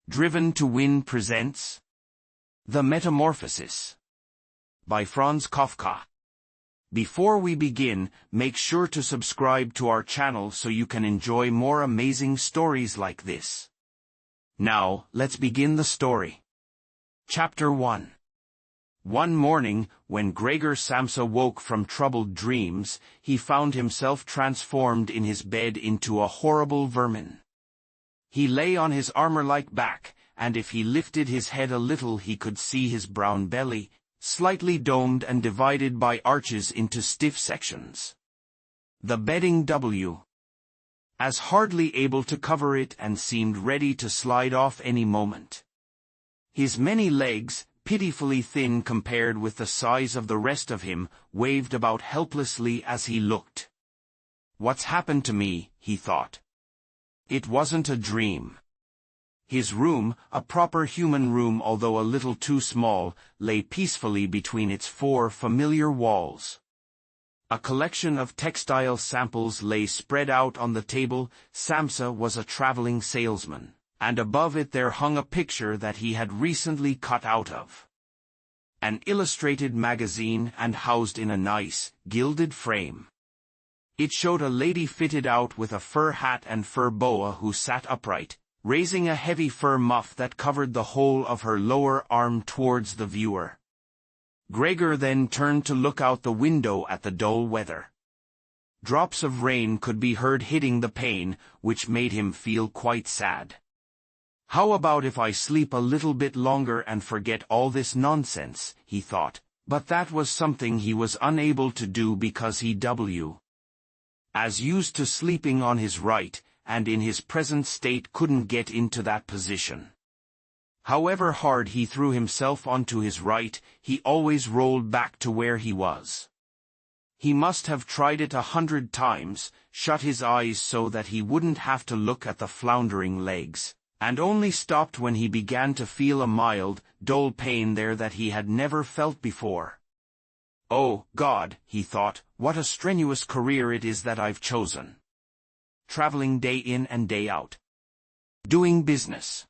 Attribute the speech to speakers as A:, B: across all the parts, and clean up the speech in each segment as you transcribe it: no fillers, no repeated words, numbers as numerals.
A: Driven to Win presents The Metamorphosis by Franz Kafka. Before we begin, make sure to subscribe to our channel so you can enjoy more amazing stories like this. Now, let's begin the story. Chapter 1. One morning, when Gregor Samsa woke from troubled dreams, he found himself transformed in his bed into a horrible vermin. He lay on his armor-like back, and if he lifted his head a little he could see his brown belly, slightly domed and divided by arches into stiff sections. The bedding was hardly able to cover it and seemed ready to slide off any moment. His many legs, pitifully thin compared with the size of the rest of him, waved about helplessly as he looked. "What's happened to me?" he thought. It wasn't a dream. His room, a proper human room although a little too small, lay peacefully between its four familiar walls. A collection of textile samples lay spread out on the table. Samsa was a traveling salesman, and above it there hung a picture that he had recently cut out of an illustrated magazine and housed in a nice, gilded frame. It showed a lady fitted out with a fur hat and fur boa who sat upright, raising a heavy fur muff that covered the whole of her lower arm towards the viewer. Gregor then turned to look out the window at the dull weather. Drops of rain could be heard hitting the pane, which made him feel quite sad. "How about if I sleep a little bit longer and forget all this nonsense?" he thought, but that was something he was unable to do because he was used to sleeping on his right, and in his present state couldn't get into that position. However hard he threw himself onto his right, he always rolled back to where he was. He must have tried it 100 times, shut his eyes so that he wouldn't have to look at the floundering legs, and only stopped when he began to feel a mild, dull pain there that he had never felt before. "Oh, God," he thought, "what a strenuous career it is that I've chosen. Traveling day in and day out. Doing business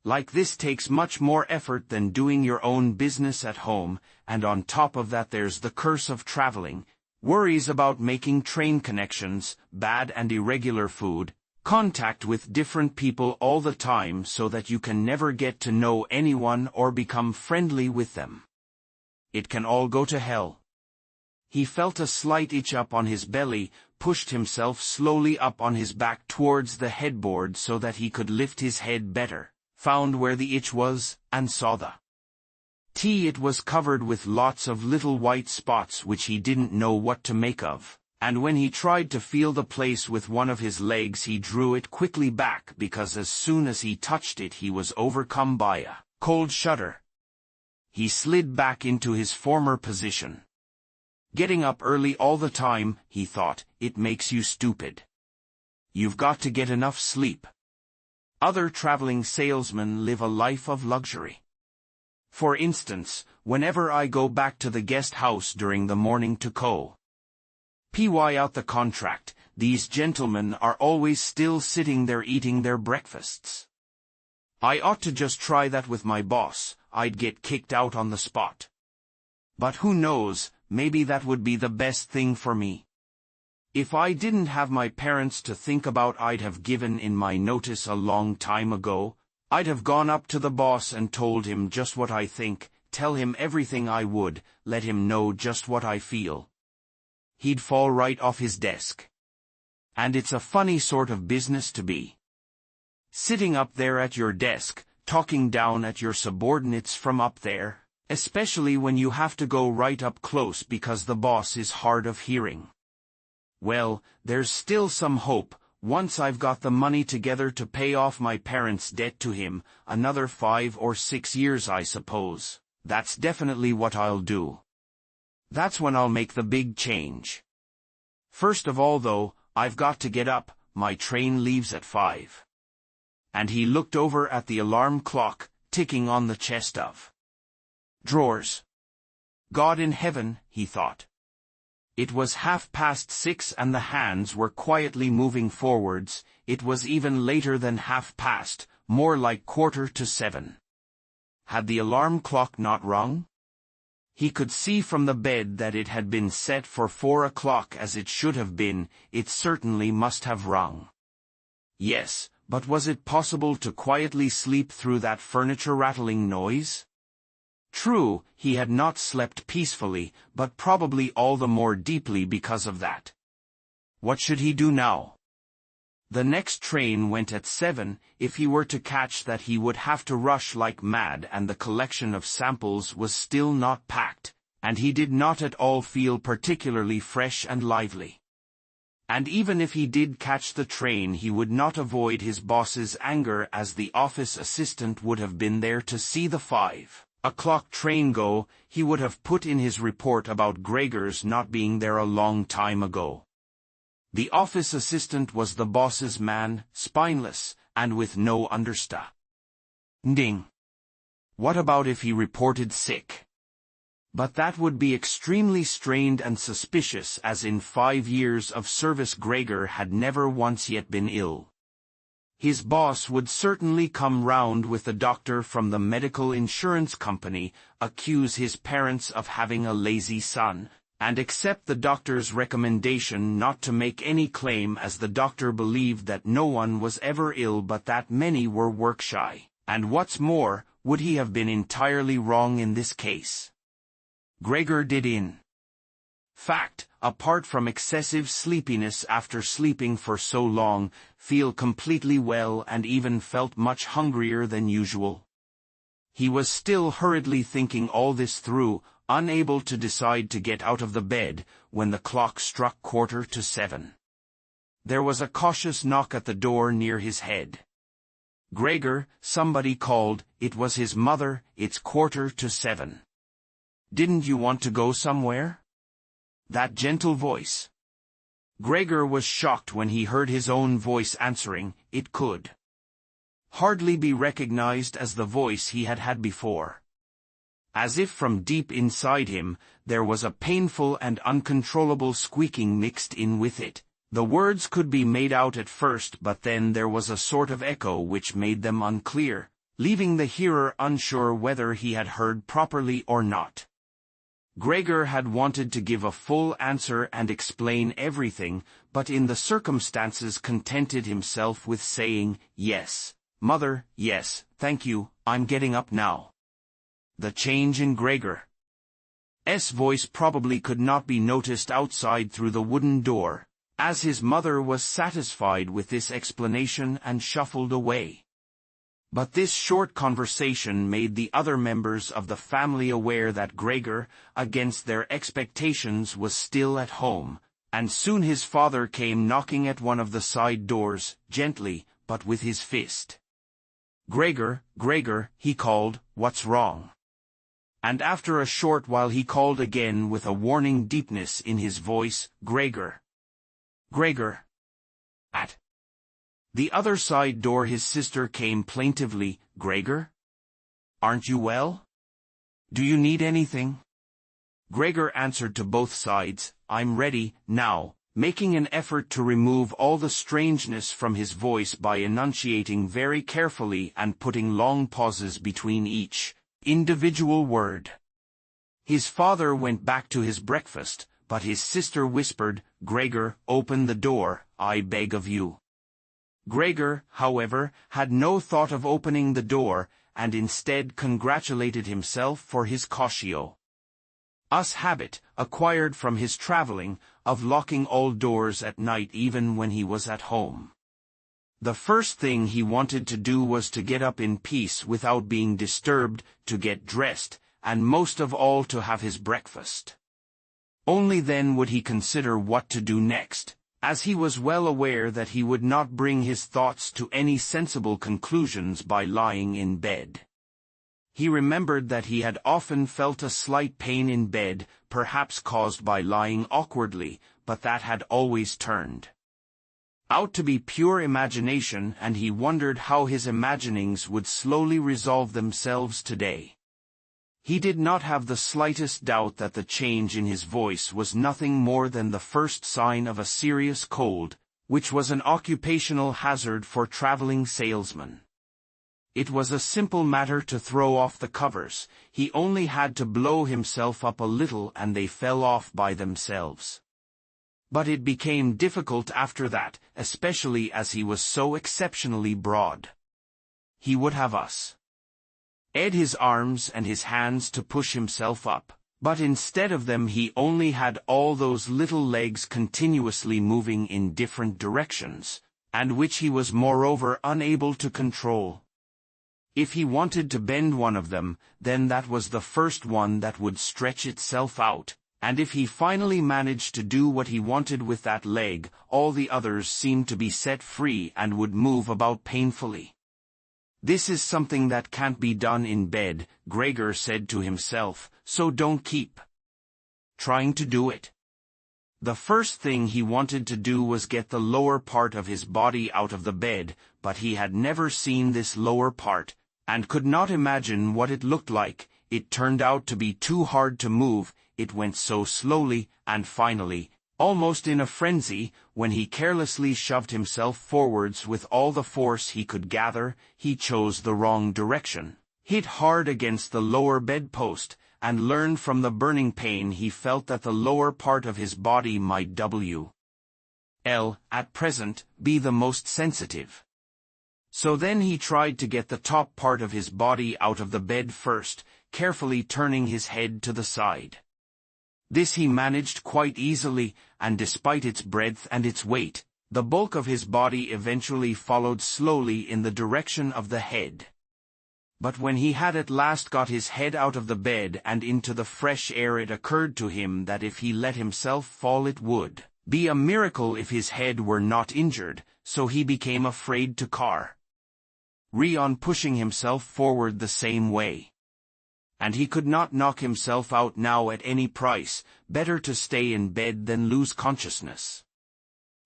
A: like this takes much more effort than doing your own business at home, and on top of that there's the curse of traveling, worries about making train connections, bad and irregular food, contact with different people all the time so that you can never get to know anyone or become friendly with them. It can all go to hell." He felt a slight itch up on his belly, pushed himself slowly up on his back towards the headboard so that he could lift his head better, found where the itch was, and saw it was covered with lots of little white spots which he didn't know what to make of, and when he tried to feel the place with one of his legs he drew it quickly back because as soon as he touched it he was overcome by a cold shudder. He slid back into his former position. "Getting up early all the time," he thought, "it makes you stupid. You've got to get enough sleep. Other traveling salesmen live a life of luxury. For instance, whenever I go back to the guest house during the morning to pay out the contract, these gentlemen are always still sitting there eating their breakfasts. I ought to just try that with my boss. I'd get kicked out on the spot. But who knows, maybe that would be the best thing for me. If I didn't have my parents to think about, I'd have given in my notice a long time ago. I'd have gone up to the boss and told him just what I think, tell him everything I would, let him know just what I feel. He'd fall right off his desk. And it's a funny sort of business to be sitting up there at your desk, talking down at your subordinates from up there, especially when you have to go right up close because the boss is hard of hearing. Well, there's still some hope. Once I've got the money together to pay off my parents' debt to him, another 5 or 6 years I suppose, that's definitely what I'll do. That's when I'll make the big change. First of all though, I've got to get up, my train leaves at 5. And he looked over at the alarm clock, ticking on the chest of drawers. God in heaven, he thought. It was 6:30 and the hands were quietly moving forwards. It was even later than past, more like 6:45. Had the alarm clock not rung? He could see from the bed that it had been set for 4 o'clock as it should have been. It certainly must have rung. Yes, but was it possible to quietly sleep through that furniture-rattling noise? True, he had not slept peacefully, but probably all the more deeply because of that. What should he do now? The next train went at 7. If he were to catch that, he would have to rush like mad, and the collection of samples was still not packed, and he did not at all feel particularly fresh and lively. And even if he did catch the train, he would not avoid his boss's anger, as the office assistant would have been there to see the 5 o'clock train go. He would have put in his report about Gregor's not being there a long time ago. The office assistant was the boss's man, spineless, and with no understanding. What about if he reported sick? But that would be extremely strained and suspicious, as in 5 years of service Gregor had never once yet been ill. His boss would certainly come round with the doctor from the medical insurance company, accuse his parents of having a lazy son, and accept the doctor's recommendation not to make any claim, as the doctor believed that no one was ever ill but that many were work-shy. And what's more, would he have been entirely wrong in this case? Gregor did in fact, apart from excessive sleepiness after sleeping for so long, feel completely well, and even felt much hungrier than usual. He was still hurriedly thinking all this through, unable to decide to get out of the bed, when the clock struck 7:15. There was a cautious knock at the door near his head. "Gregor," somebody called. It was his mother. "It's 7:15. Didn't you want to go somewhere?" That gentle voice. Gregor was shocked when he heard his own voice answering. It could hardly be recognized as the voice he had had before. As if from deep inside him, there was a painful and uncontrollable squeaking mixed in with it. The words could be made out at first, but then there was a sort of echo which made them unclear, leaving the hearer unsure whether he had heard properly or not. Gregor had wanted to give a full answer and explain everything, but in the circumstances contented himself with saying, "Yes, Mother, yes, thank you, I'm getting up now." The change in Gregor's voice probably could not be noticed outside through the wooden door, as his mother was satisfied with this explanation and shuffled away. But this short conversation made the other members of the family aware that Gregor, against their expectations, was still at home, and soon his father came knocking at one of the side doors, gently, but with his fist. "Gregor, Gregor," he called, "what's wrong?" And after a short while he called again with a warning deepness in his voice, "Gregor. Gregor." At the other side door his sister came plaintively, "Gregor? Aren't you well? Do you need anything?" Gregor answered to both sides, "I'm ready, now," making an effort to remove all the strangeness from his voice by enunciating very carefully and putting long pauses between each individual word. His father went back to his breakfast, but his sister whispered, "Gregor, open the door, I beg of you." Gregor, however, had no thought of opening the door, and instead congratulated himself for his cautious habit, acquired from his traveling, of locking all doors at night even when he was at home. The first thing he wanted to do was to get up in peace without being disturbed, to get dressed, and most of all to have his breakfast. Only then would he consider what to do next, as he was well aware that he would not bring his thoughts to any sensible conclusions by lying in bed. He remembered that he had often felt a slight pain in bed, perhaps caused by lying awkwardly, but that had always turned out to be pure imagination, and he wondered how his imaginings would slowly resolve themselves today. He did not have the slightest doubt that the change in his voice was nothing more than the first sign of a serious cold, which was an occupational hazard for traveling salesmen. It was a simple matter to throw off the covers. He only had to blow himself up a little and they fell off by themselves. But it became difficult after that, especially as he was so exceptionally broad. He would have us add his arms and his hands to push himself up, but instead of them he only had all those little legs continuously moving in different directions, and which he was moreover unable to control. If he wanted to bend one of them, then that was the first one that would stretch itself out, and if he finally managed to do what he wanted with that leg, all the others seemed to be set free and would move about painfully. This is something that can't be done in bed, Gregor said to himself, so don't keep trying to do it. The first thing he wanted to do was get the lower part of his body out of the bed, but he had never seen this lower part, and could not imagine what it looked like. It turned out to be too hard to move, it went so slowly, and finally, almost in a frenzy, when he carelessly shoved himself forwards with all the force he could gather, he chose the wrong direction, hit hard against the lower bedpost, and learned from the burning pain he felt that the lower part of his body might at present, be the most sensitive. So then he tried to get the top part of his body out of the bed first, carefully turning his head to the side. This he managed quite easily, and despite its breadth and its weight, the bulk of his body eventually followed slowly in the direction of the head. But when he had at last got his head out of the bed and into the fresh air, it occurred to him that if he let himself fall it would be a miracle if his head were not injured, so he became afraid to carry on pushing himself forward the same way. And he could not knock himself out now at any price, better to stay in bed than lose consciousness.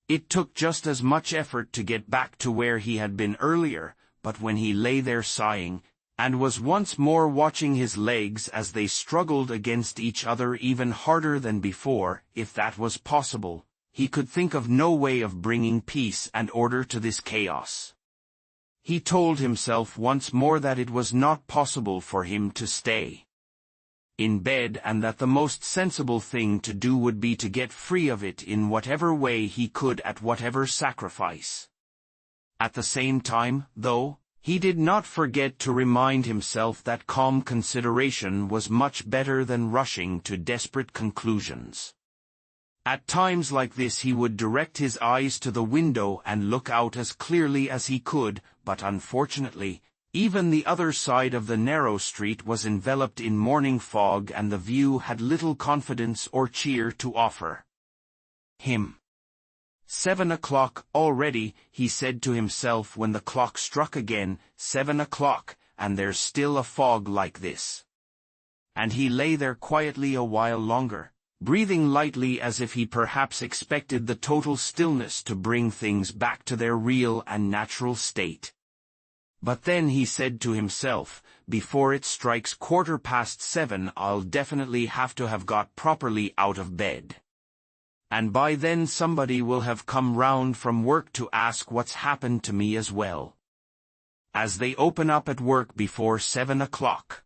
A: It took just as much effort to get back to where he had been earlier, but when he lay there sighing, and was once more watching his legs as they struggled against each other even harder than before, if that was possible, he could think of no way of bringing peace and order to this chaos. He told himself once more that it was not possible for him to stay in bed and that the most sensible thing to do would be to get free of it in whatever way he could at whatever sacrifice. At the same time, though, he did not forget to remind himself that calm consideration was much better than rushing to desperate conclusions. At times like this he would direct his eyes to the window and look out as clearly as he could, but unfortunately, even the other side of the narrow street was enveloped in morning fog and the view had little confidence or cheer to offer him. 7 o'clock already, he said to himself when the clock struck again, 7 o'clock, and there's still a fog like this. And he lay there quietly a while longer, breathing lightly as if he perhaps expected the total stillness to bring things back to their real and natural state. But then he said to himself, before it strikes 7:15, I'll definitely have to have got properly out of bed. And by then somebody will have come round from work to ask what's happened to me as well, as they open up at work before 7 o'clock.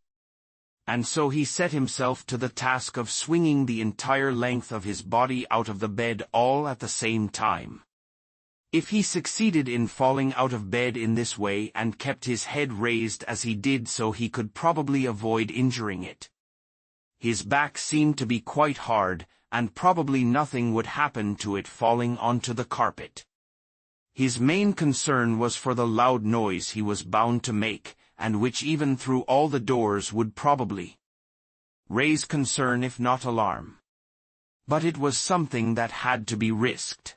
A: And so he set himself to the task of swinging the entire length of his body out of the bed all at the same time. If he succeeded in falling out of bed in this way and kept his head raised as he did so, he could probably avoid injuring it. His back seemed to be quite hard, and probably nothing would happen to it falling onto the carpet. His main concern was for the loud noise he was bound to make, and which even through all the doors would probably raise concern if not alarm. But it was something that had to be risked.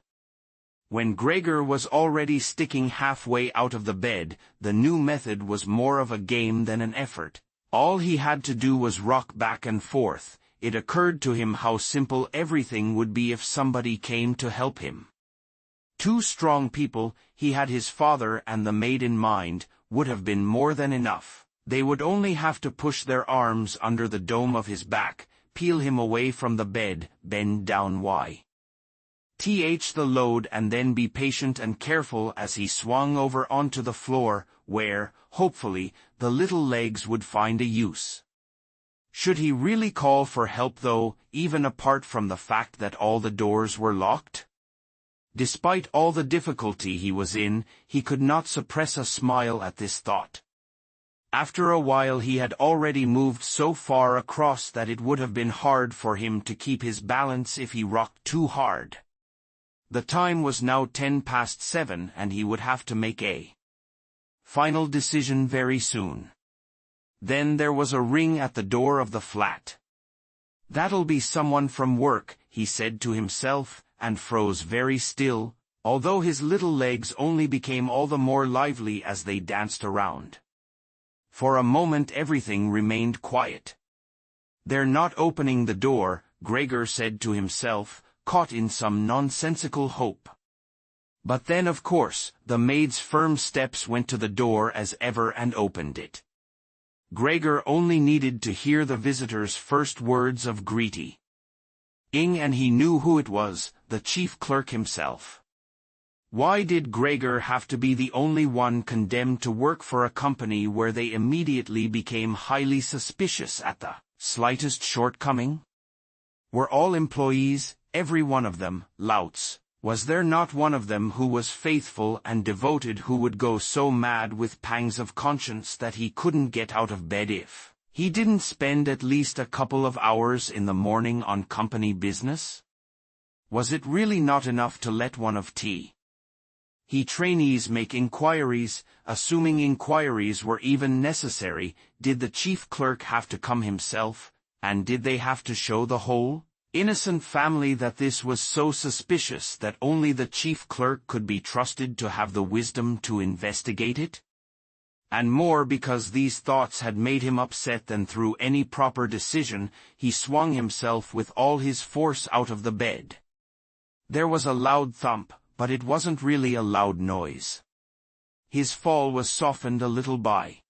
A: When Gregor was already sticking halfway out of the bed, the new method was more of a game than an effort. All he had to do was rock back and forth. It occurred to him how simple everything would be if somebody came to help him. 2 strong people, he had his father and the maid in mind, would have been more than enough. They would only have to push their arms under the dome of his back, peel him away from the bed, bend down the load and then be patient and careful as he swung over onto the floor, where, hopefully, the little legs would find a use. Should he really call for help though, even apart from the fact that all the doors were locked? Despite all the difficulty he was in, he could not suppress a smile at this thought. After a while he had already moved so far across that it would have been hard for him to keep his balance if he rocked too hard. The time was now 7:10 and he would have to make a final decision very soon. Then there was a ring at the door of the flat. "That'll be someone from work," he said to himself, and froze very still, although his little legs only became all the more lively as they danced around. For a moment everything remained quiet. "They're not opening the door," Gregor said to himself, caught in some nonsensical hope. But then of course, the maid's firm steps went to the door as ever and opened it. Gregor only needed to hear the visitor's first words of greeting. And he knew who it was, the chief clerk himself. Why did Gregor have to be the only one condemned to work for a company where they immediately became highly suspicious at the slightest shortcoming? Were all employees, every one of them, louts? Was there not one of them who was faithful and devoted, who would go so mad with pangs of conscience that he couldn't get out of bed if he didn't spend at least a couple of hours in the morning on company business? Was it really not enough to let one of he trainees make inquiries, assuming inquiries were even necessary? Did the chief clerk have to come himself, and did they have to show the whole innocent family that this was so suspicious that only the chief clerk could be trusted to have the wisdom to investigate it? And more because these thoughts had made him upset than through any proper decision, he swung himself with all his force out of the bed. There was a loud thump, but it wasn't really a loud noise. His fall was softened a little by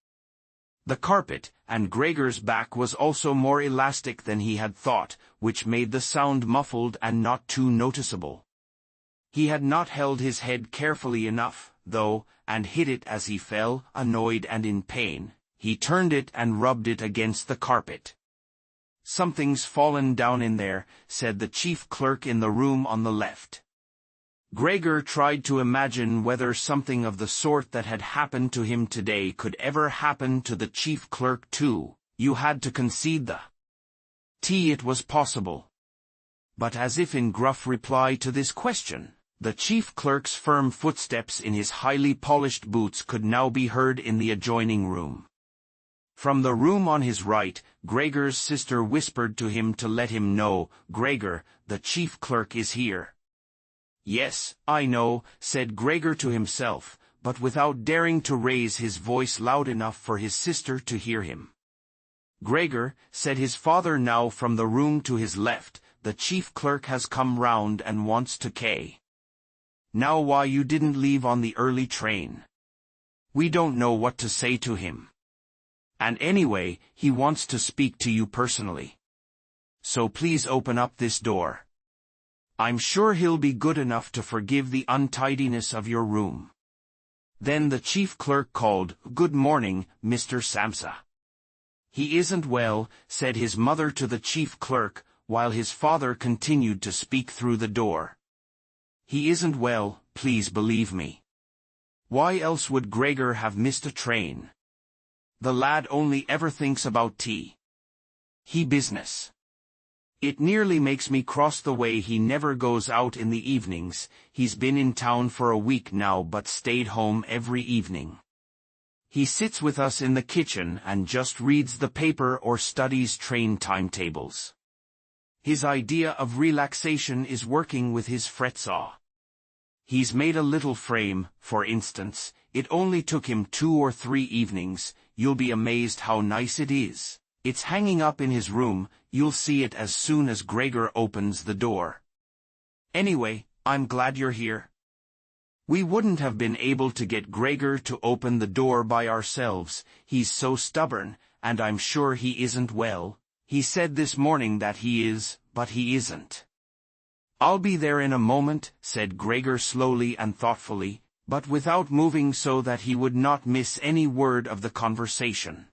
A: the carpet, and Gregor's back was also more elastic than he had thought, which made the sound muffled and not too noticeable. He had not held his head carefully enough, though, and hit it as he fell, annoyed and in pain. He turned it and rubbed it against the carpet. "Something's fallen down in there," said the chief clerk in the room on the left. Gregor tried to imagine whether something of the sort that had happened to him today could ever happen to the chief clerk too. You had to concede the it was possible. But as if in gruff reply to this question, the chief clerk's firm footsteps in his highly polished boots could now be heard in the adjoining room. From the room on his right, Gregor's sister whispered to him to let him know, "Gregor, the chief clerk is here." "Yes, I know," said Gregor to himself, but without daring to raise his voice loud enough for his sister to hear him. "Gregor," said his father now from the room to his left, "the chief clerk has come round and wants to know why you didn't leave on the early train. We don't know what to say to him. And anyway, he wants to speak to you personally. So please open up this door. I'm sure he'll be good enough to forgive the untidiness of your room." Then the chief clerk called, "Good morning, Mr. Samsa." "He isn't well," said his mother to the chief clerk, while his father continued to speak through the door. "He isn't well, please believe me. Why else would Gregor have missed a train? The lad only ever thinks about he business. It nearly makes me cross the way. He never goes out in the evenings. He's been in town for a week now but stayed home every evening. He sits with us in the kitchen and just reads the paper or studies train timetables. His idea of relaxation is working with his fretsaw. He's made a little frame, for instance. It only took him 2 or 3 evenings. You'll be amazed how nice it is. It's hanging up in his room. You'll see it as soon as Gregor opens the door. Anyway, I'm glad you're here. We wouldn't have been able to get Gregor to open the door by ourselves. He's so stubborn, and I'm sure he isn't well. He said this morning that he is, but he isn't. "I'll be there in a moment," said Gregor slowly and thoughtfully, but without moving so that he would not miss any word of the conversation.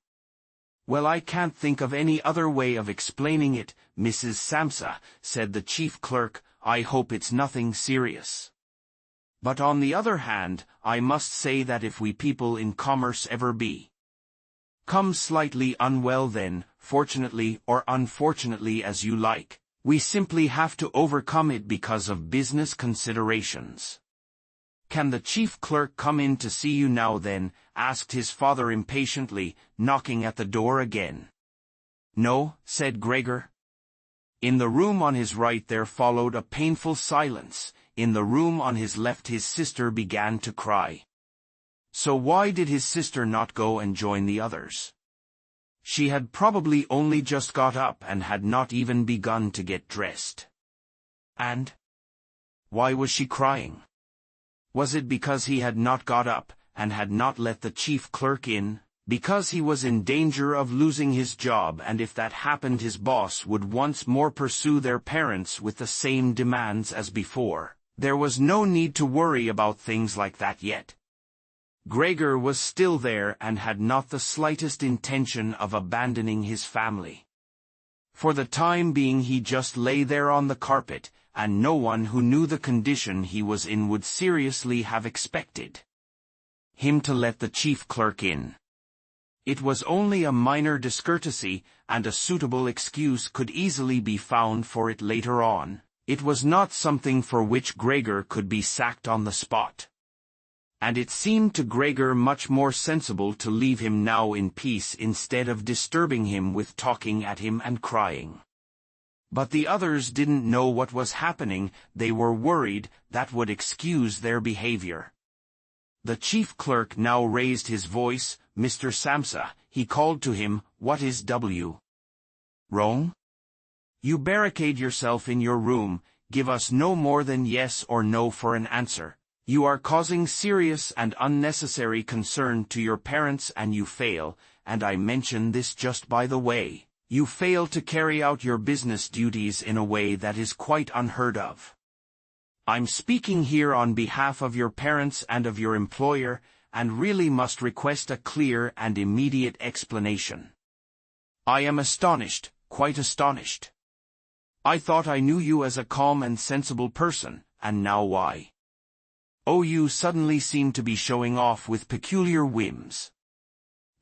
A: "Well, I can't think of any other way of explaining it, Mrs. Samsa," said the chief clerk. "I hope it's nothing serious. But on the other hand, I must say that if we people in commerce ever become slightly unwell, then, fortunately or unfortunately as you like, we simply have to overcome it because of business considerations." "Can the chief clerk come in to see you now then?" asked his father impatiently, knocking at the door again. "No," said Gregor. In the room on his right there followed a painful silence. In the room on his left his sister began to cry. So why did his sister not go and join the others? She had probably only just got up and had not even begun to get dressed. And why was she crying? Was it because he had not got up, and had not let the chief clerk in? Because he was in danger of losing his job, and if that happened his boss would once more pursue their parents with the same demands as before? There was no need to worry about things like that yet. Gregor was still there and had not the slightest intention of abandoning his family. For the time being he just lay there on the carpet, and no one who knew the condition he was in would seriously have expected him to let the chief clerk in. It was only a minor discourtesy, and a suitable excuse could easily be found for it later on. It was not something for which Gregor could be sacked on the spot. And it seemed to Gregor much more sensible to leave him now in peace instead of disturbing him with talking at him and crying. But the others didn't know what was happening. They were worried. That would excuse their behavior. The chief clerk now raised his voice. "Mr. Samsa," he called to him, "what is wrong? You barricade yourself in your room. Give us no more than yes or no for an answer. You are causing serious and unnecessary concern to your parents, and you fail, and I mention this just by the way, you fail to carry out your business duties in a way that is quite unheard of. I'm speaking here on behalf of your parents and of your employer, and really must request a clear and immediate explanation. I am astonished, quite astonished. I thought I knew you as a calm and sensible person, and now why? Oh, you suddenly seem to be showing off with peculiar whims.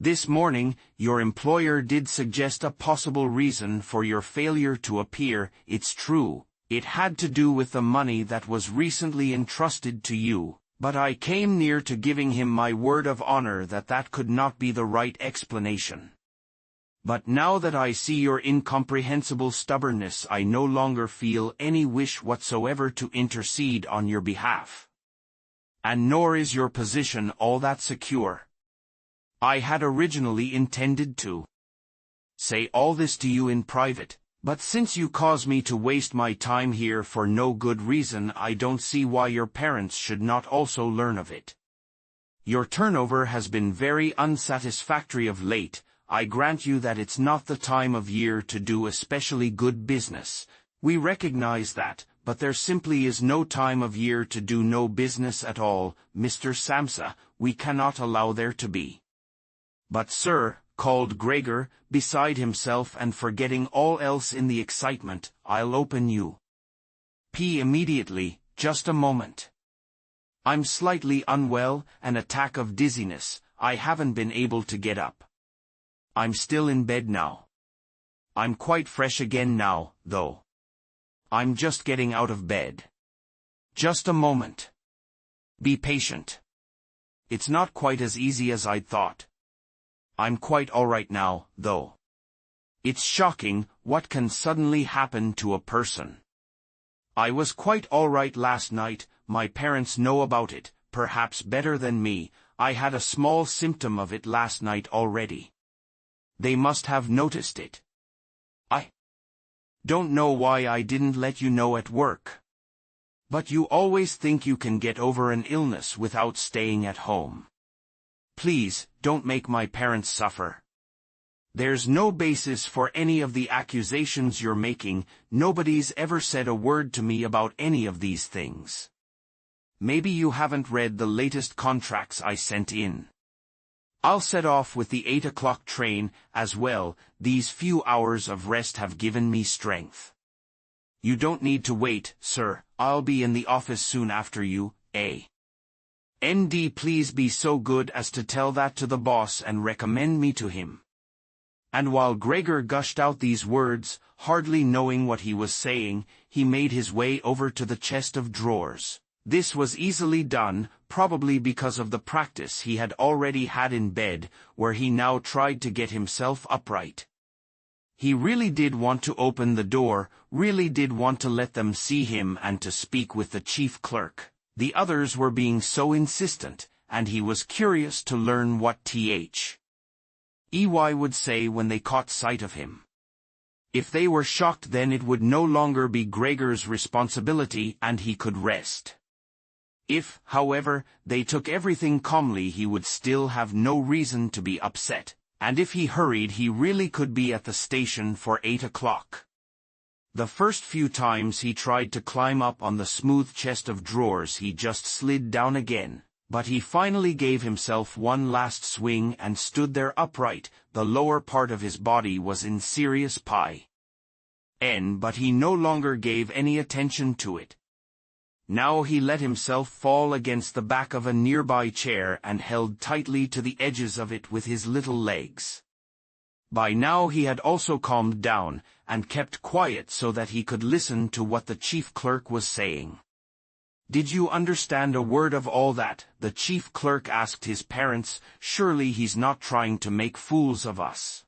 A: This morning, your employer did suggest a possible reason for your failure to appear. It's true, it had to do with the money that was recently entrusted to you, but I came near to giving him my word of honor that that could not be the right explanation. But now that I see your incomprehensible stubbornness, I no longer feel any wish whatsoever to intercede on your behalf. And nor is your position all that secure. I had originally intended to say all this to you in private, but since you cause me to waste my time here for no good reason, I don't see why your parents should not also learn of it. Your turnover has been very unsatisfactory of late. I grant you that it's not the time of year to do especially good business. We recognize that, but there simply is no time of year to do no business at all, Mr. Samsa. We cannot allow there to be. But sir, called Gregor, beside himself and forgetting all else in the excitement, I'll open you immediately, just a moment. I'm slightly unwell, an attack of dizziness. I haven't been able to get up. I'm still in bed now. I'm quite fresh again now, though. I'm just getting out of bed. Just a moment. Be patient. It's not quite as easy as I'd thought. I'm quite all right now, though. It's shocking what can suddenly happen to a person. I was quite all right last night. My parents know about it, perhaps better than me. I had a small symptom of it last night already. They must have noticed it. I don't know why I didn't let you know at work. But you always think you can get over an illness without staying at home. Please, don't make my parents suffer. There's no basis for any of the accusations you're making. Nobody's ever said a word to me about any of these things. Maybe you haven't read the latest contracts I sent in. I'll set off with the 8 o'clock train as well. These few hours of rest have given me strength. You don't need to wait, sir. I'll be in the office soon after you, ND. Please be so good as to tell that to the boss and recommend me to him. And while Gregor gushed out these words, hardly knowing what he was saying, he made his way over to the chest of drawers. This was easily done, probably because of the practice he had already had in bed, where he now tried to get himself upright. He really did want to open the door, really did want to let them see him and to speak with the chief clerk. The others were being so insistent, and he was curious to learn what EY would say when they caught sight of him. If they were shocked, then it would no longer be Gregor's responsibility and he could rest. If, however, they took everything calmly, he would still have no reason to be upset, and if he hurried, he really could be at the station for 8 o'clock. The first few times he tried to climb up on the smooth chest of drawers, he just slid down again, but he finally gave himself one last swing and stood there upright. The lower part of his body was in serious pain, but he no longer gave any attention to it. Now he let himself fall against the back of a nearby chair and held tightly to the edges of it with his little legs. By now he had also calmed down, and kept quiet so that he could listen to what the chief clerk was saying. "Did you understand a word of all that?" the chief clerk asked his parents. "Surely he's not trying to make fools of us."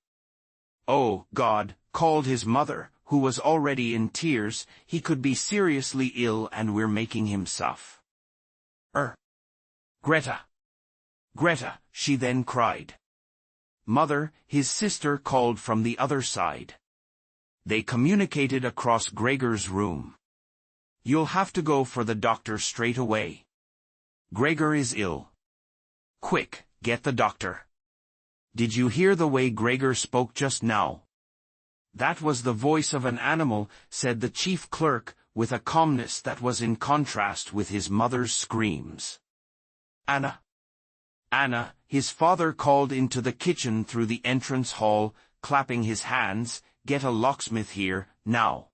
A: "Oh, God," called his mother, who was already in tears. "He could be seriously ill and we're making him suffer." Greta, she then cried. "Mother," his sister called from the other side. They communicated across Gregor's room. "You'll have to go for the doctor straight away. Gregor is ill. Quick, get the doctor." "Did you hear the way Gregor spoke just now?" "That was the voice of an animal," said the chief clerk, with a calmness that was in contrast with his mother's screams. "Anna, his father called into the kitchen through the entrance hall, clapping his hands. "Get a locksmith here, now."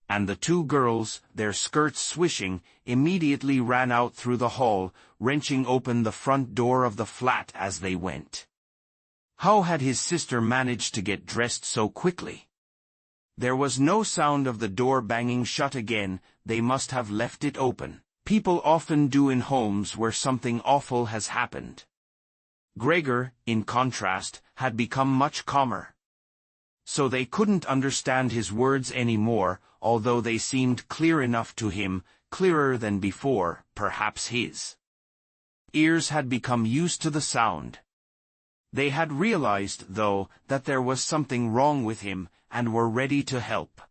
A: And the two girls, their skirts swishing, immediately ran out through the hall, wrenching open the front door of the flat as they went. How had his sister managed to get dressed so quickly? There was no sound of the door banging shut again. They must have left it open. People often do in homes where something awful has happened. Gregor, in contrast, had become much calmer. So they couldn't understand his words anymore, although they seemed clear enough to him, clearer than before. Perhaps his ears had become used to the sound. They had realized, though, that there was something wrong with him, and were ready to help.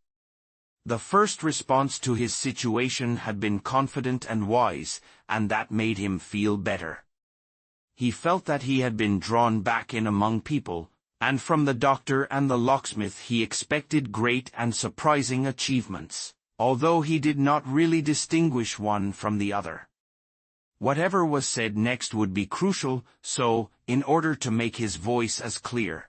A: The first response to his situation had been confident and wise, and that made him feel better. He felt that he had been drawn back in among people, and from the doctor and the locksmith he expected great and surprising achievements, although he did not really distinguish one from the other. Whatever was said next would be crucial, so, in order to make his voice as clear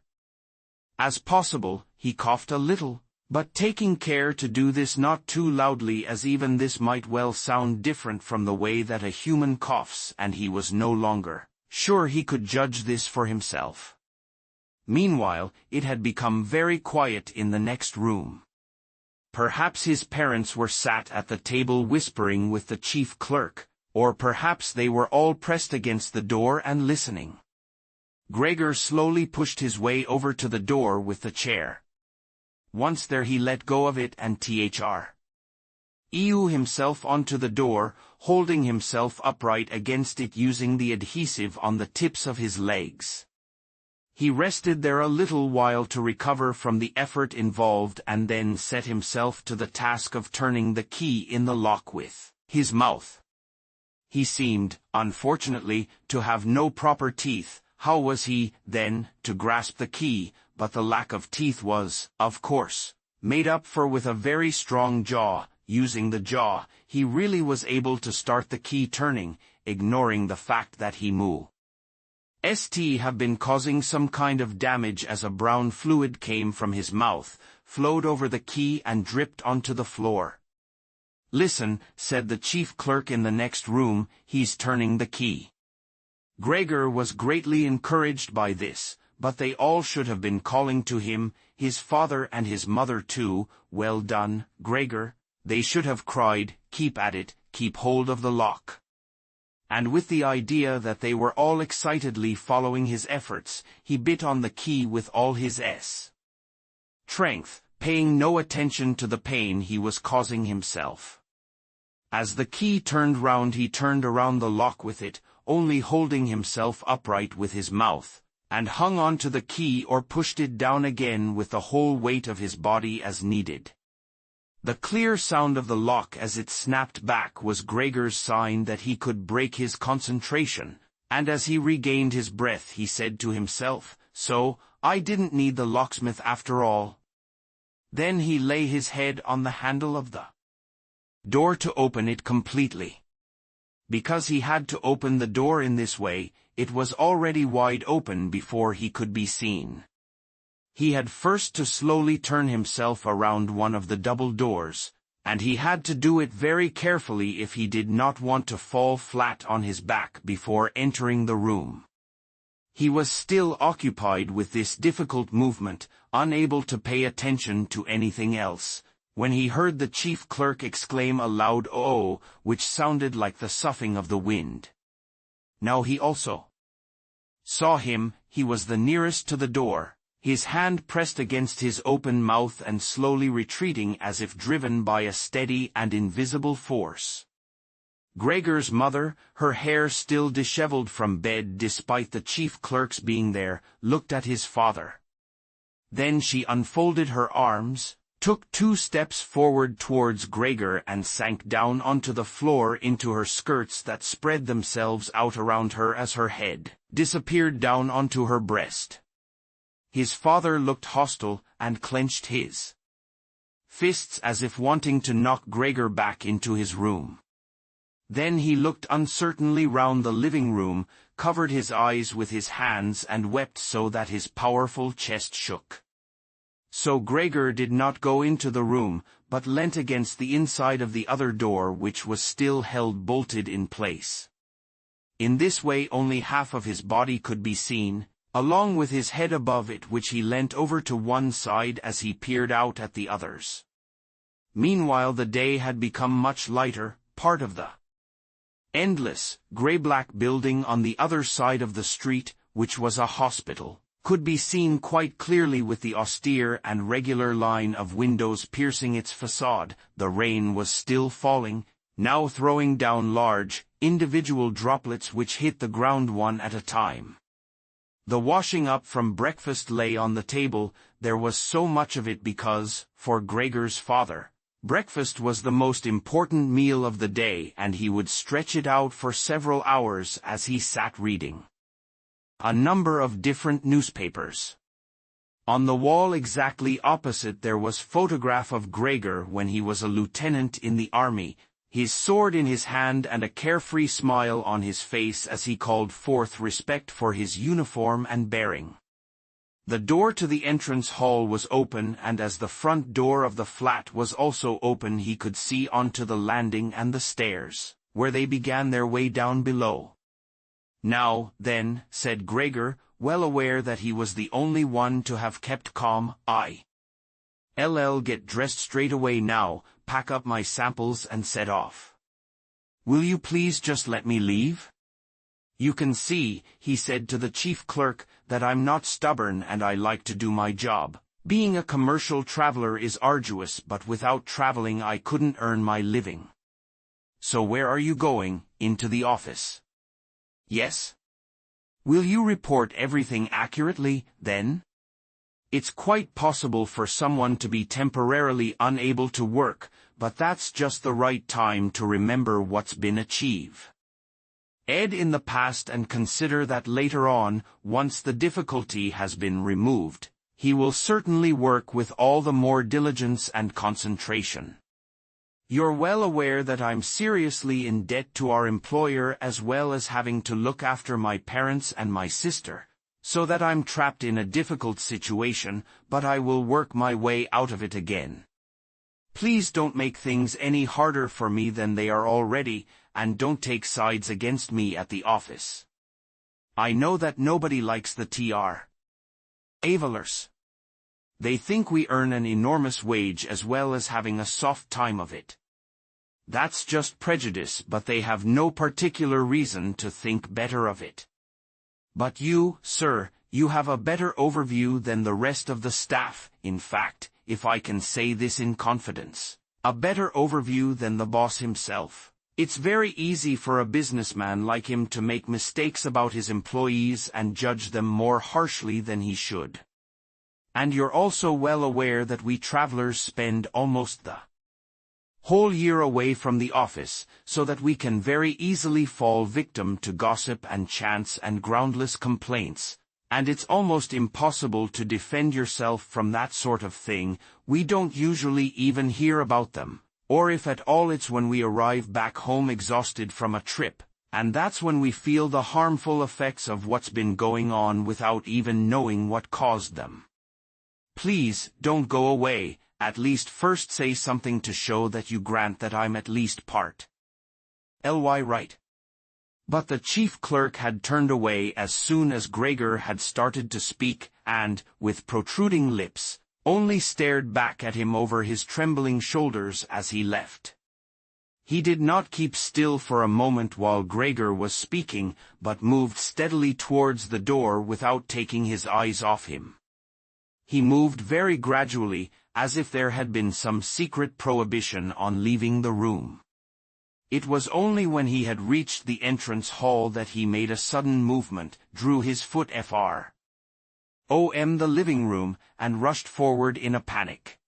A: as possible, he coughed a little, but taking care to do this not too loudly, as even this might well sound different from the way that a human coughs, and he was no longer sure he could judge this for himself. Meanwhile, it had become very quiet in the next room. Perhaps his parents were sat at the table whispering with the chief clerk, or perhaps they were all pressed against the door and listening. Gregor slowly pushed his way over to the door with the chair. Once there, he let go of it and threw himself onto the door, holding himself upright against it using the adhesive on the tips of his legs. He rested there a little while to recover from the effort involved and then set himself to the task of turning the key in the lock with his mouth. He seemed, unfortunately, to have no proper teeth. how was he, then, to grasp the key? But the lack of teeth was, of course, made up for with a very strong jaw. Using the jaw, he really was able to start the key turning, ignoring the fact that he must have been causing some kind of damage, as a brown fluid came from his mouth, flowed over the key and dripped onto the floor. "Listen," said the chief clerk in the next room, "he's turning the key." Gregor was greatly encouraged by this, but they all should have been calling to him, his father and his mother too. "Well done, Gregor," they should have cried, "keep at it, keep hold of the lock." And with the idea that they were all excitedly following his efforts, he bit on the key with all his strength, paying no attention to the pain he was causing himself. As the key turned round, he turned around the lock with it, only holding himself upright with his mouth, and hung on to the key or pushed it down again with the whole weight of his body as needed. The clear sound of the lock as it snapped back was Gregor's sign that he could break his concentration, and as he regained his breath he said to himself, "So, I didn't need the locksmith after all." Then he lay his head on the handle of the door to open it completely. Because he had to open the door in this way, it was already wide open before he could be seen. He had first to slowly turn himself around one of the double doors, and he had to do it very carefully if he did not want to fall flat on his back before entering the room. He was still occupied with this difficult movement, unable to pay attention to anything else, when he heard the chief clerk exclaim a loud "oh," which sounded like the soughing of the wind. Now he also saw him. He was the nearest to the door, his hand pressed against his open mouth and slowly retreating as if driven by a steady and invisible force. Gregor's mother, her hair still disheveled from bed despite the chief clerk's being there, looked at his father. Then she unfolded her arms, took 2 steps forward towards Gregor and sank down onto the floor into her skirts that spread themselves out around her as her head disappeared down onto her breast. His father looked hostile and clenched his fists as if wanting to knock Gregor back into his room. Then he looked uncertainly round the living room, covered his eyes with his hands and wept so that his powerful chest shook. So Gregor did not go into the room, but leant against the inside of the other door, which was still held bolted in place. In this way only half of his body could be seen, along with his head above it, which he leant over to one side as he peered out at the others. Meanwhile the day had become much lighter. Part of the endless, grey-black building on the other side of the street, which was a hospital, could be seen quite clearly with the austere and regular line of windows piercing its facade. The rain was still falling, now throwing down large, individual droplets which hit the ground one at a time. The washing up from breakfast lay on the table. There was so much of it because, for Gregor's father, breakfast was the most important meal of the day, and he would stretch it out for several hours as he sat reading a number of different newspapers. On the wall exactly opposite there was a photograph of Gregor when he was a lieutenant in the army, his sword in his hand and a carefree smile on his face as he called forth respect for his uniform and bearing. The door to the entrance hall was open, and as the front door of the flat was also open he could see onto the landing and the stairs, where they began their way down below. "Now, then," said Gregor, well aware that he was the only one to have kept calm, "I'll get dressed straight away now, pack up my samples and set off. Will you please just let me leave? You can see," he said to the chief clerk, "that I'm not stubborn and I like to do my job. Being a commercial traveler is arduous, but without traveling I couldn't earn my living. So where are you going? Into the office?" "Yes." "Will you report everything accurately, then? It's quite possible for someone to be temporarily unable to work, but that's just the right time to remember what's been achieved. Ed in the past and consider that later on, once the difficulty has been removed, he will certainly work with all the more diligence and concentration. You're well aware that I'm seriously in debt to our employer as well as having to look after my parents and my sister, so that I'm trapped in a difficult situation, but I will work my way out of it again. Please don't make things any harder for me than they are already, and don't take sides against me at the office. I know that nobody likes the TR. Avalers. They think we earn an enormous wage as well as having a soft time of it. That's just prejudice, but they have no particular reason to think better of it. But you, sir, you have a better overview than the rest of the staff, in fact, if I can say this in confidence, a better overview than the boss himself. It's very easy for a businessman like him to make mistakes about his employees and judge them more harshly than he should. And you're also well aware that we travelers spend almost the whole year away from the office, so that we can very easily fall victim to gossip and chance and groundless complaints, and it's almost impossible to defend yourself from that sort of thing. We don't usually even hear about them, or if at all it's when we arrive back home exhausted from a trip, and that's when we feel the harmful effects of what's been going on without even knowing what caused them. Please, don't go away. At least first say something to show that you grant that I'm at least part ly right. But the chief clerk had turned away as soon as Gregor had started to speak and, with protruding lips, only stared back at him over his trembling shoulders as he left. He did not keep still for a moment while Gregor was speaking, but moved steadily towards the door without taking his eyes off him. He moved very gradually, as if there had been some secret prohibition on leaving the room. It was only when he had reached the entrance hall that he made a sudden movement, drew his foot from the living room, and rushed forward in a panic.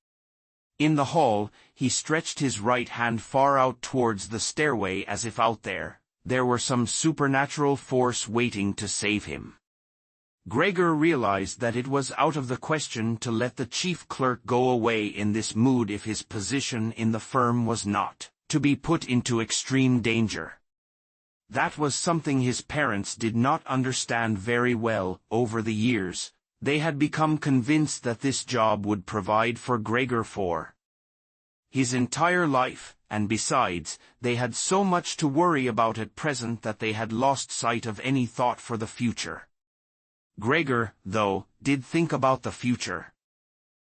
A: In the hall, he stretched his right hand far out towards the stairway as if out there were some supernatural force waiting to save him. Gregor realized that it was out of the question to let the chief clerk go away in this mood if his position in the firm was not to be put into extreme danger. That was something his parents did not understand very well. Over the years, they had become convinced that this job would provide for Gregor for his entire life, and besides, they had so much to worry about at present that they had lost sight of any thought for the future. Gregor, though, did think about the future.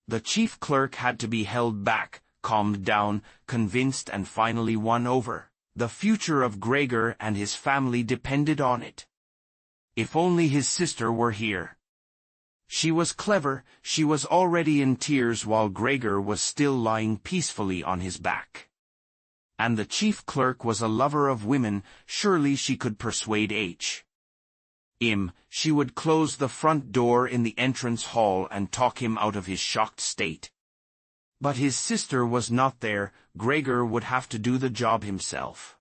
A: The chief clerk had to be held back, calmed down, convinced and finally won over. The future of Gregor and his family depended on it. If only his sister were here. She was clever. She was already in tears while Gregor was still lying peacefully on his back. And the chief clerk was a lover of women. Surely she could persuade she would close the front door in the entrance hall and talk him out of his shocked state. But his sister was not there. Gregor would have to do the job himself.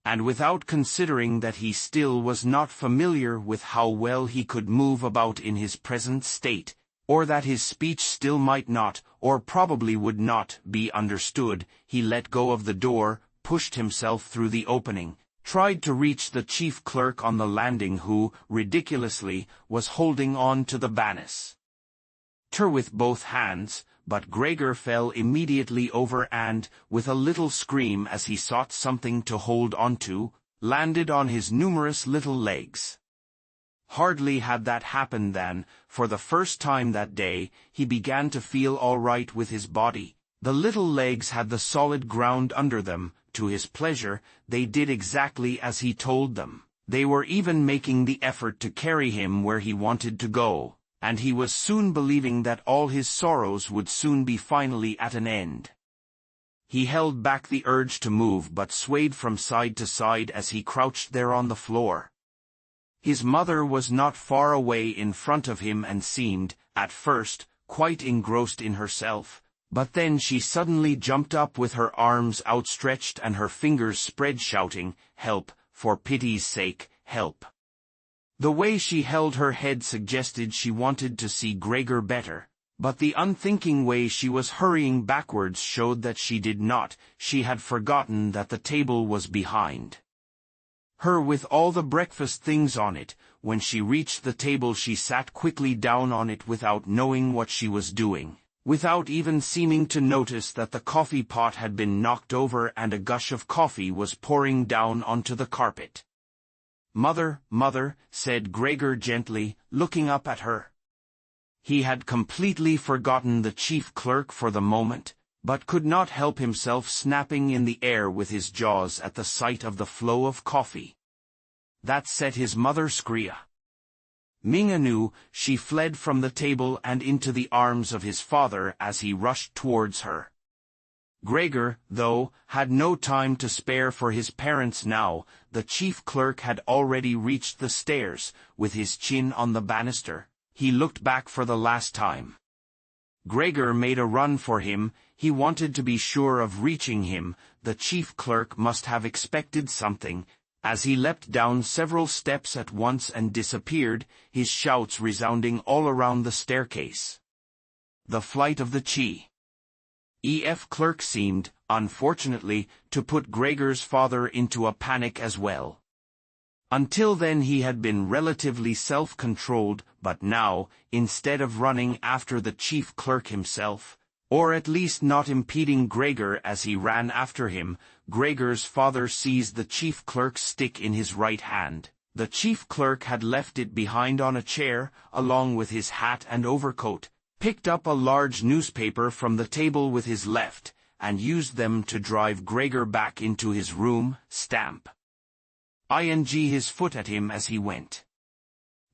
A: And without considering that he still was not familiar with how well he could move about in his present state, or that his speech still might not, or probably would not, be understood, he let go of the door, pushed himself through the opening, tried to reach the chief clerk on the landing who, ridiculously, was holding on to the banister with both hands, but Gregor fell immediately over and, with a little scream as he sought something to hold onto, landed on his numerous little legs. Hardly had that happened than, for the first time that day, he began to feel all right with his body. The little legs had the solid ground under them. To his pleasure, they did exactly as he told them. They were even making the effort to carry him where he wanted to go, and he was soon believing that all his sorrows would soon be finally at an end. He held back the urge to move but swayed from side to side as he crouched there on the floor. His mother was not far away in front of him and seemed, at first, quite engrossed in herself. But then she suddenly jumped up with her arms outstretched and her fingers spread shouting, "Help, for pity's sake, help." The way she held her head suggested she wanted to see Gregor better, but the unthinking way she was hurrying backwards showed that she did not. She had forgotten that the table was behind her with all the breakfast things on it. When she reached the table, she sat quickly down on it without knowing what she was doing, without even seeming to notice that the coffee pot had been knocked over and a gush of coffee was pouring down onto the carpet. "Mother, mother," said Gregor gently, looking up at her. He had completely forgotten the chief clerk for the moment, but could not help himself snapping in the air with his jaws at the sight of the flow of coffee. That set his mother screaming. Minga knew. She fled from the table and into the arms of his father as he rushed towards her. Gregor, though, had no time to spare for his parents now. The chief clerk had already reached the stairs. With his chin on the banister, he looked back for the last time. Gregor made a run for him. He wanted to be sure of reaching him. The chief clerk must have expected something, as he leapt down several steps at once and disappeared, his shouts resounding all around the staircase. The flight of the chief clerk seemed, unfortunately, to put Gregor's father into a panic as well. Until then he had been relatively self-controlled, but now, instead of running after the chief clerk himself, or at least not impeding Gregor as he ran after him, Gregor's father seized the chief clerk's stick in his right hand. The chief clerk had left it behind on a chair, along with his hat and overcoat, picked up a large newspaper from the table with his left, and used them to drive Gregor back into his room, his foot at him as he went.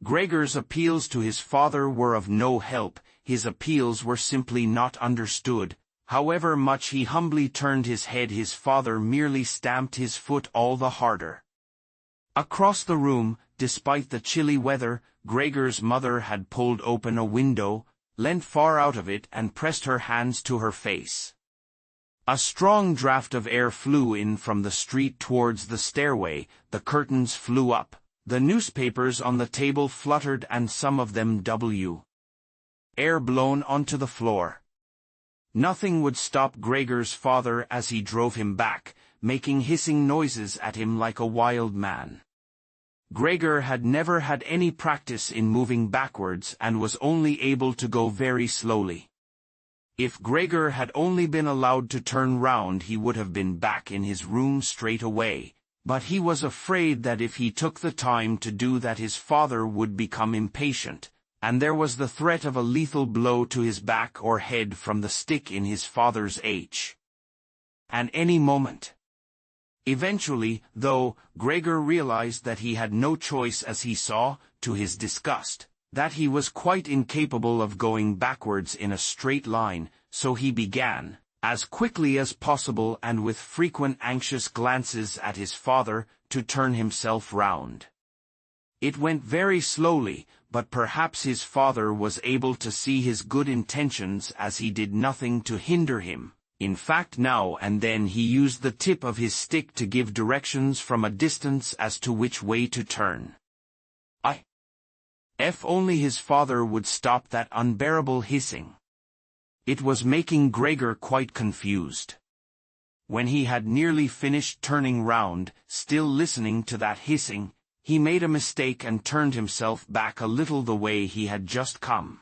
A: Gregor's appeals to his father were of no help. His appeals were simply not understood. However much he humbly turned his head, his father merely stamped his foot all the harder. Across the room, despite the chilly weather, Gregor's mother had pulled open a window, leant far out of it and pressed her hands to her face. A strong draught of air flew in from the street towards the stairway. The curtains flew up, the newspapers on the table fluttered, and some of them air blown onto the floor. Nothing would stop Gregor's father as he drove him back, making hissing noises at him like a wild man. Gregor had never had any practice in moving backwards and was only able to go very slowly. If Gregor had only been allowed to turn round, he would have been back in his room straight away, but he was afraid that if he took the time to do that, his father would become impatient, and there was the threat of a lethal blow to his back or head from the stick in his father's at any moment. Eventually, though, Gregor realized that he had no choice as he saw, to his disgust, that he was quite incapable of going backwards in a straight line, so he began, as quickly as possible and with frequent anxious glances at his father, to turn himself round. It went very slowly, but perhaps his father was able to see his good intentions as he did nothing to hinder him. In fact, now and then he used the tip of his stick to give directions from a distance as to which way to turn. If only his father would stop that unbearable hissing. It was making Gregor quite confused. When he had nearly finished turning round, still listening to that hissing, he made a mistake and turned himself back a little the way he had just come.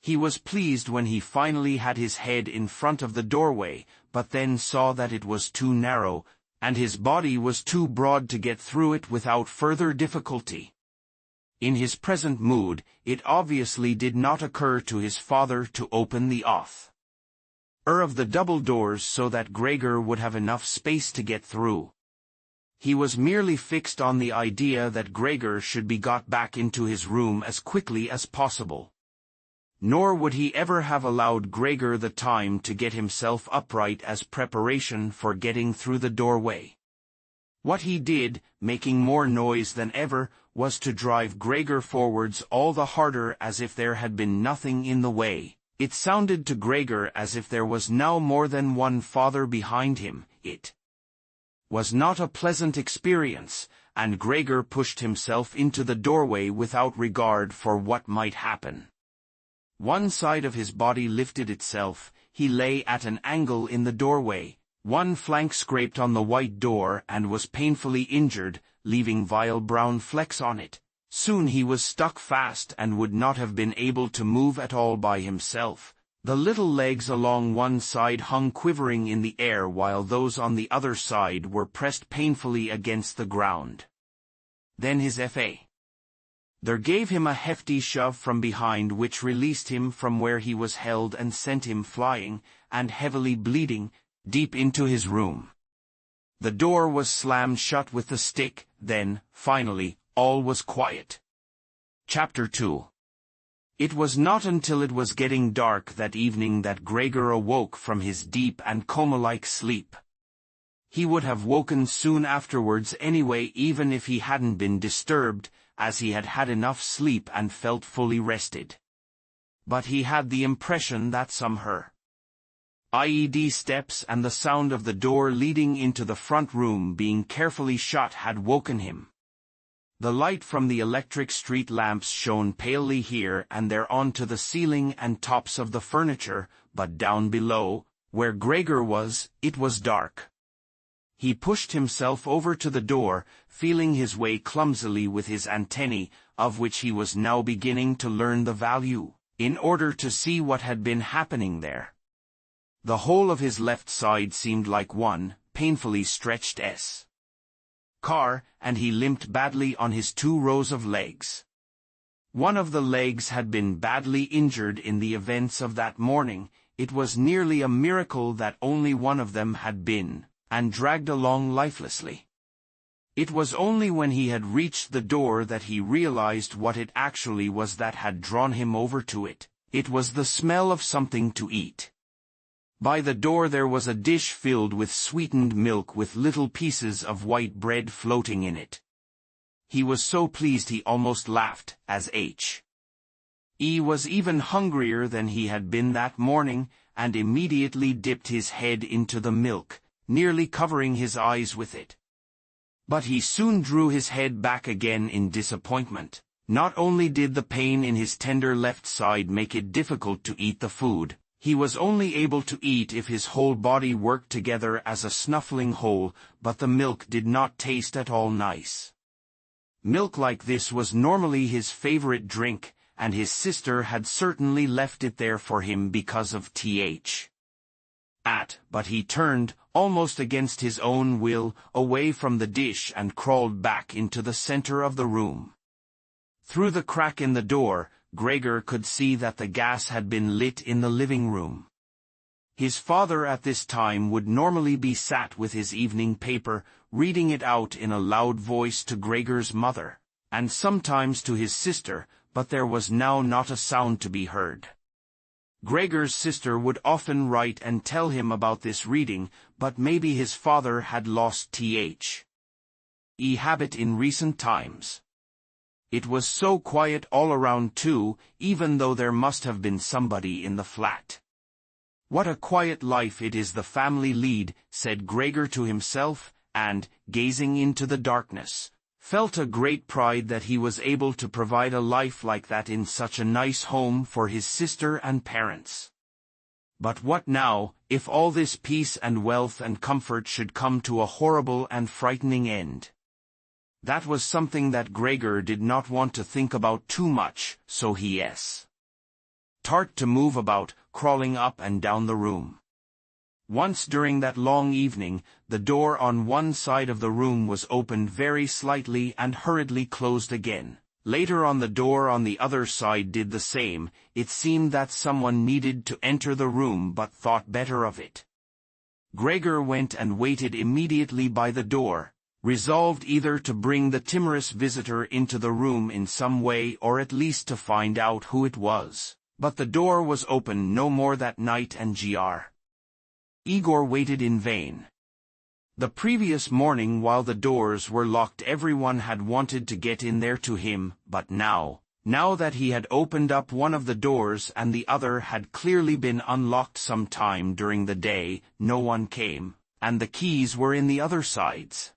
A: He was pleased when he finally had his head in front of the doorway, but then saw that it was too narrow, and his body was too broad to get through it without further difficulty. In his present mood, it obviously did not occur to his father to open the of the double doors so that Gregor would have enough space to get through. He was merely fixed on the idea that Gregor should be got back into his room as quickly as possible. Nor would he ever have allowed Gregor the time to get himself upright as preparation for getting through the doorway. What he did, making more noise than ever, was to drive Gregor forwards all the harder as if there had been nothing in the way. It sounded to Gregor as if there was now more than one father behind him. It was not a pleasant experience, and Gregor pushed himself into the doorway without regard for what might happen. One side of his body lifted itself, he lay at an angle in the doorway, one flank scraped on the white door and was painfully injured, leaving vile brown flecks on it. Soon he was stuck fast and would not have been able to move at all by himself. The little legs along one side hung quivering in the air while those on the other side were pressed painfully against the ground. Then his F.A. there gave him a hefty shove from behind which released him from where he was held and sent him flying, and heavily bleeding, deep into his room. The door was slammed shut with the stick, then, finally, all was quiet. Chapter 2. It was not until it was getting dark that evening that Gregor awoke from his deep and coma-like sleep. He would have woken soon afterwards anyway even if he hadn't been disturbed, as he had had enough sleep and felt fully rested. But he had the impression that some hurried steps and the sound of the door leading into the front room being carefully shut had woken him. The light from the electric street lamps shone palely here and there onto the ceiling and tops of the furniture, but down below, where Gregor was, it was dark. He pushed himself over to the door, feeling his way clumsily with his antennae, of which he was now beginning to learn the value, in order to see what had been happening there. The whole of his left side seemed like one painfully stretched car, and he limped badly on his 2 rows of legs. One of the legs had been badly injured in the events of that morning. It was nearly a miracle that only one of them had been, and dragged along lifelessly. It was only when he had reached the door that he realized what it actually was that had drawn him over to it. It was the smell of something to eat. By the door there was a dish filled with sweetened milk with little pieces of white bread floating in it. He was so pleased he almost laughed, as He was even hungrier than he had been that morning, and immediately dipped his head into the milk, nearly covering his eyes with it. But he soon drew his head back again in disappointment. Not only did the pain in his tender left side make it difficult to eat the food, he was only able to eat if his whole body worked together as a snuffling whole, but the milk did not taste at all nice. Milk like this was normally his favorite drink, and his sister had certainly left it there for him because of but he turned, almost against his own will, away from the dish and crawled back into the center of the room. Through the crack in the door, Gregor could see that the gas had been lit in the living room. His father at this time would normally be sat with his evening paper, reading it out in a loud voice to Gregor's mother, and sometimes to his sister, but there was now not a sound to be heard. Gregor's sister would often write and tell him about this reading, but maybe his father had lost habit in recent times. It was so quiet all around too, even though there must have been somebody in the flat. What a quiet life it is the family lead, said Gregor to himself, and, gazing into the darkness, felt a great pride that he was able to provide a life like that in such a nice home for his sister and parents. But what now, if all this peace and wealth and comfort should come to a horrible and frightening end? That was something that Gregor did not want to think about too much, so he started to move about, crawling up and down the room. Once during that long evening, the door on one side of the room was opened very slightly and hurriedly closed again. Later on the door on the other side did the same. It seemed that someone needed to enter the room but thought better of it. Gregor went and waited immediately by the door, resolved either to bring the timorous visitor into the room in some way or at least to find out who it was. But the door was open no more that night and Igor waited in vain. The previous morning while the doors were locked everyone had wanted to get in there to him, but now that he had opened up one of the doors and the other had clearly been unlocked some time during the day, no one came. and the keys were in the other sides.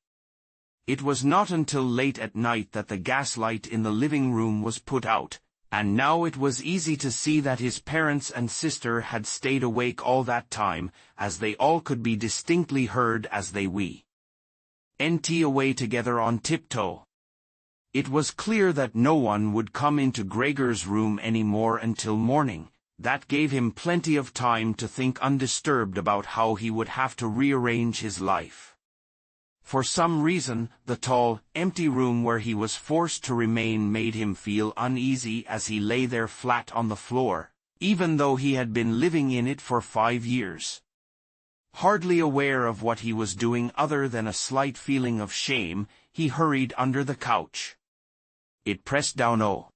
A: It was not until late at night that the gaslight in the living room was put out, and now it was easy to see that his parents and sister had stayed awake all that time, as they all could be distinctly heard as they went away together on tiptoe. It was clear that no one would come into Gregor's room any more until morning. That gave him plenty of time to think undisturbed about how he would have to rearrange his life. For some reason, the tall, empty room where he was forced to remain made him feel uneasy as he lay there flat on the floor, even though he had been living in it for 5 years. Hardly aware of what he was doing other than a slight feeling of shame, he hurried under the couch. It pressed down on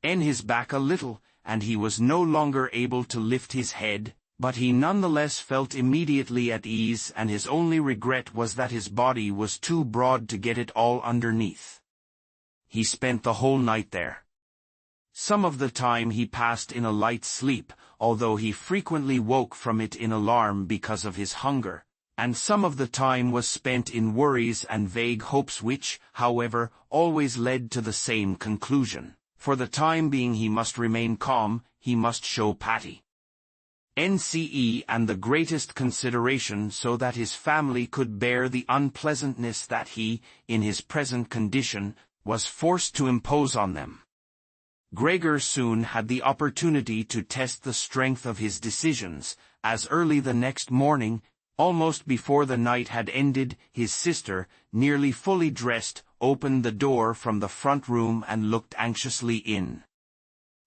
A: his back a little, and he was no longer able to lift his head, but he nonetheless felt immediately at ease, and his only regret was that his body was too broad to get it all underneath. He spent the whole night there. Some of the time he passed in a light sleep, although he frequently woke from it in alarm because of his hunger, and some of the time was spent in worries and vague hopes which, however, always led to the same conclusion. For the time being he must remain calm, he must show Patty NCE and the greatest consideration so that his family could bear the unpleasantness that he, in his present condition, was forced to impose on them. Gregor soon had the opportunity to test the strength of his decisions, as early the next morning, almost before the night had ended, his sister, nearly fully dressed, opened the door from the front room and looked anxiously in.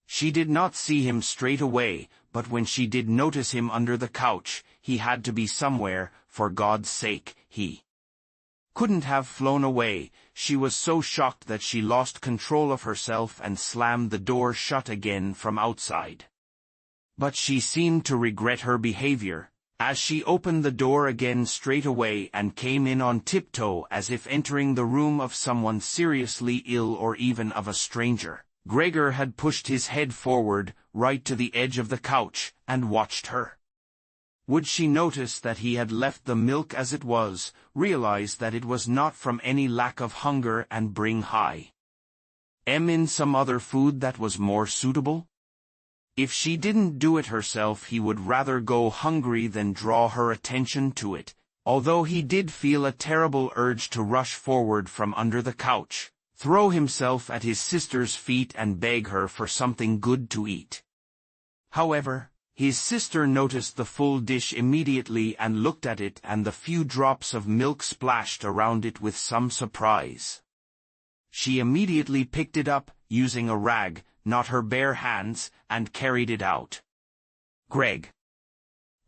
A: She did not see him straight away, but when she did notice him under the couch, he had to be somewhere. For God's sake, he couldn't have flown away. She was so shocked that she lost control of herself and slammed the door shut again from outside. But she seemed to regret her behavior, as she opened the door again straight away and came in on tiptoe as if entering the room of someone seriously ill or even of a stranger. Gregor had pushed his head forward, right to the edge of the couch, and watched her. Would she notice that he had left the milk as it was, realize that it was not from any lack of hunger, and bring in some other food that was more suitable? If she didn't do it herself, he would rather go hungry than draw her attention to it, although he did feel a terrible urge to rush forward from under the couch, throw himself at his sister's feet and beg her for something good to eat. However, his sister noticed the full dish immediately and looked at it and the few drops of milk splashed around it with some surprise. She immediately picked it up, using a rag, not her bare hands, and carried it out. Gregor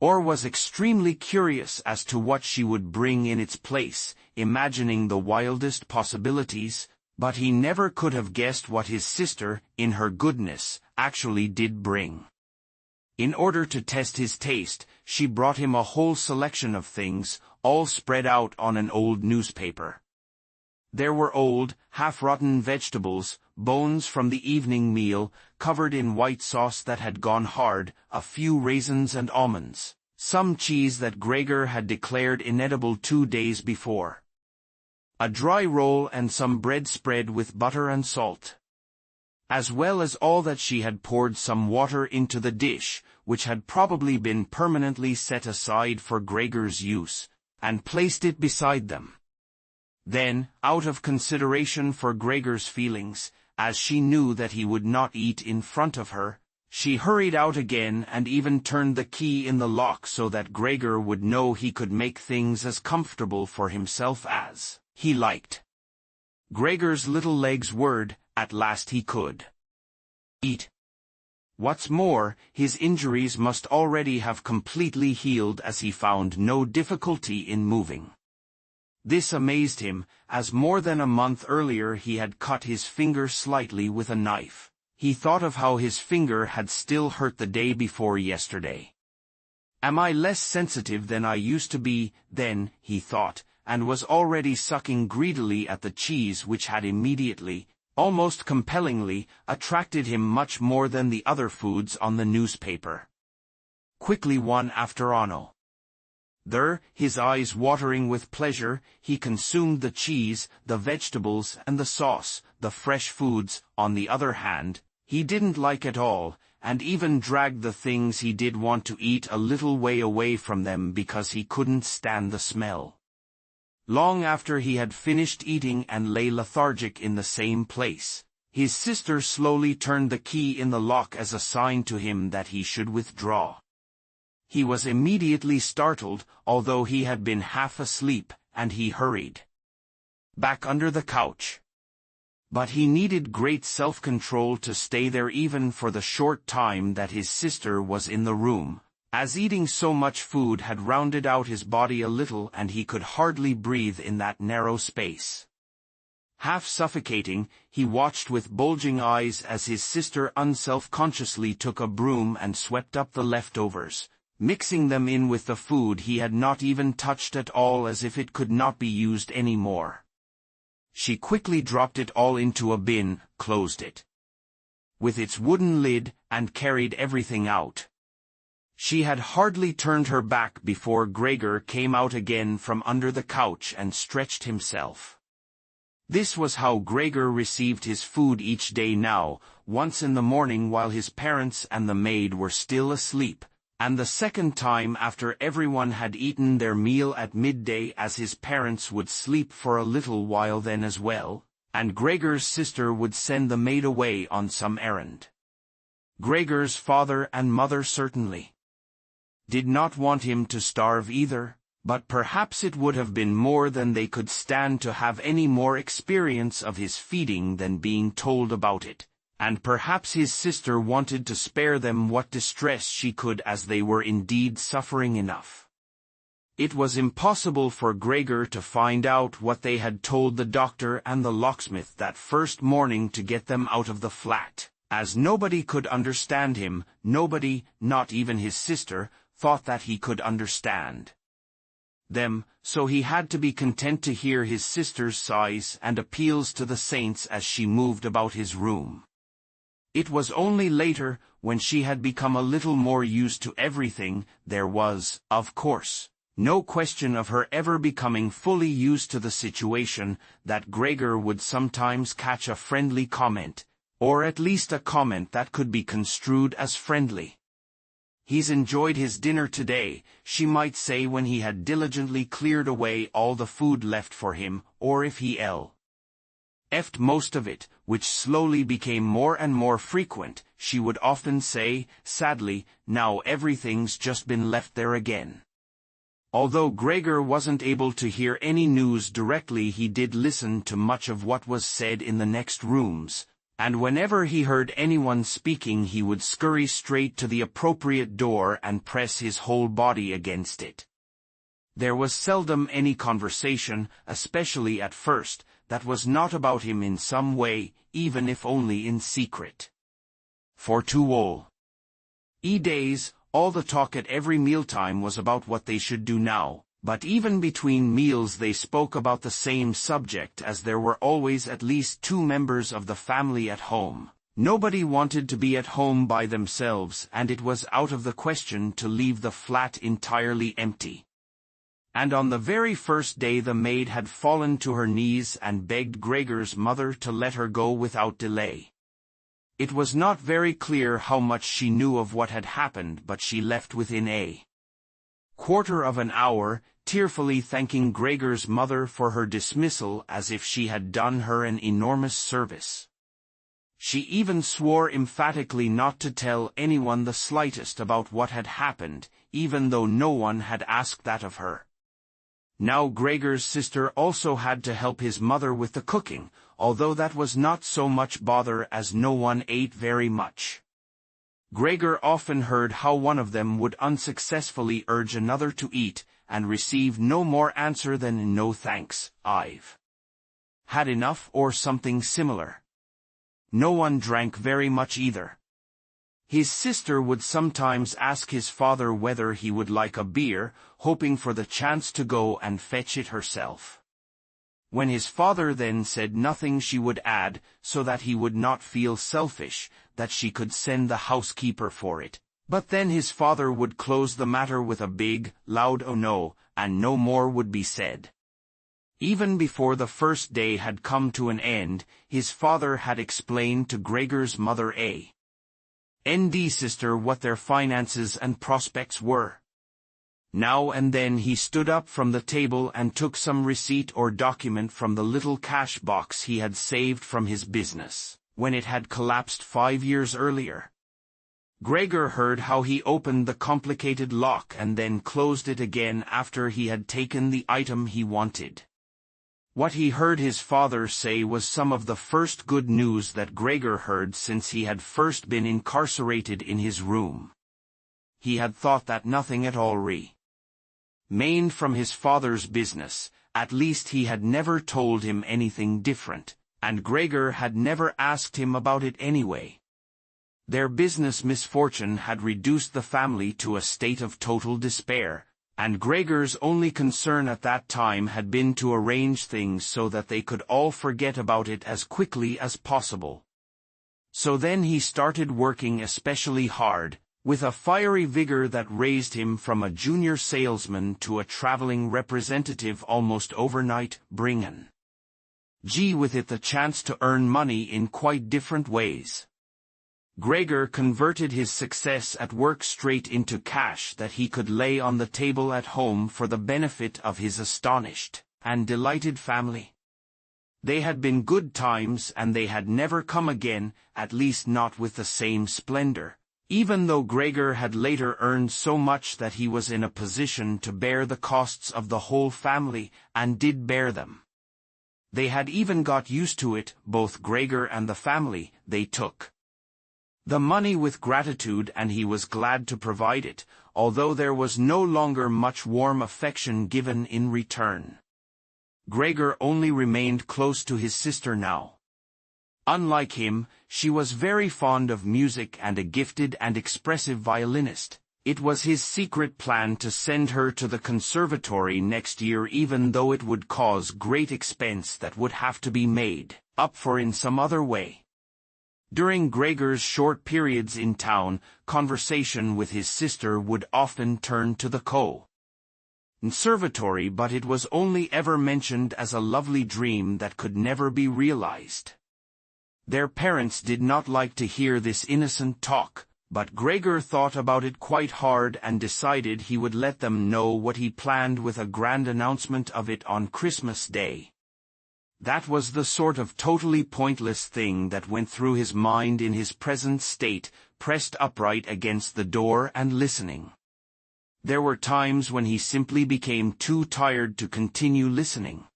A: was extremely curious as to what she would bring in its place, imagining the wildest possibilities, but he never could have guessed what his sister, in her goodness, actually did bring. In order to test his taste, she brought him a whole selection of things, all spread out on an old newspaper. There were old, half-rotten vegetables, bones from the evening meal, covered in white sauce that had gone hard, a few raisins and almonds, some cheese that Gregor had declared inedible 2 days before, a dry roll and some bread spread with butter and salt, as well as all that. She had poured some water into the dish, which had probably been permanently set aside for Gregor's use, and placed it beside them. Then, out of consideration for Gregor's feelings, as she knew that he would not eat in front of her, she hurried out again and even turned the key in the lock so that Gregor would know he could make things as comfortable for himself as he liked. Gregor's little legs whirred. At last he could eat. What's more, his injuries must already have completely healed, as he found no difficulty in moving. This amazed him, as more than a month earlier he had cut his finger slightly with a knife. He thought of how his finger had still hurt the day before yesterday. Am I less sensitive than I used to be, then, he thought, and was already sucking greedily at the cheese which had immediately, almost compellingly, attracted him much more than the other foods on the newspaper. Quickly one after another, There, his eyes watering with pleasure, he consumed the cheese, the vegetables and the sauce. The fresh foods, on the other hand, he didn't like at all, and even dragged the things he did want to eat a little way away from them because he couldn't stand the smell. Long after he had finished eating and lay lethargic in the same place, his sister slowly turned the key in the lock as a sign to him that he should withdraw. He was immediately startled, although he had been half asleep, and he hurried back under the couch. But he needed great self-control to stay there even for the short time that his sister was in the room, as eating so much food had rounded out his body a little and he could hardly breathe in that narrow space. Half suffocating, he watched with bulging eyes as his sister unself-consciously took a broom and swept up the leftovers, mixing them in with the food he had not even touched at all as if it could not be used any more. She quickly dropped it all into a bin, closed it with its wooden lid, and carried everything out. She had hardly turned her back before Gregor came out again from under the couch and stretched himself. This was how Gregor received his food each day now, once in the morning while his parents and the maid were still asleep, and the second time after everyone had eaten their meal at midday, as his parents would sleep for a little while then as well, and Gregor's sister would send the maid away on some errand. Gregor's father and mother certainly did not want him to starve either, but perhaps it would have been more than they could stand to have any more experience of his feeding than being told about it. And perhaps his sister wanted to spare them what distress she could, as they were indeed suffering enough. It was impossible for Gregor to find out what they had told the doctor and the locksmith that first morning to get them out of the flat, as nobody could understand him. Nobody, not even his sister, thought that he could understand them, so he had to be content to hear his sister's sighs and appeals to the saints as she moved about his room. It was only later, when she had become a little more used to everything, there was, of course, no question of her ever becoming fully used to the situation, that Gregor would sometimes catch a friendly comment, or at least a comment that could be construed as friendly. "He's enjoyed his dinner today," she might say when he had diligently cleared away all the food left for him, or if he left most of it, which slowly became more and more frequent, she would often say, sadly, "Now everything's just been left there again." Although Gregor wasn't able to hear any news directly, he did listen to much of what was said in the next rooms, and whenever he heard anyone speaking he would scurry straight to the appropriate door and press his whole body against it. There was seldom any conversation, especially at first, that was not about him in some way, even if only in secret. For 2 days, all the talk at every mealtime was about what they should do now, but even between meals they spoke about the same subject, as there were always at least 2 members of the family at home. Nobody wanted to be at home by themselves, and it was out of the question to leave the flat entirely empty. And on the very first day the maid had fallen to her knees and begged Gregor's mother to let her go without delay. It was not very clear how much she knew of what had happened, but she left within a quarter of an hour, tearfully thanking Gregor's mother for her dismissal as if she had done her an enormous service. She even swore emphatically not to tell anyone the slightest about what had happened, even though no one had asked that of her. Now Gregor's sister also had to help his mother with the cooking, although that was not so much bother as no one ate very much. Gregor often heard how one of them would unsuccessfully urge another to eat, and receive no more answer than "No thanks, I've had enough," or something similar. No one drank very much either. His sister would sometimes ask his father whether he would like a beer, hoping for the chance to go and fetch it herself. When his father then said nothing, she would add, so that he would not feel selfish, that she could send the housekeeper for it, But then his father would close the matter with a big, loud "oh no," and no more would be said. Even before the first day had come to an end, his father had explained to Gregor's mother and sister what their finances and prospects were. Now and then he stood up from the table and took some receipt or document from the little cash box he had saved from his business, when it had collapsed 5 years earlier. Gregor heard how he opened the complicated lock and then closed it again after he had taken the item he wanted. What he heard his father say was some of the first good news that Gregor heard since he had first been incarcerated in his room. He had thought that nothing at all remained from his father's business, at least he had never told him anything different, and Gregor had never asked him about it anyway. Their business misfortune had reduced the family to a state of total despair, and Gregor's only concern at that time had been to arrange things so that they could all forget about it as quickly as possible. So then he started working especially hard, with a fiery vigor that raised him from a junior salesman to a traveling representative almost overnight, bringing with it the chance to earn money in quite different ways. Gregor converted his success at work straight into cash that he could lay on the table at home for the benefit of his astonished and delighted family. They had been good times and they had never come again, at least not with the same splendor, even though Gregor had later earned so much that he was in a position to bear the costs of the whole family, and did bear them. They had even got used to it, both Gregor and the family. They took the money with gratitude and he was glad to provide it, although there was no longer much warm affection given in return. Gregor only remained close to his sister now. Unlike him, she was very fond of music and a gifted and expressive violinist. It was his secret plan to send her to the conservatory next year, even though it would cause great expense that would have to be made up for in some other way. During Gregor's short periods in town, conversation with his sister would often turn to the conservatory, but it was only ever mentioned as a lovely dream that could never be realized. Their parents did not like to hear this innocent talk, but Gregor thought about it quite hard and decided he would let them know what he planned with a grand announcement of it on Christmas Day. That was the sort of totally pointless thing that went through his mind in his present state, pressed upright against the door and listening. There were times when he simply became too tired to continue listening.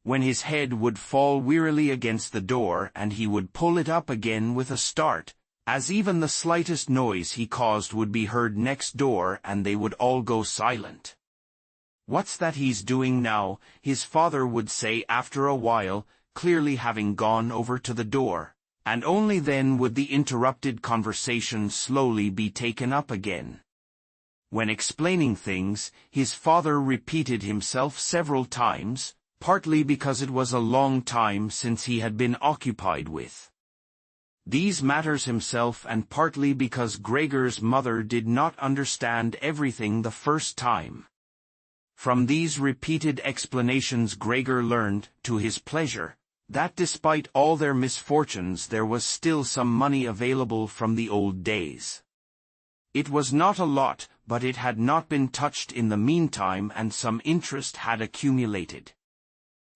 A: When his head would fall wearily against the door and he would pull it up again with a start, as even the slightest noise he caused would be heard next door and they would all go silent. "What's that he's doing now?" his father would say after a while, clearly having gone over to the door, and only then would the interrupted conversation slowly be taken up again. When explaining things, his father repeated himself several times, partly because it was a long time since he had been occupied with these matters himself, and partly because Gregor's mother did not understand everything the first time. From these repeated explanations Gregor learned, to his pleasure, that despite all their misfortunes there was still some money available from the old days. It was not a lot, but it had not been touched in the meantime and some interest had accumulated.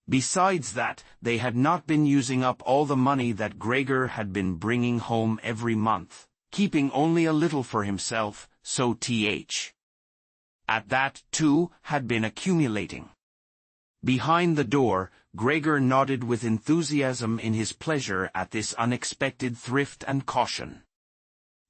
A: Besides that, they had not been using up all the money that Gregor had been bringing home every month, keeping only a little for himself, so at that, too, had been accumulating. Behind the door, Gregor nodded with enthusiasm in his pleasure at this unexpected thrift and caution.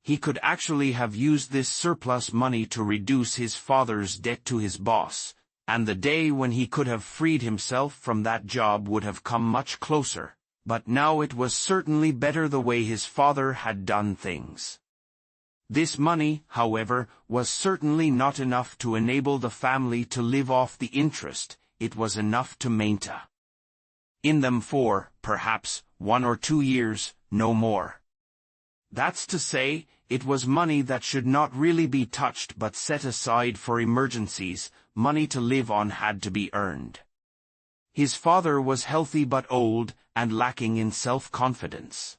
A: He could actually have used this surplus money to reduce his father's debt to his boss, and the day when he could have freed himself from that job would have come much closer, but now it was certainly better the way his father had done things. This money, however, was certainly not enough to enable the family to live off the interest. It was enough to maintain them for, perhaps, 1 or 2 years, no more. That's to say, it was money that should not really be touched but set aside for emergencies. Money to live on had to be earned. His father was healthy but old, and lacking in self-confidence.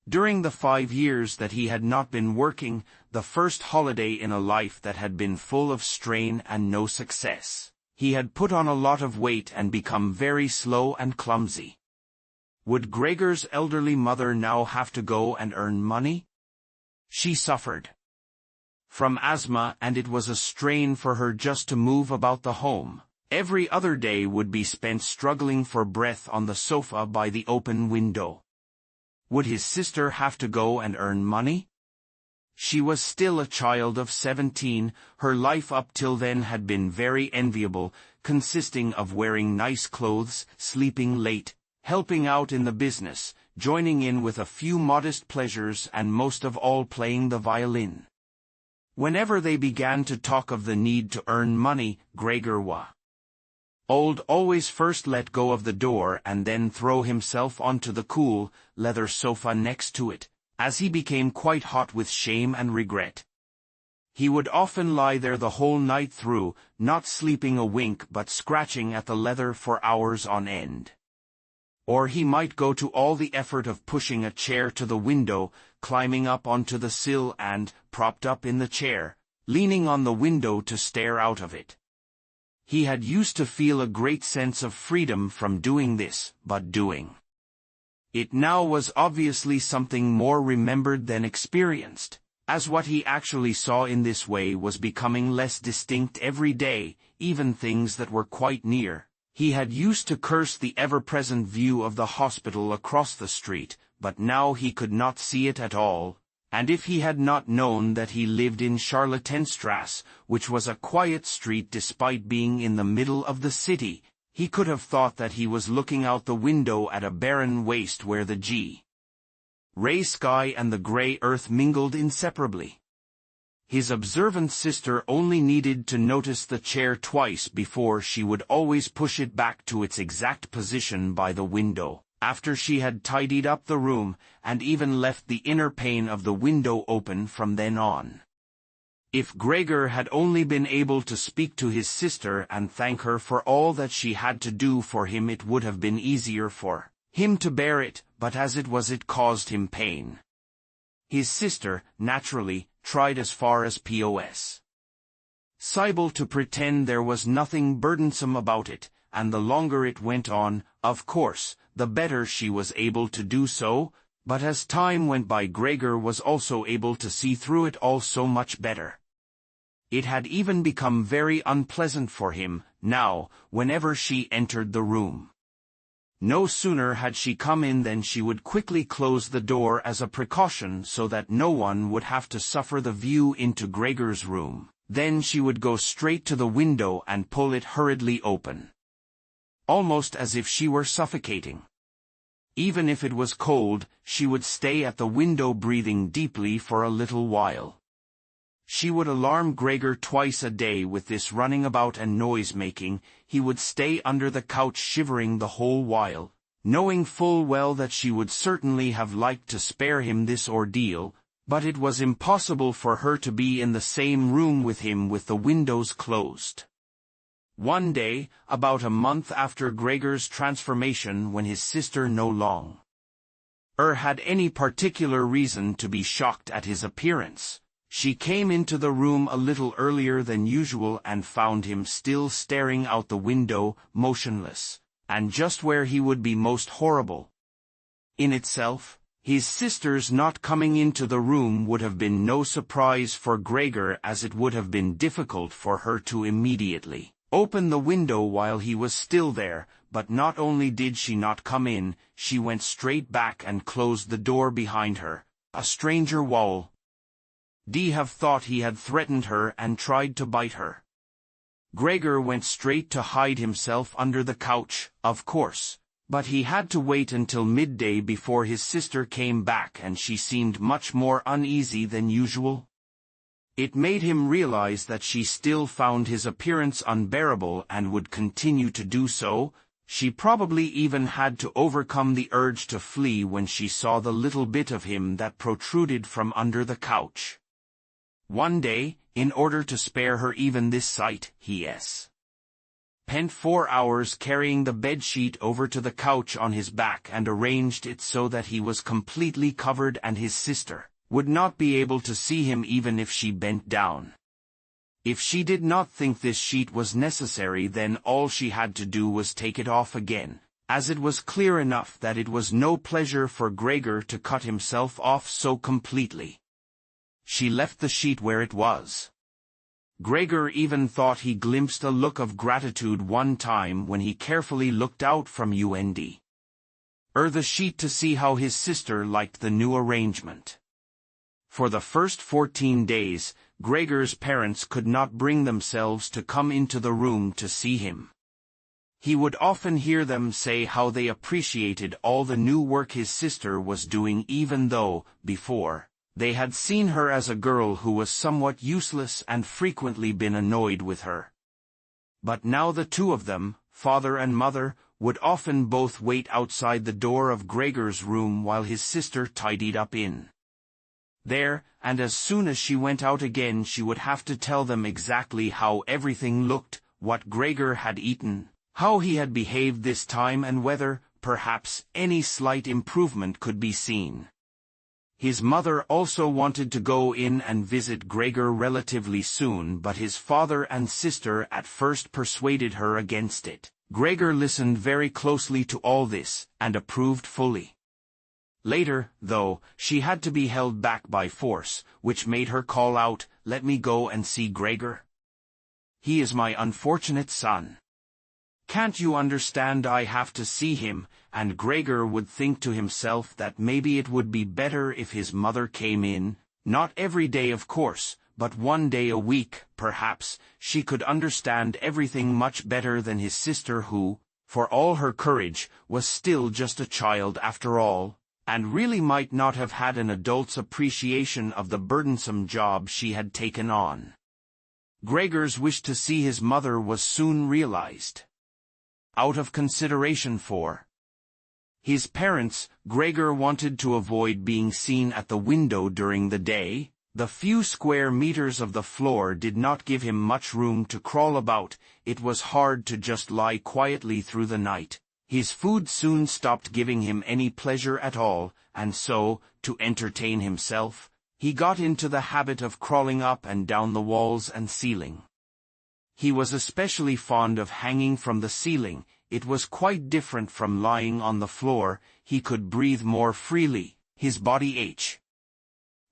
A: During the 5 years that he had not been working, the first holiday in a life that had been full of strain and no success, he had put on a lot of weight and become very slow and clumsy. Would Gregor's elderly mother now have to go and earn money? She suffered from asthma, and it was a strain for her just to move about the home. Every other day would be spent struggling for breath on the sofa by the open window. Would his sister have to go and earn money? She was still a child of 17, her life up till then had been very enviable, consisting of wearing nice clothes, sleeping late, helping out in the business, joining in with a few modest pleasures, and most of all playing the violin. Whenever they began to talk of the need to earn money, Gregor would always first let go of the door and then throw himself onto the cool, leather sofa next to it, as he became quite hot with shame and regret. He would often lie there the whole night through, not sleeping a wink but scratching at the leather for hours on end. Or he might go to all the effort of pushing a chair to the window, climbing up onto the sill and, propped up in the chair, leaning on the window to stare out of it. He had used to feel a great sense of freedom from doing this, but doing it now was obviously something more remembered than experienced, as what he actually saw in this way was becoming less distinct every day, even things that were quite near. He had used to curse the ever-present view of the hospital across the street, but now he could not see it at all. And if he had not known that he lived in Charlottenstrasse, which was a quiet street despite being in the middle of the city, he could have thought that he was looking out the window at a barren waste where the grey sky and the grey earth mingled inseparably. His observant sister only needed to notice the chair twice before she would always push it back to its exact position by the window, after she had tidied up the room, and even left the inner pane of the window open from then on. If Gregor had only been able to speak to his sister and thank her for all that she had to do for him, it would have been easier for him to bear it, but as it was, it caused him pain. His sister, naturally, tried as far as possible to pretend there was nothing burdensome about it, and the longer it went on, of course, the better she was able to do so, but as time went by, Gregor was also able to see through it all so much better. It had even become very unpleasant for him, now, whenever she entered the room. No sooner had she come in than she would quickly close the door as a precaution so that no one would have to suffer the view into Gregor's room. Then she would go straight to the window and pull it hurriedly open, almost as if she were suffocating. Even if it was cold, she would stay at the window breathing deeply for a little while. She would alarm Gregor twice a day with this running about and noise-making. He would stay under the couch shivering the whole while, knowing full well that she would certainly have liked to spare him this ordeal, but it was impossible for her to be in the same room with him with the windows closed. One day, about a month after Gregor's transformation, when his sister no longer had any particular reason to be shocked at his appearance, she came into the room a little earlier than usual and found him still staring out the window, motionless, and just where he would be most horrible. In itself, his sister's not coming into the room would have been no surprise for Gregor, as it would have been difficult for her to immediately open the window while he was still there, but not only did she not come in, she went straight back and closed the door behind her. A stranger would have thought he had threatened her and tried to bite her. Gregor went straight to hide himself under the couch, of course, but he had to wait until midday before his sister came back, and she seemed much more uneasy than usual. It made him realize that she still found his appearance unbearable and would continue to do so. She probably even had to overcome the urge to flee when she saw the little bit of him that protruded from under the couch. One day, in order to spare her even this sight, he spent 4 hours carrying the bedsheet over to the couch on his back and arranged it so that he was completely covered and his sister would not be able to see him even if she bent down. If she did not think this sheet was necessary, then all she had to do was take it off again, as it was clear enough that it was no pleasure for Gregor to cut himself off so completely. She left the sheet where it was. Gregor even thought he glimpsed a look of gratitude one time when he carefully looked out from the sheet to see how his sister liked the new arrangement. For the first 14 days, Gregor's parents could not bring themselves to come into the room to see him. He would often hear them say how they appreciated all the new work his sister was doing, even though, before, they had seen her as a girl who was somewhat useless and frequently been annoyed with her. But now the two of them, father and mother, would often both wait outside the door of Gregor's room while his sister tidied up in there, and as soon as she went out again she would have to tell them exactly how everything looked, what Gregor had eaten, how he had behaved this time, and whether, perhaps, any slight improvement could be seen. His mother also wanted to go in and visit Gregor relatively soon, but his father and sister at first persuaded her against it. Gregor listened very closely to all this, and approved fully. Later, though, she had to be held back by force, which made her call out, "Let me go and see Gregor. He is my unfortunate son. Can't you understand I have to see him?" And Gregor would think to himself that maybe it would be better if his mother came in, not every day of course, but one day a week, perhaps. She could understand everything much better than his sister who, for all her courage, was still just a child after all, and really might not have had an adult's appreciation of the burdensome job she had taken on. Gregor's wish to see his mother was soon realized. Out of consideration for his parents, Gregor wanted to avoid being seen at the window during the day. The few square meters of the floor did not give him much room to crawl about. It was hard to just lie quietly through the night. His food soon stopped giving him any pleasure at all, and so, to entertain himself, he got into the habit of crawling up and down the walls and ceiling. He was especially fond of hanging from the ceiling. It was quite different from lying on the floor. He could breathe more freely, his body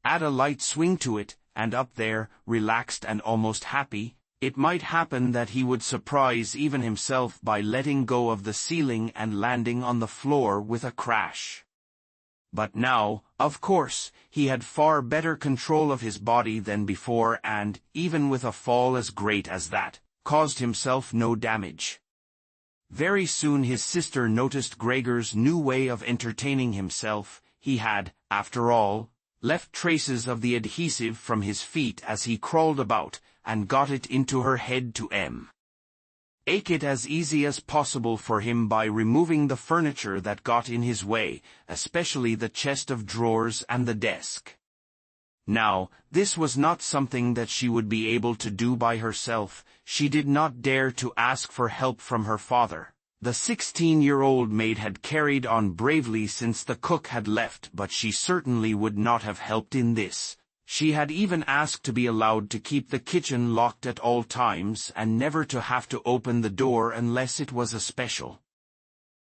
A: add a light swing to it, and up there, relaxed and almost happy, it might happen that he would surprise even himself by letting go of the ceiling and landing on the floor with a crash. But now, of course, he had far better control of his body than before, and, even with a fall as great as that, caused himself no damage. Very soon his sister noticed Gregor's new way of entertaining himself. He had, after all, left traces of the adhesive from his feet as he crawled about, and got it into her head to make it as easy as possible for him by removing the furniture that got in his way, especially the chest of drawers and the desk. Now, this was not something that she would be able to do by herself. She did not dare to ask for help from her father. The 16-year-old maid had carried on bravely since the cook had left, but she certainly would not have helped in this. She had even asked to be allowed to keep the kitchen locked at all times and never to have to open the door unless it was a special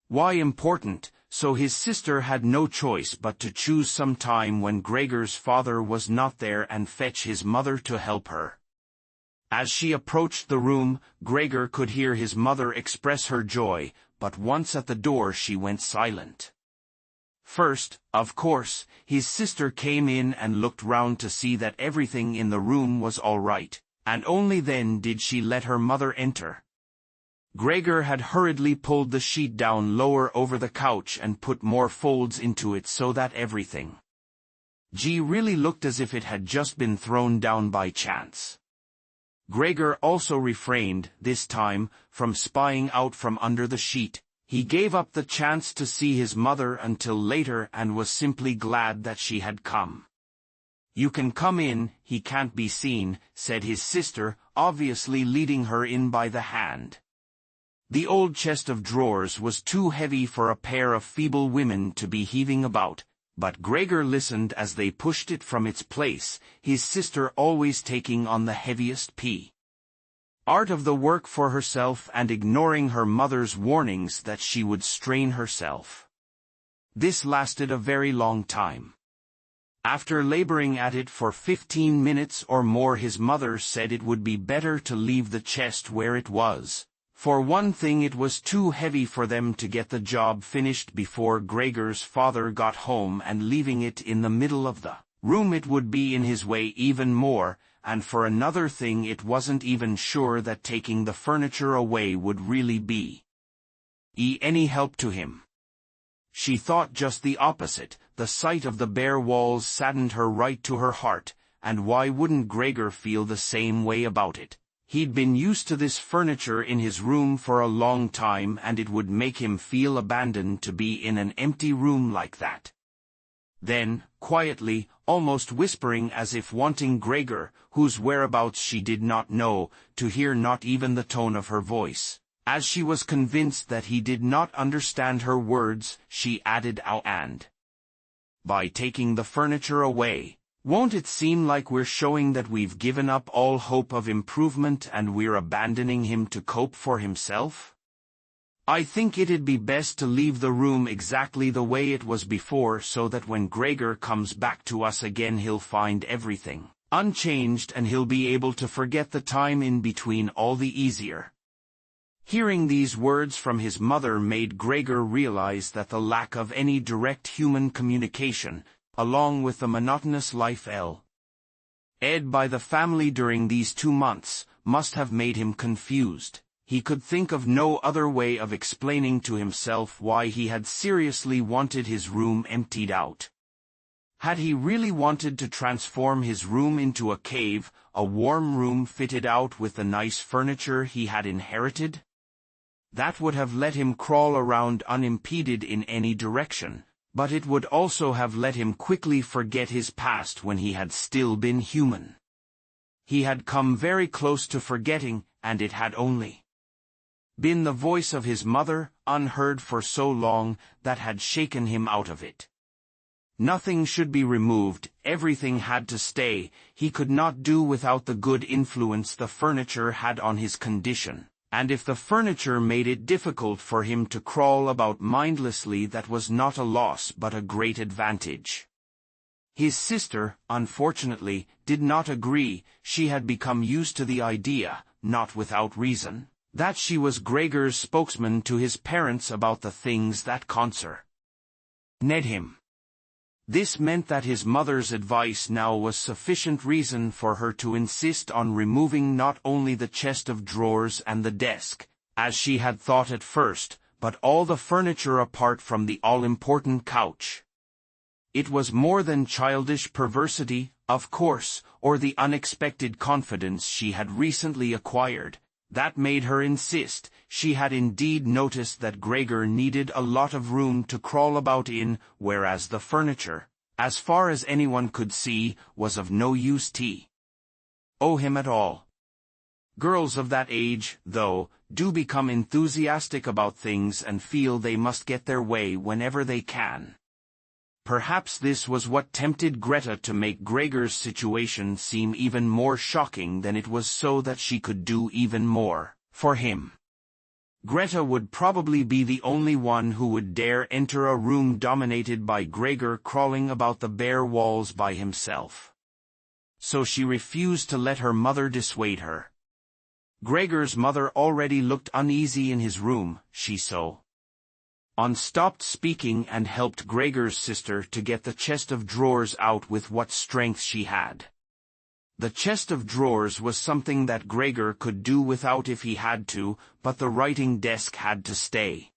A: why important, so his sister had no choice but to choose some time when Gregor's father was not there and fetch his mother to help her. As she approached the room, Gregor could hear his mother express her joy, but once at the door she went silent. First, of course, his sister came in and looked round to see that everything in the room was all right, and only then did she let her mother enter. Gregor had hurriedly pulled the sheet down lower over the couch and put more folds into it so that everything really looked as if it had just been thrown down by chance. Gregor also refrained, this time, from spying out from under the sheet. He gave up the chance to see his mother until later and was simply glad that she had come. "You can come in, he can't be seen," said his sister, obviously leading her in by the hand. The old chest of drawers was too heavy for a pair of feeble women to be heaving about, but Gregor listened as they pushed it from its place, his sister always taking on the heaviest part of the work for herself and ignoring her mother's warnings that she would strain herself. This lasted a very long time. After laboring at it for 15 minutes or more, his mother said it would be better to leave the chest where it was. For one thing, it was too heavy for them to get the job finished before Gregor's father got home, and leaving it in the middle of the room it would be in his way even more, and for another thing, it wasn't even sure that taking the furniture away would really be any help to him. She thought just the opposite. The sight of the bare walls saddened her right to her heart, and why wouldn't Gregor feel the same way about it? He'd been used to this furniture in his room for a long time, and it would make him feel abandoned to be in an empty room like that. Then, quietly, almost whispering as if wanting Gregor, whose whereabouts she did not know, to hear not even the tone of her voice, as she was convinced that he did not understand her words, she added, "Oh, and by taking the furniture away, won't it seem like we're showing that we've given up all hope of improvement and we're abandoning him to cope for himself? I think it'd be best to leave the room exactly the way it was before, so that when Gregor comes back to us again he'll find everything unchanged and he'll be able to forget the time in between all the easier." Hearing these words from his mother made Gregor realize that the lack of any direct human communication, along with the monotonous life led by the family during these 2 months, must have made him confused. He could think of no other way of explaining to himself why he had seriously wanted his room emptied out. Had he really wanted to transform his room into a cave, a warm room fitted out with the nice furniture he had inherited? That would have let him crawl around unimpeded in any direction, but it would also have let him quickly forget his past when he had still been human. He had come very close to forgetting, and it had only been the voice of his mother, unheard for so long, that had shaken him out of it. Nothing should be removed, everything had to stay. He could not do without the good influence the furniture had on his condition, and if the furniture made it difficult for him to crawl about mindlessly, that was not a loss but a great advantage. His sister, unfortunately, did not agree. She had become used to the idea, not without reason, that she was Gregor's spokesman to his parents about the things that concerned him. This meant that his mother's advice now was sufficient reason for her to insist on removing not only the chest of drawers and the desk, as she had thought at first, but all the furniture apart from the all-important couch. It was more than childish perversity, of course, or the unexpected confidence she had recently acquired, that made her insist. She had indeed noticed that Gregor needed a lot of room to crawl about in, whereas the furniture, as far as anyone could see, was of no use to him at all. Girls of that age, though, do become enthusiastic about things and feel they must get their way whenever they can. Perhaps this was what tempted Greta to make Gregor's situation seem even more shocking than it was, so that she could do even more for him. Greta would probably be the only one who would dare enter a room dominated by Gregor crawling about the bare walls by himself. So she refused to let her mother dissuade her. Gregor's mother already looked uneasy in his room. She stopped speaking and helped Gregor's sister to get the chest of drawers out with what strength she had. The chest of drawers was something that Gregor could do without if he had to, but the writing desk had to stay.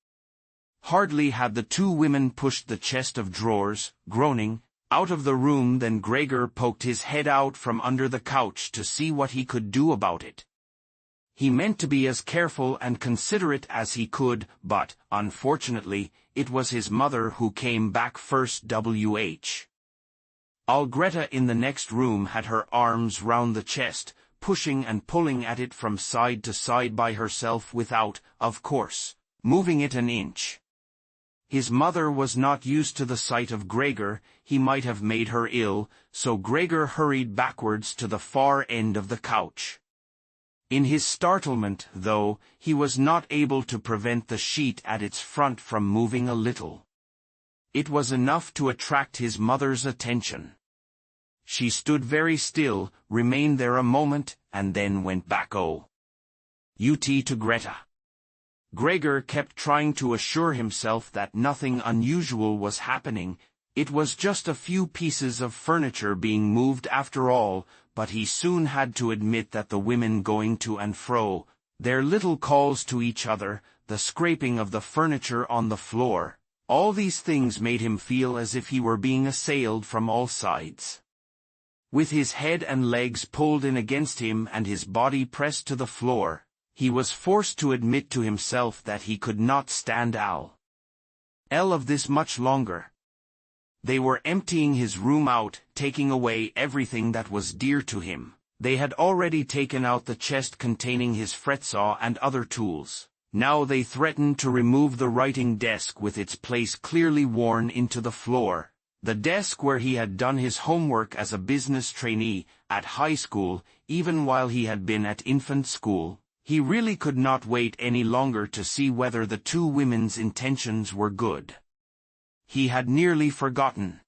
A: Hardly had the two women pushed the chest of drawers, groaning, out of the room than Gregor poked his head out from under the couch to see what he could do about it. He meant to be as careful and considerate as he could, but, unfortunately, it was his mother who came back first. Greta in the next room had her arms round the chest, pushing and pulling at it from side to side by herself without, of course, moving it an inch. His mother was not used to the sight of Gregor. He might have made her ill, so Gregor hurried backwards to the far end of the couch. In his startlement, though, he was not able to prevent the sheet at its front from moving a little. It was enough to attract his mother's attention. She stood very still, remained there a moment, and then went back. To Greta. Gregor kept trying to assure himself that nothing unusual was happening. It was just a few pieces of furniture being moved after all, but he soon had to admit that the women going to and fro, their little calls to each other, the scraping of the furniture on the floor, all these things made him feel as if he were being assailed from all sides. With his head and legs pulled in against him and his body pressed to the floor, he was forced to admit to himself that he could not stand of this much longer. They were emptying his room out, taking away everything that was dear to him. They had already taken out the chest containing his fretsaw and other tools. Now they threatened to remove the writing desk with its place clearly worn into the floor, the desk where he had done his homework as a business trainee, at high school, even while he had been at infant school. He really could not wait any longer to see whether the two women's intentions were good. He had nearly forgotten.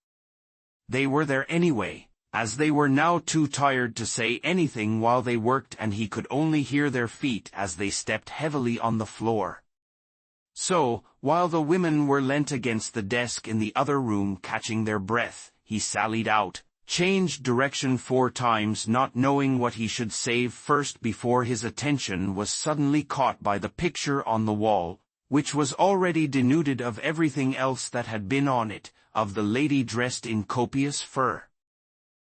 A: They were there anyway, as they were now too tired to say anything while they worked, and he could only hear their feet as they stepped heavily on the floor. So, while the women were leant against the desk in the other room catching their breath, he sallied out, changed direction 4 times, not knowing what he should save first before his attention was suddenly caught by the picture on the wall, which was already denuded of everything else that had been on it, of the lady dressed in copious fur.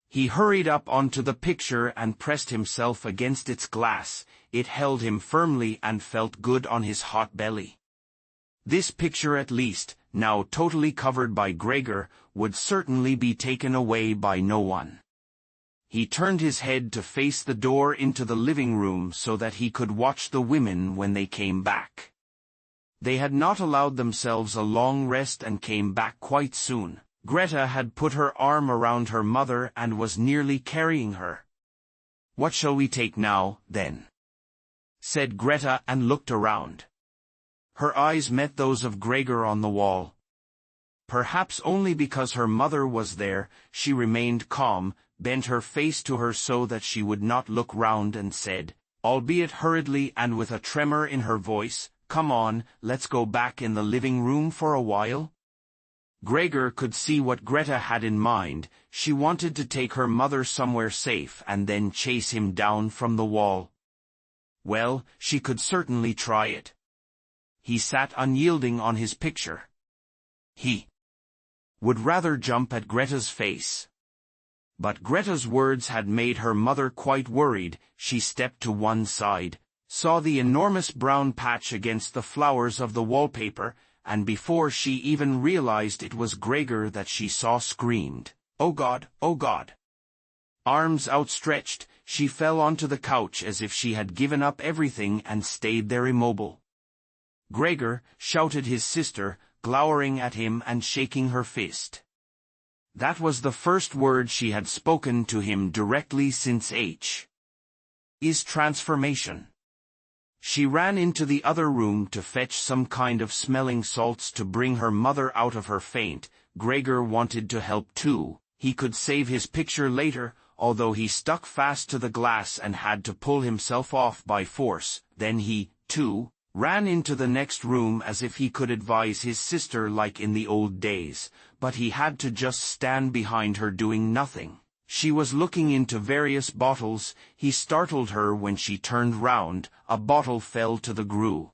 A: He hurried up onto the picture and pressed himself against its glass. It held him firmly and felt good on his hot belly. This picture, at least, now totally covered by Gregor, would certainly be taken away by no one. He turned his head to face the door into the living room so that he could watch the women when they came back. They had not allowed themselves a long rest and came back quite soon. Greta had put her arm around her mother and was nearly carrying her. "What shall we take now, then?" said Greta, and looked around. Her eyes met those of Gregor on the wall. Perhaps only because her mother was there, she remained calm, bent her face to her so that she would not look round, and said, albeit hurriedly and with a tremor in her voice, "Come on, let's go back in the living room for a while." Gregor could see what Greta had in mind. She wanted to take her mother somewhere safe and then chase him down from the wall. Well, she could certainly try it. He sat unyielding on his picture. He would rather jump at Greta's face. But Greta's words had made her mother quite worried. She stepped to one side, saw the enormous brown patch against the flowers of the wallpaper, and before she even realized it was Gregor that she saw, screamed, "Oh God, oh God!" Arms outstretched, she fell onto the couch as if she had given up everything and stayed there immobile. "Gregor!" shouted his sister, glowering at him and shaking her fist. That was the first word she had spoken to him directly since his transformation. She ran into the other room to fetch some kind of smelling salts to bring her mother out of her faint. Gregor wanted to help too. He could save his picture later, although he stuck fast to the glass and had to pull himself off by force. Then he, too, ran into the next room as if he could advise his sister like in the old days, but he had to just stand behind her doing nothing. She was looking into various bottles. He startled her when she turned round. A bottle fell to the ground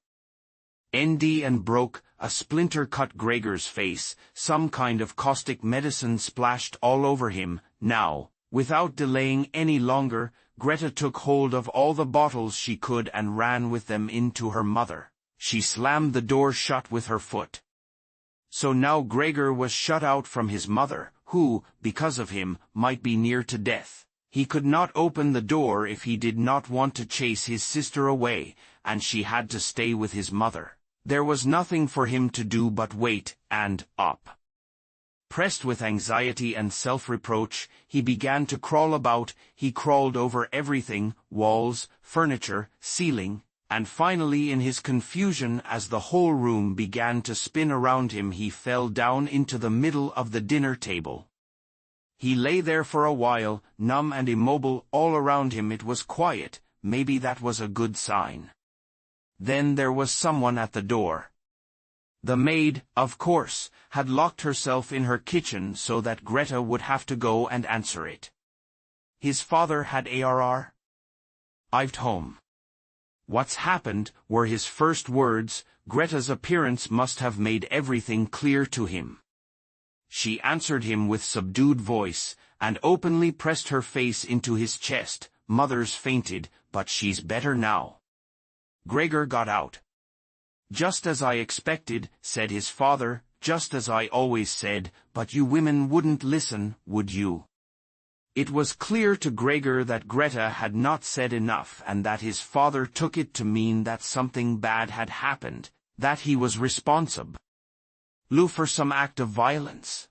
A: and broke. A splinter cut Gregor's face. Some kind of caustic medicine splashed all over him. Now, Without delaying any longer, Greta took hold of all the bottles she could and ran with them into her mother. She slammed the door shut with her foot. So now Gregor was shut out from his mother, who, because of him, might be near to death. He could not open the door if he did not want to chase his sister away, and she had to stay with his mother. There was nothing for him to do but wait, and up. Pressed with anxiety and self-reproach, he began to crawl about. He crawled over everything, walls, furniture, ceiling, and finally in his confusion as the whole room began to spin around him he fell down into the middle of the dinner table. He lay there for a while, numb and immobile. All around him it was quiet. Maybe that was a good sign. Then there was someone at the door. The maid, of course, had locked herself in her kitchen so that Greta would have to go and answer it. His father had arrived home. "What's happened?" were his first words. Greta's appearance must have made everything clear to him. She answered him with subdued voice, and openly pressed her face into his chest. "Mother's fainted, but she's better now." Gregor got out. "Just as I expected," said his father, "just as I always said, but you women wouldn't listen, would you?" It was clear to Gregor that Greta had not said enough and that his father took it to mean that something bad had happened, that he was responsible for some act of violence.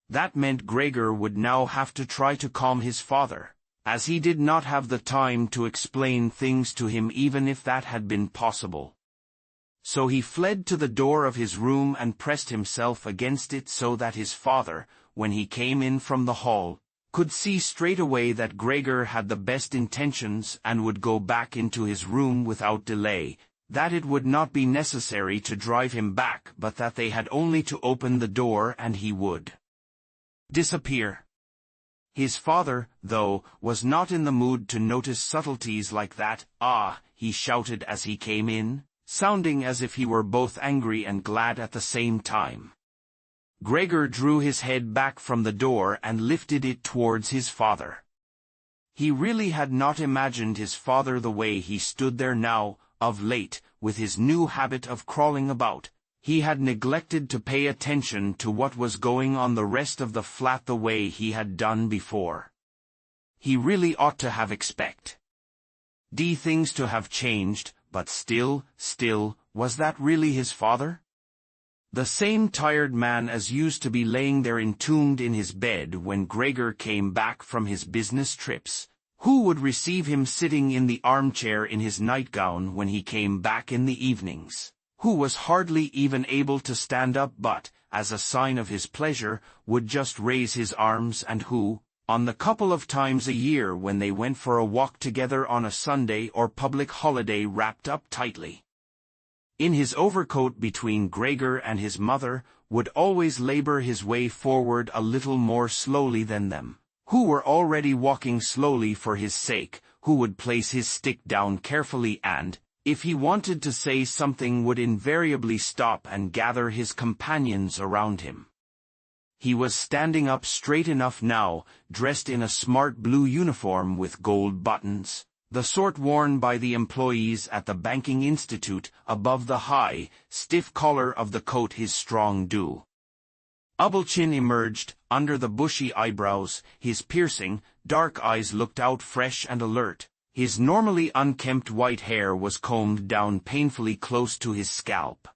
A: That meant Gregor would now have to try to calm his father, as he did not have the time to explain things to him even if that had been possible. So he fled to the door of his room and pressed himself against it so that his father, when he came in from the hall, could see straight away that Gregor had the best intentions and would go back into his room without delay, that it would not be necessary to drive him back but that they had only to open the door and he would disappear. His father, though, was not in the mood to notice subtleties like that. "Ah!" he shouted as he came in, sounding as if he were both angry and glad at the same time. Gregor drew his head back from the door and lifted it towards his father. He really had not imagined his father the way he stood there now. Of late, with his new habit of crawling about, he had neglected to pay attention to what was going on the rest of the flat the way he had done before. He really ought to have expected things to have changed, but still, was that really his father? The same tired man as used to be laying there entombed in his bed when Gregor came back from his business trips, who would receive him sitting in the armchair in his nightgown when he came back in the evenings, who was hardly even able to stand up but, as a sign of his pleasure, would just raise his arms, and who, on the couple of times a year when they went for a walk together on a Sunday or public holiday, wrapped up tightly in his overcoat between Gregor and his mother, would always labor his way forward a little more slowly than them, who were already walking slowly for his sake, who would place his stick down carefully and, if he wanted to say something, would invariably stop and gather his companions around him. He was standing up straight enough now, dressed in a smart blue uniform with gold buttons, the sort worn by the employees at the banking institute, above the high, stiff collar of the coat. His strong double chin emerged under the bushy eyebrows, his piercing, dark eyes looked out fresh and alert, his normally unkempt white hair was combed down painfully close to his scalp.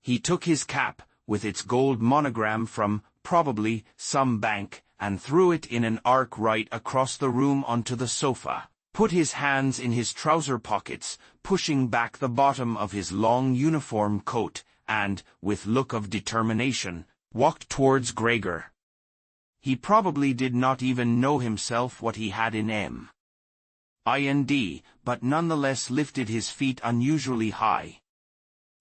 A: He took his cap, with its gold monogram from, probably, some bank, and threw it in an arc right across the room onto the sofa, put his hands in his trouser pockets, pushing back the bottom of his long uniform coat, and, with look of determination, walked towards Gregor. He probably did not even know himself what he had in mind, but nonetheless lifted his feet unusually high.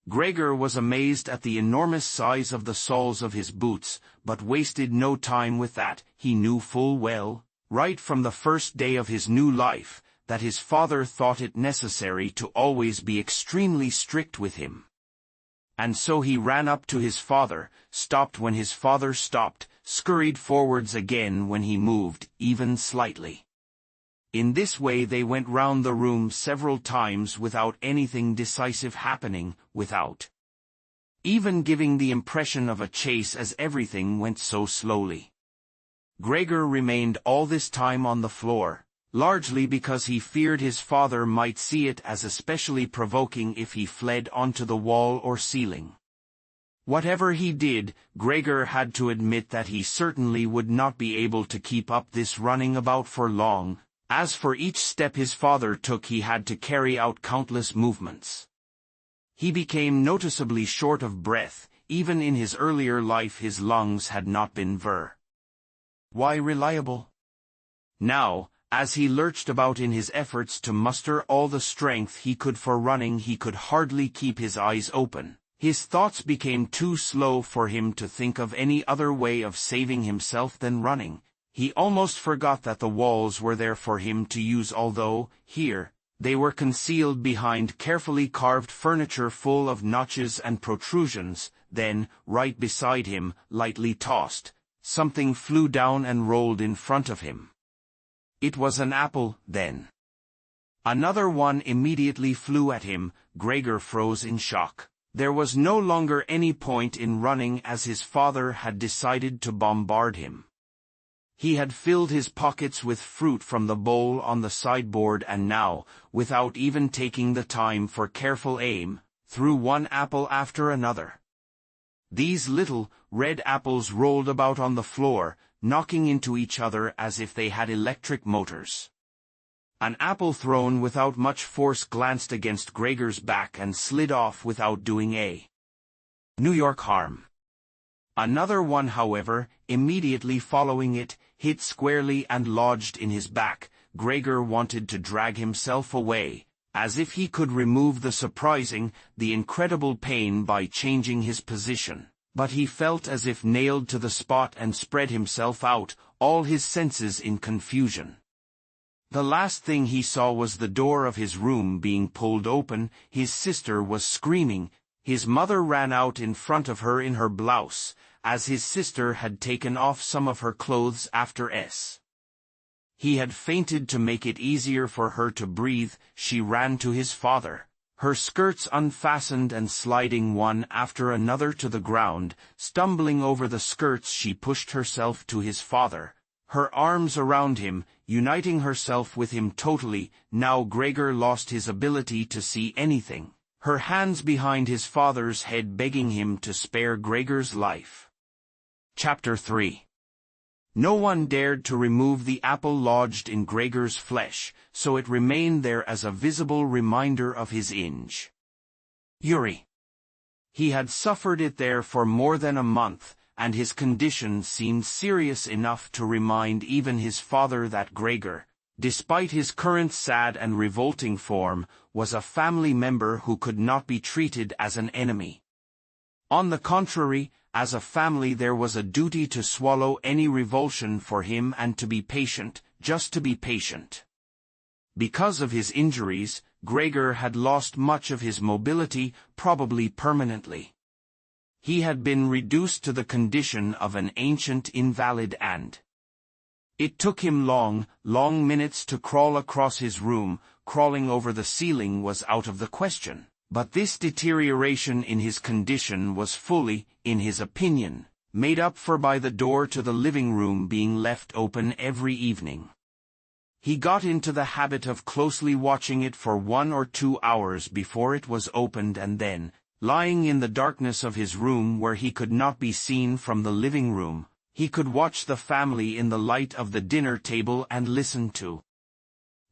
A: Gregor was amazed at the enormous size of the soles of his boots, but wasted no time with that. He knew full well, right from the first day of his new life, that his father thought it necessary to always be extremely strict with him. And so he ran up to his father, stopped when his father stopped, scurried forwards again when he moved, even slightly. In this way they went round the room several times without anything decisive happening, without even giving the impression of a chase, as everything went so slowly. Gregor remained all this time on the floor, largely because he feared his father might see it as especially provoking if he fled onto the wall or ceiling. Whatever he did, Gregor had to admit that he certainly would not be able to keep up this running about for long, as for each step his father took he had to carry out countless movements. He became noticeably short of breath. Even in his earlier life his lungs had not been very reliable. Now, as he lurched about in his efforts to muster all the strength he could for running, he could hardly keep his eyes open. His thoughts became too slow for him to think of any other way of saving himself than running. He almost forgot that the walls were there for him to use, although, here, they were concealed behind carefully carved furniture full of notches and protrusions. Then, right beside him, lightly tossed, something flew down and rolled in front of him. It was an apple, then. Another one immediately flew at him. Gregor froze in shock. There was no longer any point in running, as his father had decided to bombard him. He had filled his pockets with fruit from the bowl on the sideboard and now, without even taking the time for careful aim, threw one apple after another. These little, red apples rolled about on the floor, knocking into each other as if they had electric motors. An apple thrown without much force glanced against Gregor's back and slid off without doing a New York harm. Another one, however, immediately following it, hit squarely and lodged in his back. Gregor wanted to drag himself away, as if he could remove the incredible pain by changing his position. But he felt as if nailed to the spot and spread himself out, all his senses in confusion. The last thing he saw was the door of his room being pulled open. His sister was screaming. His mother ran out in front of her in her blouse, as his sister had taken off some of her clothes after he had fainted. To make it easier for her to breathe, she ran to his father, her skirts unfastened and sliding one after another to the ground. Stumbling over the skirts, she pushed herself to his father, her arms around him, uniting herself with him totally. Now Gregor lost his ability to see anything, her hands behind his father's head begging him to spare Gregor's life. Chapter 3. No one dared to remove the apple lodged in Gregor's flesh, so it remained there as a visible reminder of his injury. He had suffered it there for more than a month, and his condition seemed serious enough to remind even his father that Gregor, despite his current sad and revolting form, was a family member who could not be treated as an enemy. On the contrary, as a family there was a duty to swallow any revulsion for him and to be patient, just to be patient. Because of his injuries, Gregor had lost much of his mobility, probably permanently. He had been reduced to the condition of an ancient invalid, and it took him long minutes to crawl across his room. Crawling over the ceiling was out of the question. But this deterioration in his condition was fully, in his opinion, made up for by the door to the living room being left open every evening. He got into the habit of closely watching it for 1 or 2 hours before it was opened, and then, lying in the darkness of his room where he could not be seen from the living room, he could watch the family in the light of the dinner table and listen to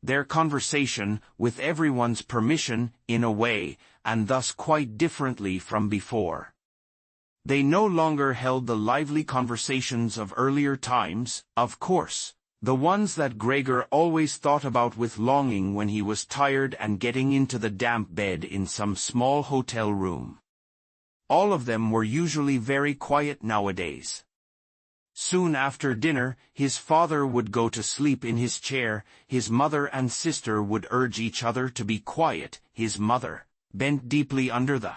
A: their conversation, with everyone's permission, in a way, and thus quite differently from before. They no longer held the lively conversations of earlier times, of course, the ones that Gregor always thought about with longing when he was tired and getting into the damp bed in some small hotel room. All of them were usually very quiet nowadays. Soon after dinner, his father would go to sleep in his chair. His mother and sister would urge each other to be quiet. His mother, bent deeply under the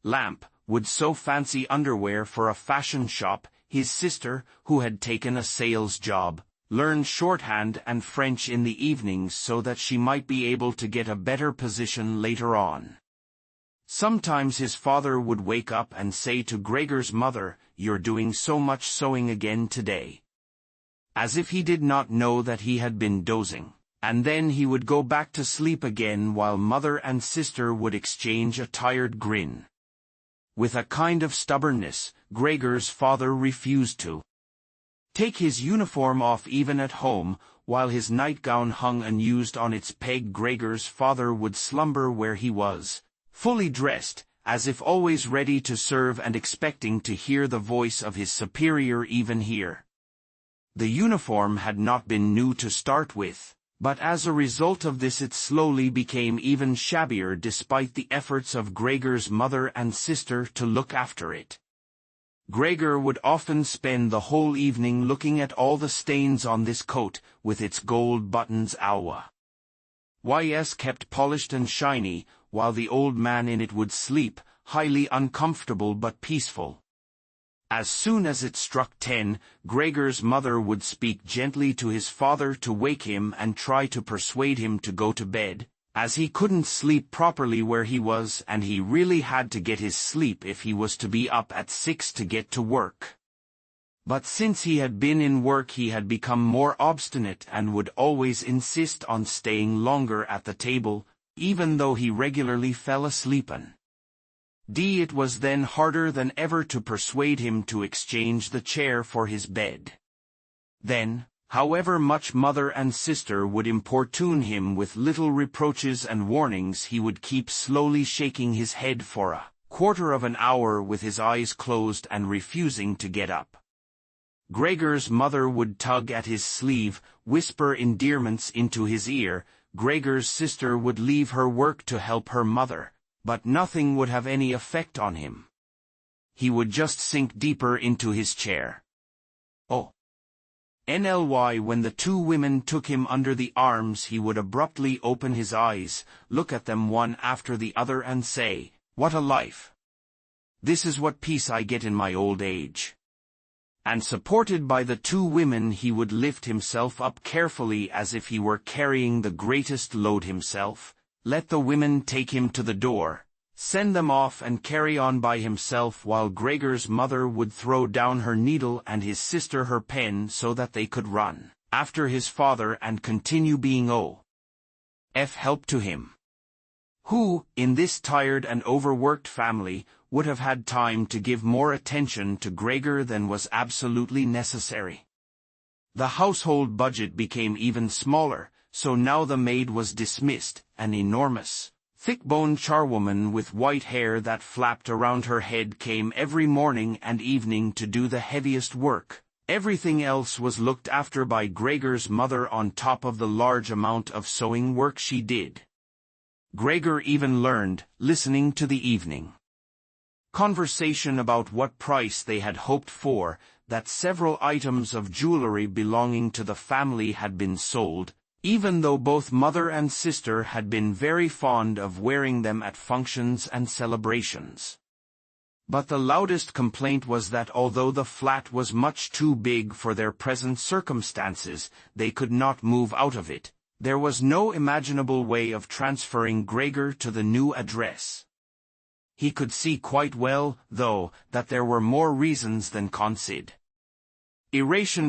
A: lamp, would sew fancy underwear for a fashion shop. his sister, who had taken a sales job, learned shorthand and French in the evenings so that she might be able to get a better position later on. Sometimes his father would wake up and say to Gregor's mother, "You're doing so much sewing again today." As if he did not know that he had been dozing, and then he would go back to sleep again while mother and sister would exchange a tired grin. With a kind of stubbornness, Gregor's father refused to take his uniform off even at home. While his nightgown hung unused on its peg, Gregor's father would slumber where he was, fully dressed, as if always ready to serve and expecting to hear the voice of his superior even here. The uniform had not been new to start with, but as a result of this it slowly became even shabbier despite the efforts of Gregor's mother and sister to look after it. Gregor would often spend the whole evening looking at all the stains on this coat, with its gold buttons kept polished and shiny, while the old man in it would sleep, highly uncomfortable but peaceful. As soon as it struck 10, Gregor's mother would speak gently to his father to wake him and try to persuade him to go to bed, as he couldn't sleep properly where he was and he really had to get his sleep if he was to be up at 6 to get to work. But since he had been in work he had become more obstinate and would always insist on staying longer at the table, even though he regularly fell asleep. It was then harder than ever to persuade him to exchange the chair for his bed. Then, however much mother and sister would importune him with little reproaches and warnings, he would keep slowly shaking his head for a quarter of an hour with his eyes closed and refusing to get up. Gregor's mother would tug at his sleeve, whisper endearments into his ear. Gregor's sister would leave her work to help her mother, but nothing would have any effect on him. He would just sink deeper into his chair. When the two women took him under the arms, he would abruptly open his eyes, look at them one after the other and say, "What a life! This is what peace I get in my old age." And supported by the two women he would lift himself up carefully as if he were carrying the greatest load himself, let the women take him to the door, send them off and carry on by himself, while Gregor's mother would throw down her needle and his sister her pen so that they could run after his father and continue being help to him. Who, in this tired and overworked family, would have had time to give more attention to Gregor than was absolutely necessary. The household budget became even smaller, so now the maid was dismissed, an enormous, thick-boned charwoman with white hair that flapped around her head came every morning and evening to do the heaviest work. Everything else was looked after by Gregor's mother on top of the large amount of sewing work she did. Gregor even learned, listening to the evening conversation about what price they had hoped for, that several items of jewelry belonging to the family had been sold, even though both mother and sister had been very fond of wearing them at functions and celebrations. But the loudest complaint was that although the flat was much too big for their present circumstances, they could not move out of it. There was no imaginable way of transferring Gregor to the new address. He could see quite well, though, that there were more reasons than consideration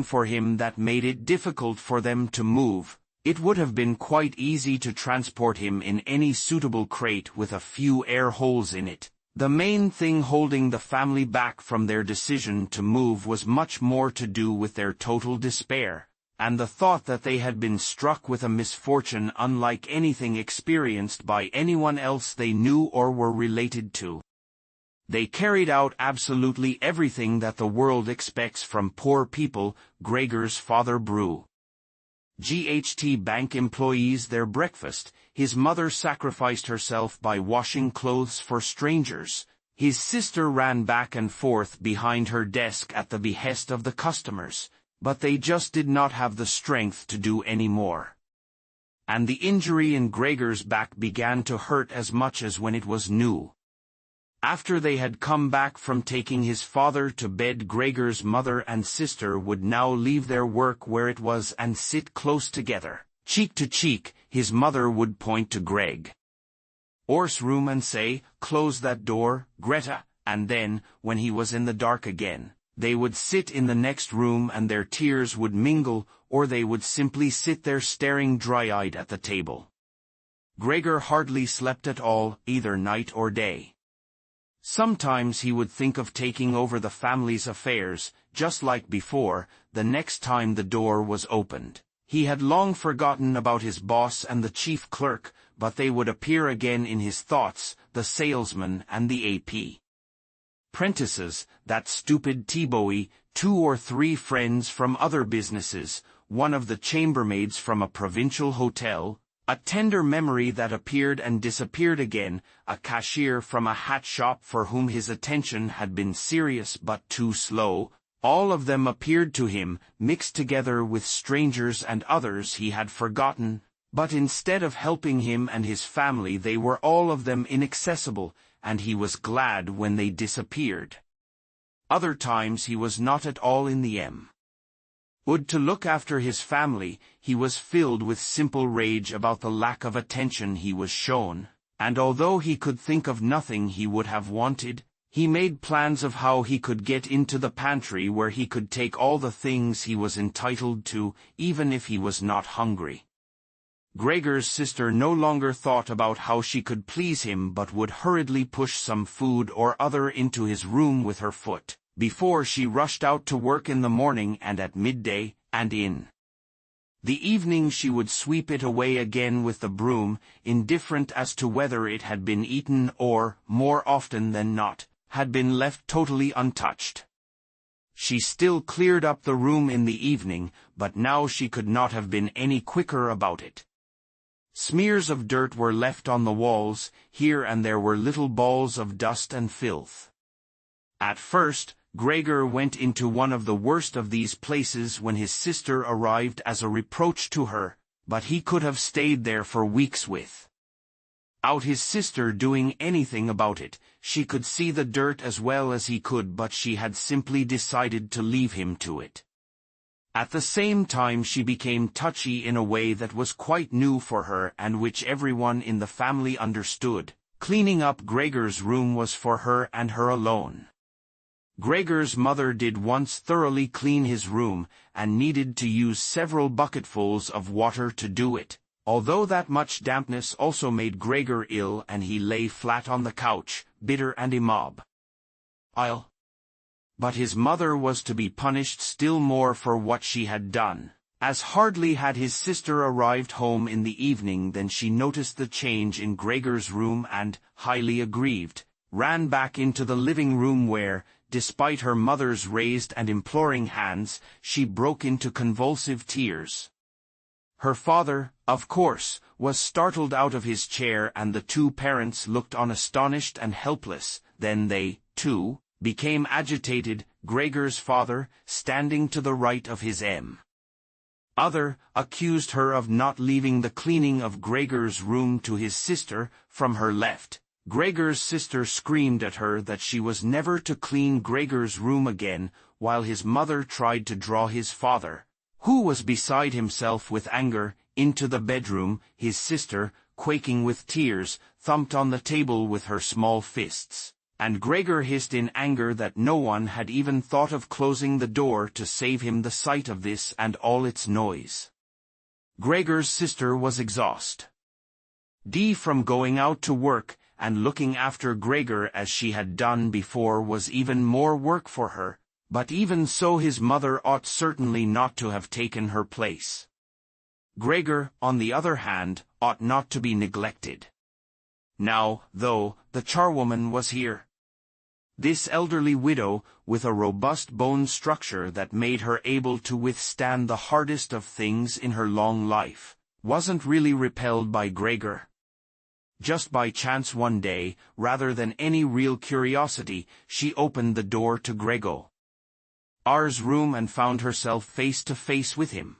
A: for him that made it difficult for them to move. It would have been quite easy to transport him in any suitable crate with a few air holes in it. The main thing holding the family back from their decision to move was much more to do with their total despair, and the thought that they had been struck with a misfortune unlike anything experienced by anyone else they knew or were related to. They carried out absolutely everything that the world expects from poor people. Gregor's father brewed GHT bank employees their breakfast, his mother sacrificed herself by washing clothes for strangers, his sister ran back and forth behind her desk at the behest of the customers, but they just did not have the strength to do any more. And the injury in Gregor's back began to hurt as much as when it was new. After they had come back from taking his father to bed, Gregor's mother and sister would now leave their work where it was and sit close together. Cheek to cheek, his mother would point to Gregor's room and say, "Close that door, Greta," and then, when he was in the dark again, they would sit in the next room and their tears would mingle, or they would simply sit there staring dry-eyed at the table. Gregor hardly slept at all, either night or day. Sometimes he would think of taking over the family's affairs, just like before, the next time the door was opened. He had long forgotten about his boss and the chief clerk, but they would appear again in his thoughts, the salesman and the AP. Prentices, that stupid T-Bowie, 2 or 3 friends from other businesses, one of the chambermaids from a provincial hotel, a tender memory that appeared and disappeared again, a cashier from a hat shop for whom his attention had been serious but too slow, all of them appeared to him, mixed together with strangers and others he had forgotten, but instead of helping him and his family they were all of them inaccessible, and he was glad when they disappeared. Other times he was not at all in the mood to look after his family. He was filled with simple rage about the lack of attention he was shown, and although he could think of nothing he would have wanted, he made plans of how he could get into the pantry where he could take all the things he was entitled to, even if he was not hungry. Gregor's sister no longer thought about how she could please him but would hurriedly push some food or other into his room with her foot, before she rushed out to work in the morning and at midday, and in the evening she would sweep it away again with the broom, indifferent as to whether it had been eaten or, more often than not, had been left totally untouched. She still cleared up the room in the evening, but now she could not have been any quicker about it. Smears of dirt were left on the walls, here and there were little balls of dust and filth. At first, Gregor went into one of the worst of these places when his sister arrived as a reproach to her, but he could have stayed there for weeks without his sister doing anything about it. She could see the dirt as well as he could, but she had simply decided to leave him to it. At the same time she became touchy in a way that was quite new for her and which everyone in the family understood. Cleaning up Gregor's room was for her and her alone. Gregor's mother did once thoroughly clean his room, and needed to use several bucketfuls of water to do it, although that much dampness also made Gregor ill and he lay flat on the couch, bitter and immobile. But his mother was to be punished still more for what she had done, as hardly had his sister arrived home in the evening than she noticed the change in Gregor's room and, highly aggrieved, ran back into the living room where, despite her mother's raised and imploring hands, she broke into convulsive tears. Her father, of course, was startled out of his chair and the 2 parents looked on astonished and helpless. Then they, too, became agitated. Gregor's father, standing to the right of his mother, accused her of not leaving the cleaning of Gregor's room to his sister, from her left. Gregor's sister screamed at her that she was never to clean Gregor's room again, while his mother tried to draw his father, who was beside himself with anger, into the bedroom. His sister, quaking with tears, thumped on the table with her small fists, and Gregor hissed in anger that no one had even thought of closing the door to save him the sight of this and all its noise. Gregor's sister was exhausted from going out to work, and looking after Gregor as she had done before was even more work for her, but even so his mother ought certainly not to have taken her place. Gregor, on the other hand, ought not to be neglected. Now, though, the charwoman was here. This elderly widow, with a robust bone structure that made her able to withstand the hardest of things in her long life, wasn't really repelled by Gregor. Just by chance one day, rather than any real curiosity, she opened the door to Gregor's room and found herself face to face with him.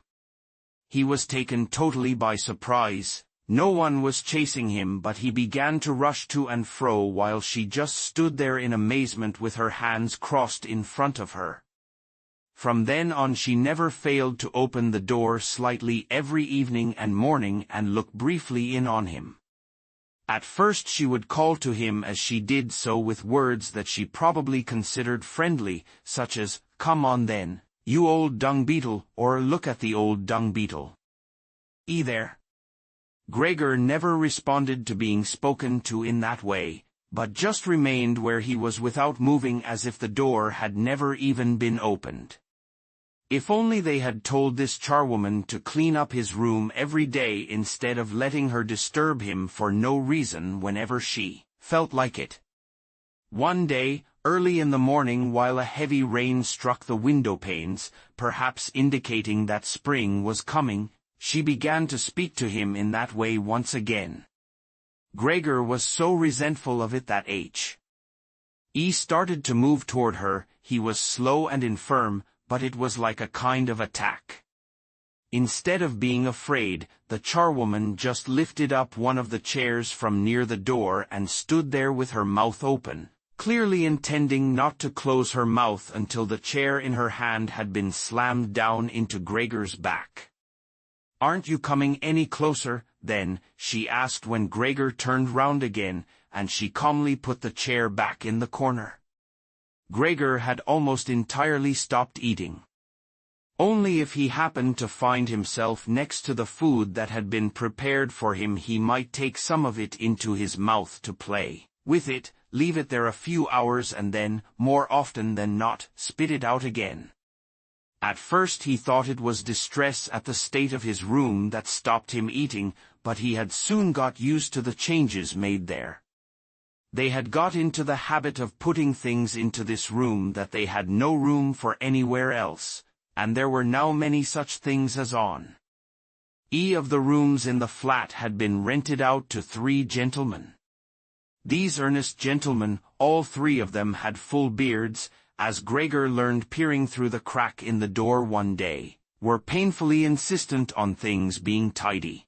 A: He was taken totally by surprise. No one was chasing him, but he began to rush to and fro while she just stood there in amazement with her hands crossed in front of her. From then on she never failed to open the door slightly every evening and morning and look briefly in on him. At first she would call to him as she did so with words that she probably considered friendly, such as, "Come on then, you old dung beetle," or "Look at the old dung beetle. There." Gregor never responded to being spoken to in that way, but just remained where he was without moving as if the door had never even been opened. If only they had told this charwoman to clean up his room every day instead of letting her disturb him for no reason whenever she felt like it. One day, early in the morning while a heavy rain struck the window panes, perhaps indicating that spring was coming, she began to speak to him in that way once again. Gregor was so resentful of it that he started to move toward her. He was slow and infirm, but it was like a kind of attack. Instead of being afraid, the charwoman just lifted up one of the chairs from near the door and stood there with her mouth open, clearly intending not to close her mouth until the chair in her hand had been slammed down into Gregor's back. "Aren't you coming any closer, then?" she asked when Gregor turned round again, and she calmly put the chair back in the corner. Gregor had almost entirely stopped eating. Only if he happened to find himself next to the food that had been prepared for him he might take some of it into his mouth to play with it, leave it there a few hours and then, more often than not, spit it out again. At first he thought it was distress at the state of his room that stopped him eating, but he had soon got used to the changes made there. They had got into the habit of putting things into this room that they had no room for anywhere else, and there were now many such things as of the rooms in the flat had been rented out to 3 gentlemen. These earnest gentlemen, all 3 of them had full beards, as Gregor learned peering through the crack in the door one day, were painfully insistent on things being tidy.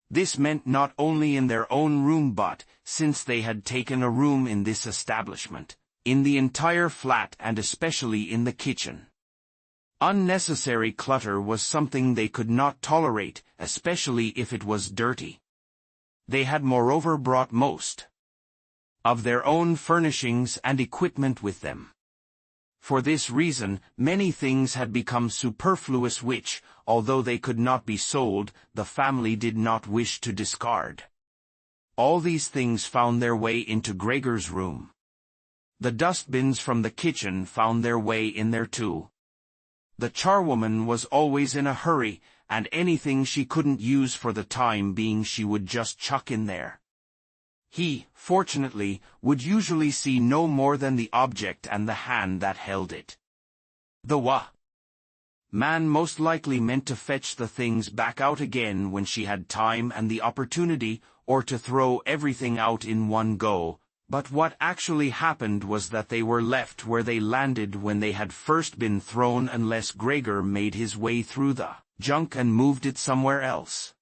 A: This meant not only in their own room but, since they had taken a room in this establishment, in the entire flat and especially in the kitchen. Unnecessary clutter was something they could not tolerate, especially if it was dirty. They had moreover brought most of their own furnishings and equipment with them. For this reason, many things had become superfluous which, although they could not be sold, the family did not wish to discard. All these things found their way into Gregor's room. The dustbins from the kitchen found their way in there too. The charwoman was always in a hurry, and anything she couldn't use for the time being she would just chuck in there. He, fortunately, would usually see no more than the object and the hand that held it. The man most likely meant to fetch the things back out again when she had time and the opportunity, or to throw everything out in one go, but what actually happened was that they were left where they landed when they had first been thrown unless Gregor made his way through the junk and moved it somewhere else.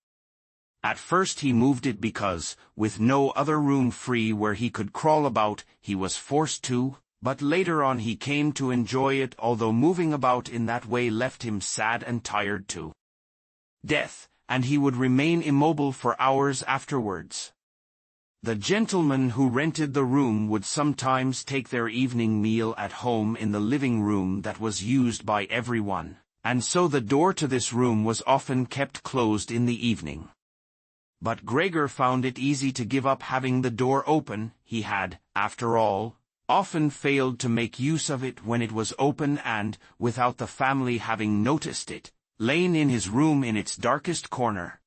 A: At first he moved it because, with no other room free where he could crawl about, he was forced to, but later on he came to enjoy it, although moving about in that way left him sad and tired to death, and he would remain immobile for hours afterwards. The gentleman who rented the room would sometimes take their evening meal at home in the living room that was used by everyone, and so the door to this room was often kept closed in the evening. But Gregor found it easy to give up having the door open. He had, after all, often failed to make use of it when it was open and, without the family having noticed it, lain in his room in its darkest corner.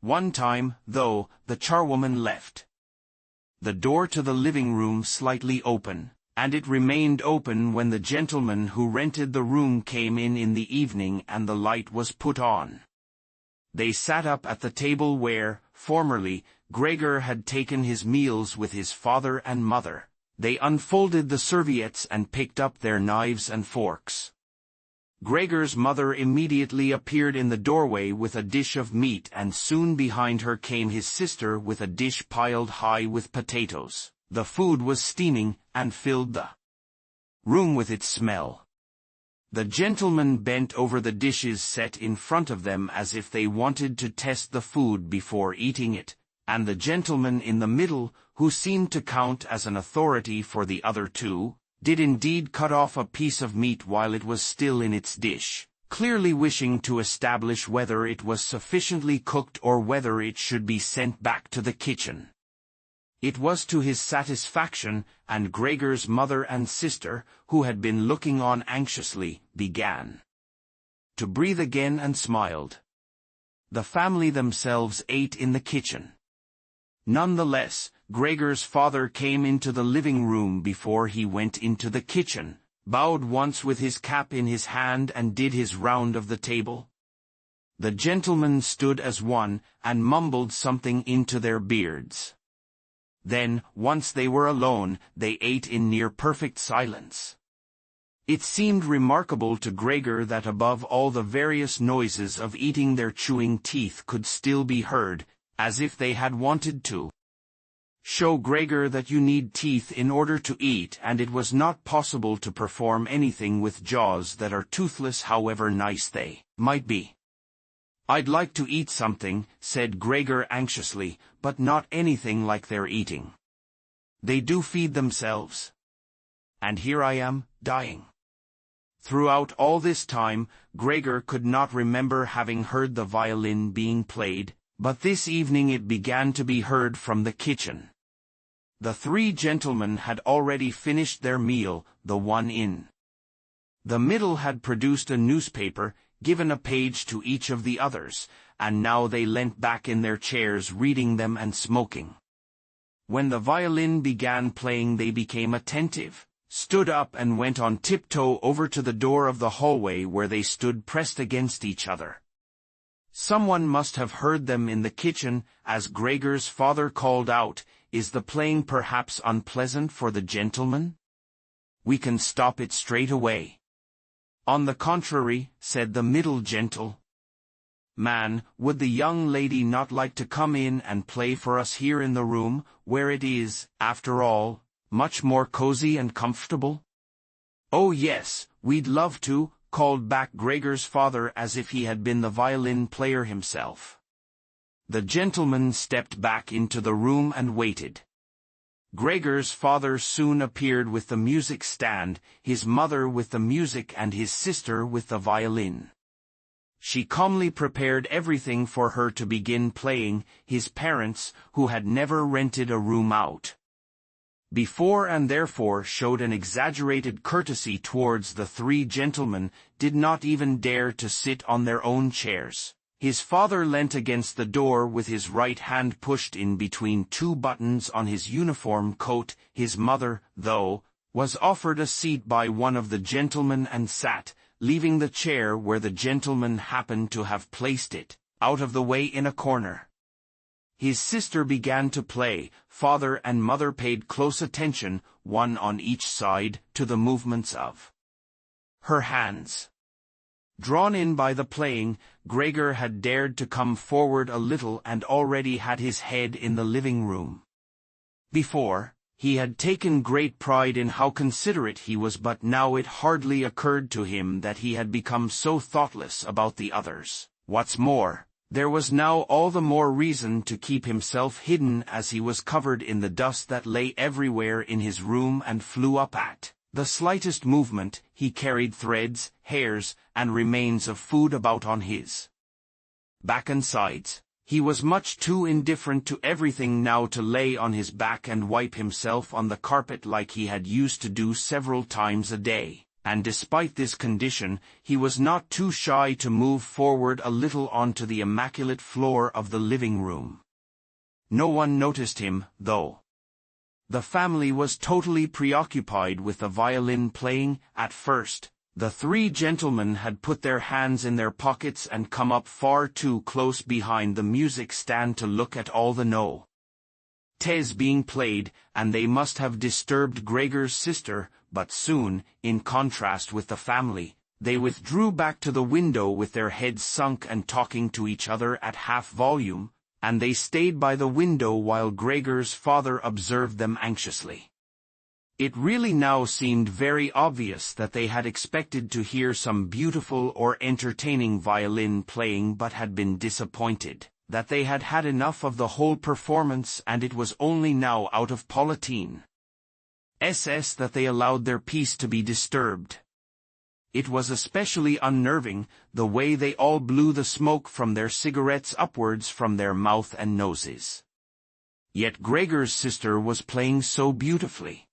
A: One time, though, the charwoman left the door to the living room slightly open, and it remained open when the gentleman who rented the room came in the evening and the light was put on. They sat up at the table where, formerly, Gregor had taken his meals with his father and mother. They unfolded the serviettes and picked up their knives and forks. Gregor's mother immediately appeared in the doorway with a dish of meat, and soon behind her came his sister with a dish piled high with potatoes. The food was steaming, and filled the room with its smell. The gentlemen bent over the dishes set in front of them as if they wanted to test the food before eating it, and the gentleman in the middle, who seemed to count as an authority for the other two, did indeed cut off a piece of meat while it was still in its dish, clearly wishing to establish whether it was sufficiently cooked or whether it should be sent back to the kitchen. It was to his satisfaction, and Gregor's mother and sister, who had been looking on anxiously, began to breathe again and smiled. The family themselves ate in the kitchen. Nonetheless, Gregor's father came into the living room before he went into the kitchen, bowed once with his cap in his hand and did his round of the table. The gentlemen stood as one, and mumbled something into their beards. Then, once they were alone, they ate in near perfect silence. It seemed remarkable to Gregor that above all the various noises of eating their chewing teeth could still be heard, as if they had wanted to show Gregor that you need teeth in order to eat, and it was not possible to perform anything with jaws that are toothless however nice they might be. "I'd like to eat something," said Gregor anxiously, "but not anything like they're eating. They do feed themselves. And here I am, dying." Throughout all this time, Gregor could not remember having heard the violin being played, but this evening it began to be heard from the kitchen. The three gentlemen had already finished their meal, the one in the middle had produced a newspaper, given a page to each of the others, and now they leant back in their chairs reading them and smoking. When the violin began playing they became attentive, stood up and went on tiptoe over to the door of the hallway where they stood pressed against each other. Someone must have heard them in the kitchen, as Gregor's father called out, "Is the playing perhaps unpleasant for the gentleman? We can stop it straight away." "On the contrary," said the middle gentleman, "would the young lady not like to come in and play for us here in the room, where it is, after all, much more cozy and comfortable?" "Oh yes, we'd love to," called back Gregor's father as if he had been the violin player himself. The gentleman stepped back into the room and waited. Gregor's father soon appeared with the music stand, his mother with the music and his sister with the violin. She calmly prepared everything for her to begin playing, his parents, who had never rented a room out before and therefore showed an exaggerated courtesy towards the three gentlemen, did not even dare to sit on their own chairs. His father leant against the door with his right hand pushed in between two buttons on his uniform coat. His mother, though, was offered a seat by one of the gentlemen and sat, leaving the chair where the gentleman happened to have placed it, out of the way in a corner. His sister began to play. Father and mother paid close attention, one on each side, to the movements of her hands. Drawn in by the playing, Gregor had dared to come forward a little and already had his head in the living room. Before, he had taken great pride in how considerate he was, but now it hardly occurred to him that he had become so thoughtless about the others. What's more, there was now all the more reason to keep himself hidden, as he was covered in the dust that lay everywhere in his room and flew up at the slightest movement. He carried threads, hairs, and remains of food about on his back and sides. He was much too indifferent to everything now to lay on his back and wipe himself on the carpet like he had used to do several times a day, and despite this condition, he was not too shy to move forward a little onto the immaculate floor of the living room. No one noticed him, though. The family was totally preoccupied with the violin playing. At first, the three gentlemen had put their hands in their pockets and come up far too close behind the music stand to look at all the notes being played, and they must have disturbed Gregor's sister, but soon, in contrast with the family, They withdrew back to the window with their heads sunk and talking to each other at half volume, and they stayed by the window while Gregor's father observed them anxiously. It really now seemed very obvious that they had expected to hear some beautiful or entertaining violin playing but had been disappointed, that they had had enough of the whole performance and it was only now out of Pauline's that they allowed their peace to be disturbed. It was especially unnerving, the way they all blew the smoke from their cigarettes upwards from their mouth and noses. Yet Gregor's sister was playing so beautifully.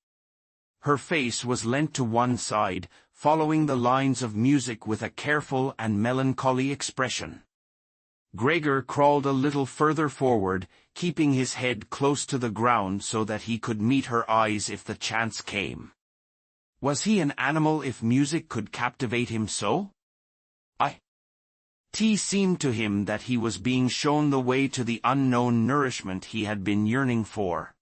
A: Her face was leant to one side, following the lines of music with a careful and melancholy expression. Gregor crawled a little further forward, keeping his head close to the ground so that he could meet her eyes if the chance came. Was he an animal if music could captivate him so? It seemed to him that he was being shown the way to the unknown nourishment he had been yearning for.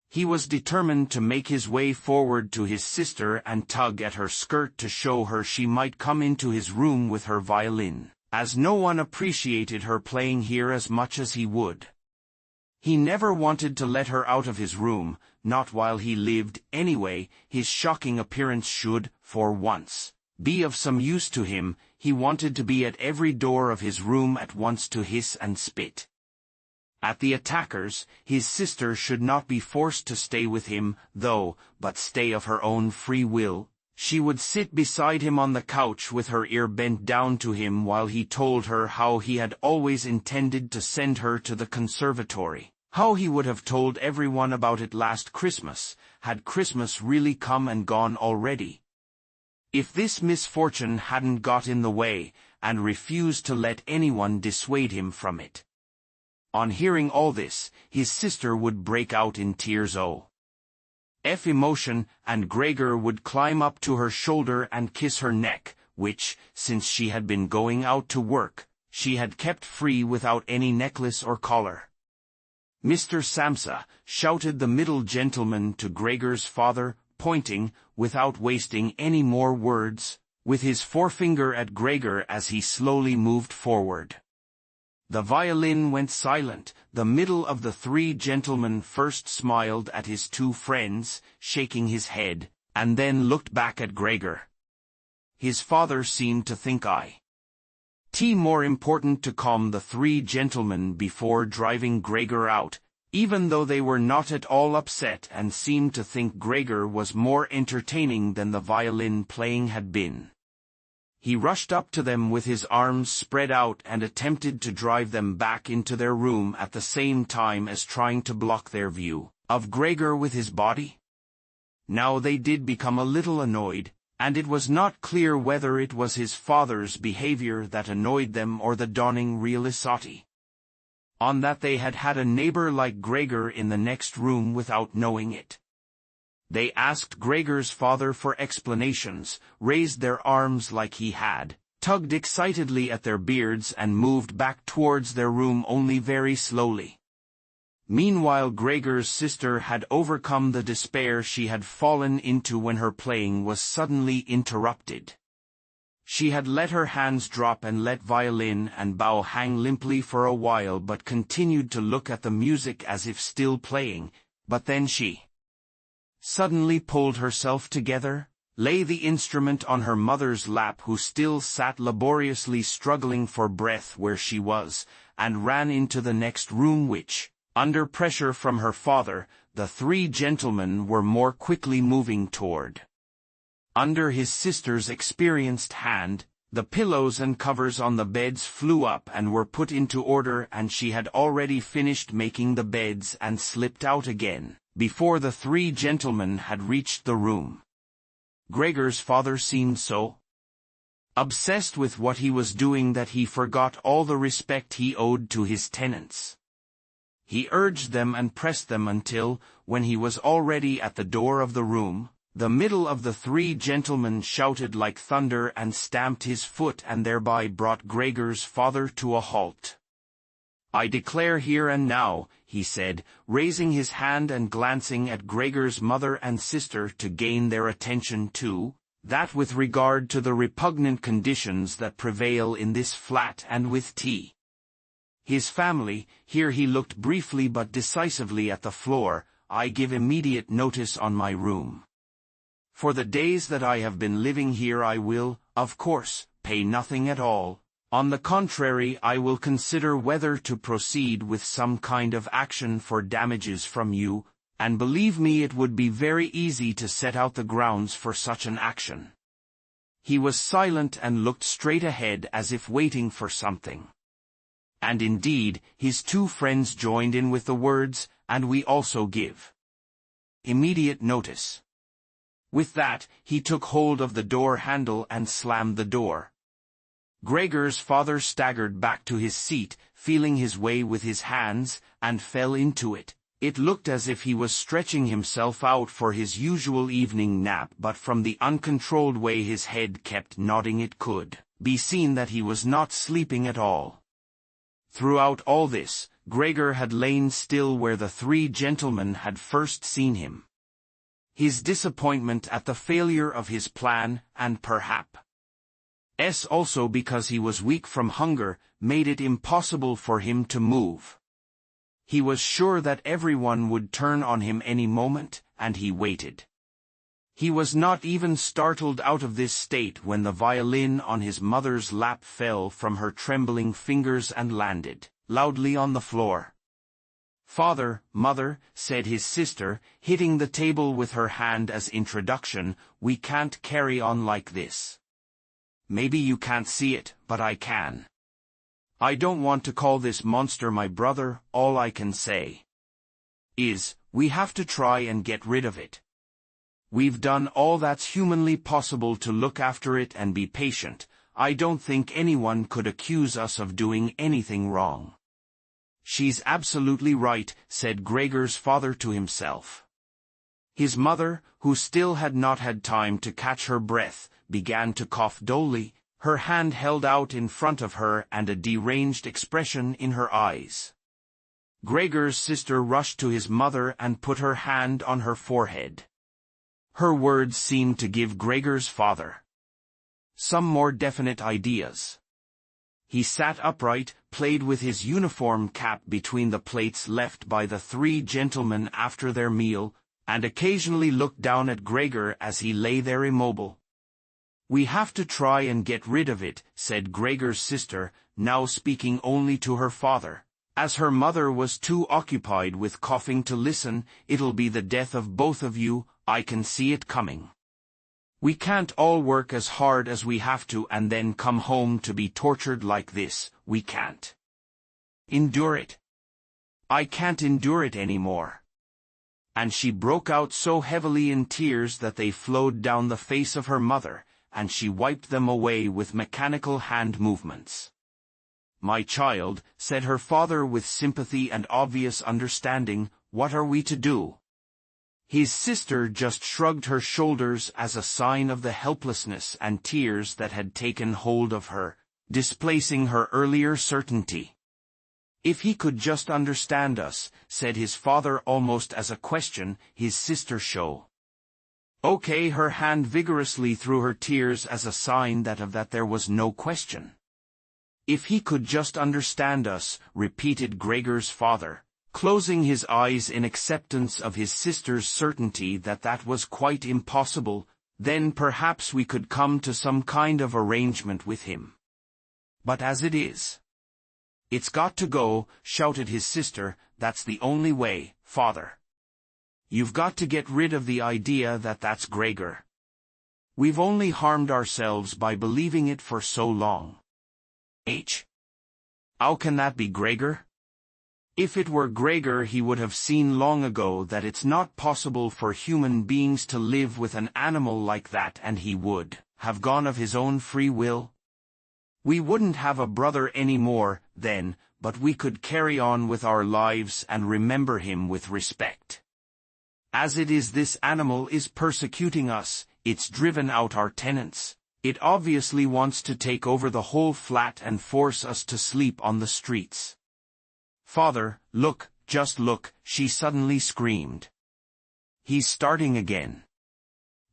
A: He was determined to make his way forward to his sister and tug at her skirt to show her she might come into his room with her violin, as no one appreciated her playing here as much as he would. He never wanted to let her out of his room, not while he lived. Anyway, his shocking appearance should, for once, be of some use to him. He wanted to be at every door of his room at once to hiss and spit at the attackers. His sister should not be forced to stay with him, though, but stay of her own free will. She would sit beside him on the couch with her ear bent down to him while he told her how he had always intended to send her to the conservatory. How he would have told everyone about it last Christmas, had Christmas really come and gone already. If this misfortune hadn't got in the way, and refused to let anyone dissuade him from it. On hearing all this, his sister would break out in tears emotion, and Gregor would climb up to her shoulder and kiss her neck, which, since she had been going out to work, she had kept free without any necklace or collar. "Mr. Samsa," shouted the middle gentleman to Gregor's father, pointing, without wasting any more words, with his forefinger at Gregor as he slowly moved forward. The violin went silent. The middle of the three gentlemen first smiled at his two friends, shaking his head, and then looked back at Gregor. His father seemed to think it more important to calm the three gentlemen before driving Gregor out, even though they were not at all upset and seemed to think Gregor was more entertaining than the violin playing had been. He rushed up to them with his arms spread out and attempted to drive them back into their room at the same time as trying to block their view of Gregor with his body. Now they did become a little annoyed, and it was not clear whether it was his father's behavior that annoyed them or the dawning realization on that they had had a neighbor like Gregor in the next room without knowing it. They asked Gregor's father for explanations, raised their arms like he had, tugged excitedly at their beards and moved back towards their room only very slowly. Meanwhile Gregor's sister had overcome the despair she had fallen into when her playing was suddenly interrupted. She had let her hands drop and let violin and bow hang limply for a while but continued to look at the music as if still playing, but then she suddenly pulled herself together, lay the instrument on her mother's lap who still sat laboriously struggling for breath where she was, and ran into the next room which, under pressure from her father, the three gentlemen were more quickly moving toward. Under his sister's experienced hand, the pillows and covers on the beds flew up and were put into order, and she had already finished making the beds and slipped out again, before the three gentlemen had reached the room. Gregor's father seemed so obsessed with what he was doing that he forgot all the respect he owed to his tenants. He urged them and pressed them until, when he was already at the door of the room, the middle of the three gentlemen shouted like thunder and stamped his foot and thereby brought Gregor's father to a halt. "I declare here and now," he said, raising his hand and glancing at Gregor's mother and sister to gain their attention too, That with regard to the repugnant conditions that prevail in this flat and with T. His family, here he looked briefly but decisively at the floor, I give immediate notice on my room. For the days that I have been living here I will, of course, pay nothing at all. On the contrary, I will consider whether to proceed with some kind of action for damages from you, and believe me it would be very easy to set out the grounds for such an action. He was silent and looked straight ahead as if waiting for something. And indeed, his two friends joined in with the words, and we also give immediate notice. With that, he took hold of the door handle and slammed the door. Gregor's father staggered back to his seat, feeling his way with his hands, and fell into it. It looked as if he was stretching himself out for his usual evening nap, but from the uncontrolled way his head kept nodding it could be seen that he was not sleeping at all. Throughout all this, Gregor had lain still where the three gentlemen had first seen him. His disappointment at the failure of his plan, and perhaps also because he was weak from hunger, made it impossible for him to move. He was sure that everyone would turn on him any moment, and he waited. He was not even startled out of this state when the violin on his mother's lap fell from her trembling fingers and landed loudly on the floor. "Father, mother," said his sister, hitting the table with her hand as introduction, "we can't carry on like this. Maybe you can't see it, but I can. I don't want to call this monster my brother. All I can say is, we have to try and get rid of it. We've done all that's humanly possible to look after it and be patient. I don't think anyone could accuse us of doing anything wrong." "She's absolutely right," said Gregor's father to himself. His mother, who still had not had time to catch her breath, began to cough dully, her hand held out in front of her and a deranged expression in her eyes. Gregor's sister rushed to his mother and put her hand on her forehead. Her words seemed to give Gregor's father some more definite ideas. He sat upright, played with his uniform cap between the plates left by the three gentlemen after their meal, and occasionally looked down at Gregor as he lay there immobile. "We have to try and get rid of it," said Gregor's sister, now speaking only to her father. As her mother was too occupied with coughing to listen, "It'll be the death of both of you, I can see it coming. We can't all work as hard as we have to and then come home to be tortured like this. We can't endure it. I can't endure it anymore." And she broke out so heavily in tears that they flowed down the face of her mother, and she wiped them away with mechanical hand movements. "My child," said her father with sympathy and obvious understanding, "what are we to do?" His sister just shrugged her shoulders as a sign of the helplessness and tears that had taken hold of her, displacing her earlier certainty. "If he could just understand us," said his father almost as a question, his sister show. "Okay," her hand vigorously through her tears as a sign that there was no question. "If he could just understand us," repeated Gregor's father, closing his eyes in acceptance of his sister's certainty that was quite impossible, "then perhaps we could come to some kind of arrangement with him. But as it is, it's got to go," shouted his sister. "That's the only way, father. You've got to get rid of the idea that's Gregor. We've only harmed ourselves by believing it for so long. How can that be Gregor? If it were Gregor, he would have seen long ago that it's not possible for human beings to live with an animal like that, and he would have gone of his own free will. We wouldn't have a brother anymore, then, but we could carry on with our lives and remember him with respect. As it is, this animal is persecuting us, it's driven out our tenants. It obviously wants to take over the whole flat and force us to sleep on the streets. Father, look, just look," she suddenly screamed. "He's starting again.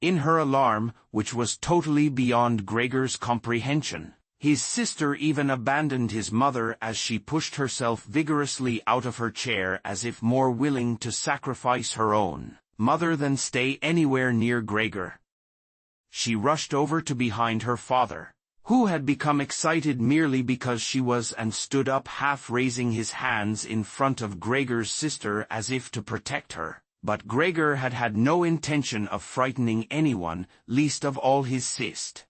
A: In her alarm, which was totally beyond Gregor's comprehension, his sister even abandoned his mother as she pushed herself vigorously out of her chair as if more willing to sacrifice her own mother than stay anywhere near Gregor. She rushed over to behind her father, who had become excited merely because she was, and stood up half raising his hands in front of Gregor's sister as if to protect her. But Gregor had had no intention of frightening anyone, least of all his sister.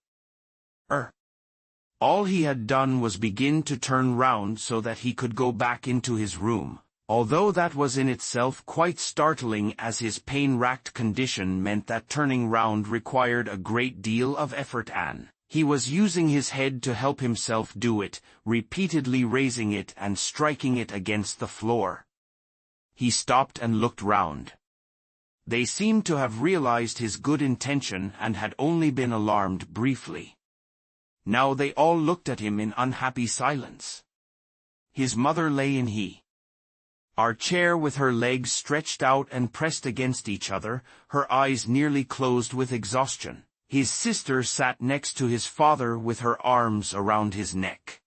A: All he had done was begin to turn round so that he could go back into his room, although that was in itself quite startling as his pain-racked condition meant that turning round required a great deal of effort and he was using his head to help himself do it, repeatedly raising it and striking it against the floor. He stopped and looked round. They seemed to have realized his good intention and had only been alarmed briefly. Now they all looked at him in unhappy silence. His mother lay in our chair with her legs stretched out and pressed against each other, her eyes nearly closed with exhaustion. His sister sat next to his father with her arms around his neck.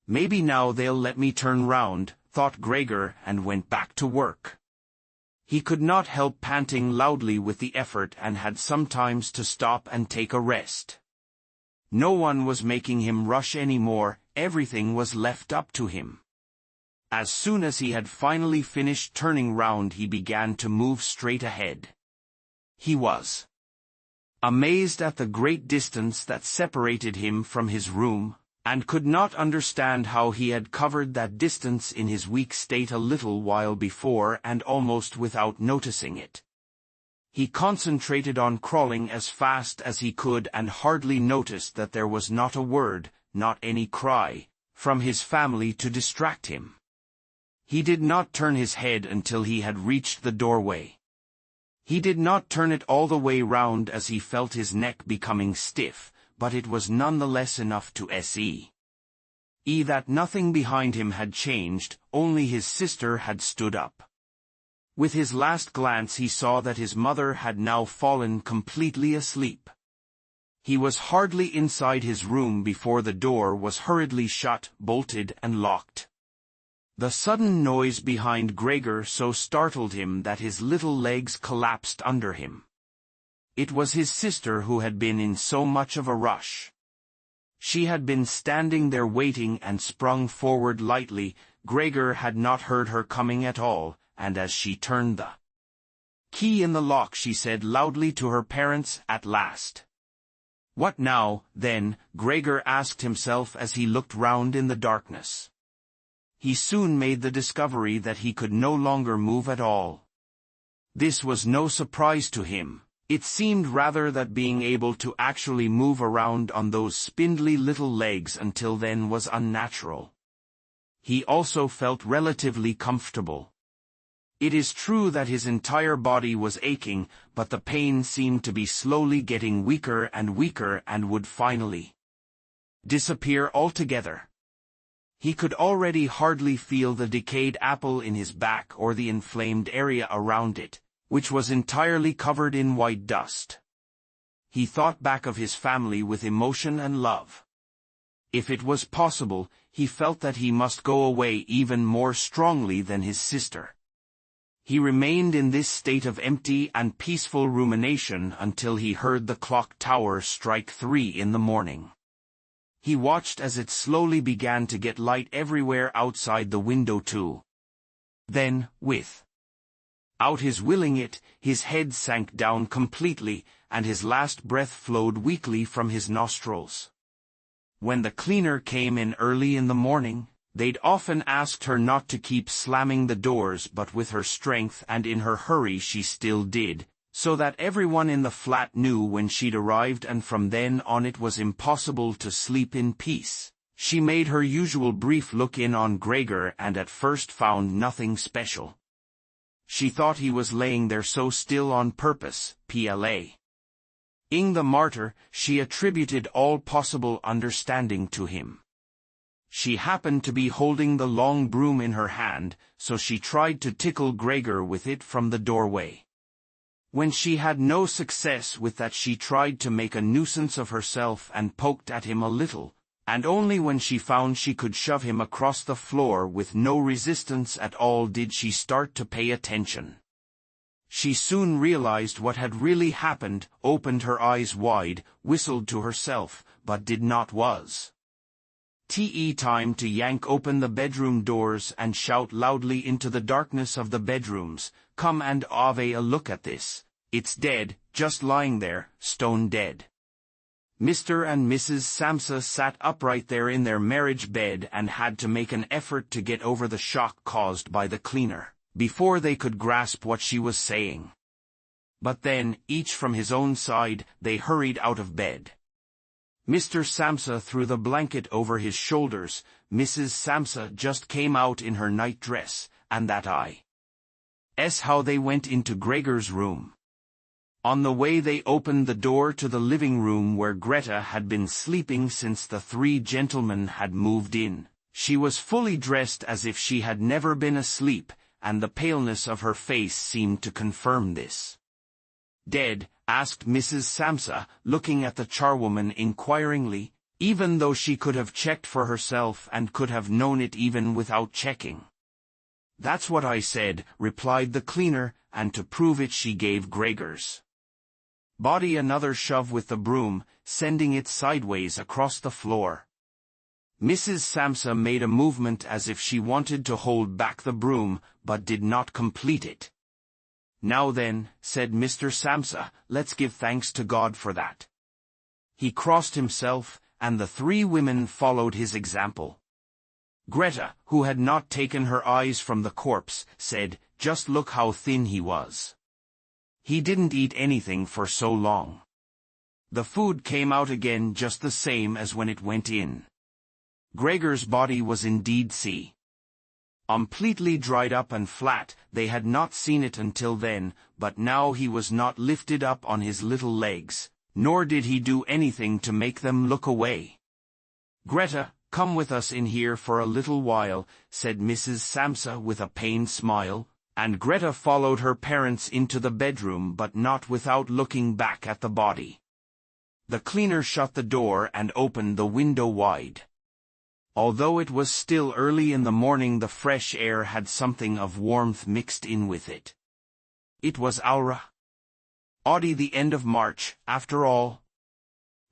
A: Maybe now they'll let me turn round, thought Gregor, and went back to work. He could not help panting loudly with the effort and had sometimes to stop and take a rest. No one was making him rush anymore, everything was left up to him. As soon as he had finally finished turning round, he began to move straight ahead. He was amazed at the great distance that separated him from his room, and could not understand how he had covered that distance in his weak state a little while before and almost without noticing it. He concentrated on crawling as fast as he could and hardly noticed that there was not a word, not any cry, from his family to distract him. He did not turn his head until he had reached the doorway. He did not turn it all the way round as he felt his neck becoming stiff, but it was none the less enough to see that nothing behind him had changed, only his sister had stood up. With his last glance he saw that his mother had now fallen completely asleep. He was hardly inside his room before the door was hurriedly shut, bolted and locked. The sudden noise behind Gregor so startled him that his little legs collapsed under him. It was his sister who had been in so much of a rush. She had been standing there waiting and sprung forward lightly. Gregor had not heard her coming at all, and as she turned the key in the lock she said loudly to her parents, "At last." What now, then? Gregor asked himself as he looked round in the darkness. He soon made the discovery that he could no longer move at all. This was no surprise to him. It seemed rather that being able to actually move around on those spindly little legs until then was unnatural. He also felt relatively comfortable. It is true that his entire body was aching, but the pain seemed to be slowly getting weaker and would finally disappear altogether. He could already hardly feel the decayed apple in his back or the inflamed area around it, which was entirely covered in white dust. He thought back of his family with emotion and love. If it was possible, he felt that he must go away even more strongly than his sister. He remained in this state of empty and peaceful rumination until he heard the clock tower strike 3 in the morning. He watched as it slowly began to get light everywhere outside the window too. Then, without his willing it, his head sank down completely, and his last breath flowed weakly from his nostrils. When the cleaner came in early in the morning, they'd often asked her not to keep slamming the doors, but with her strength and in her hurry she still did, so that everyone in the flat knew when she'd arrived, and from then on it was impossible to sleep in peace. She made her usual brief look in on Gregor and at first found nothing special. She thought he was laying there so still on purpose, ing the martyr, she attributed all possible understanding to him. She happened to be holding the long broom in her hand, so she tried to tickle Gregor with it from the doorway. When she had no success with that, she tried to make a nuisance of herself and poked at him a little, and only when she found she could shove him across the floor with no resistance at all did she start to pay attention. She soon realized what had really happened, opened her eyes wide, whistled to herself, but did not was. "Te time to yank open the bedroom doors and shout loudly into the darkness of the bedrooms, 'Come and have a look at this. It's dead, just lying there, stone dead.'" Mr. and Mrs. Samsa sat upright there in their marriage bed and had to make an effort to get over the shock caused by the cleaner, before they could grasp what she was saying. But then, each from his own side, they hurried out of bed. Mr. Samsa threw the blanket over his shoulders, Mrs. Samsa just came out in her night dress, and that is how they went into Gregor's room. On the way they opened the door to the living room where Greta had been sleeping since the three gentlemen had moved in. She was fully dressed as if she had never been asleep, and the paleness of her face seemed to confirm this. "Dead?" asked Mrs. Samsa, looking at the charwoman inquiringly, even though she could have checked for herself and could have known it even without checking. "That's what I said," replied the cleaner, and to prove it she gave Gregor's body another shove with the broom, sending it sideways across the floor. Mrs. Samsa made a movement as if she wanted to hold back the broom, but did not complete it. "Now then," said Mr. Samsa, "let's give thanks to God for that." He crossed himself, and the three women followed his example. Greta, who had not taken her eyes from the corpse, said, "Just look how thin he was. He didn't eat anything for so long. The food came out again just the same as when it went in." Gregor's body was indeed completely dried up and flat. They had not seen it until then, but now he was not lifted up on his little legs, nor did he do anything to make them look away. "Greta, come with us in here for a little while," said Mrs. Samsa with a pained smile, and Greta followed her parents into the bedroom but not without looking back at the body. The cleaner shut the door and opened the window wide. Although it was still early in the morning, the fresh air had something of warmth mixed in with it. It was already the end of March, after all.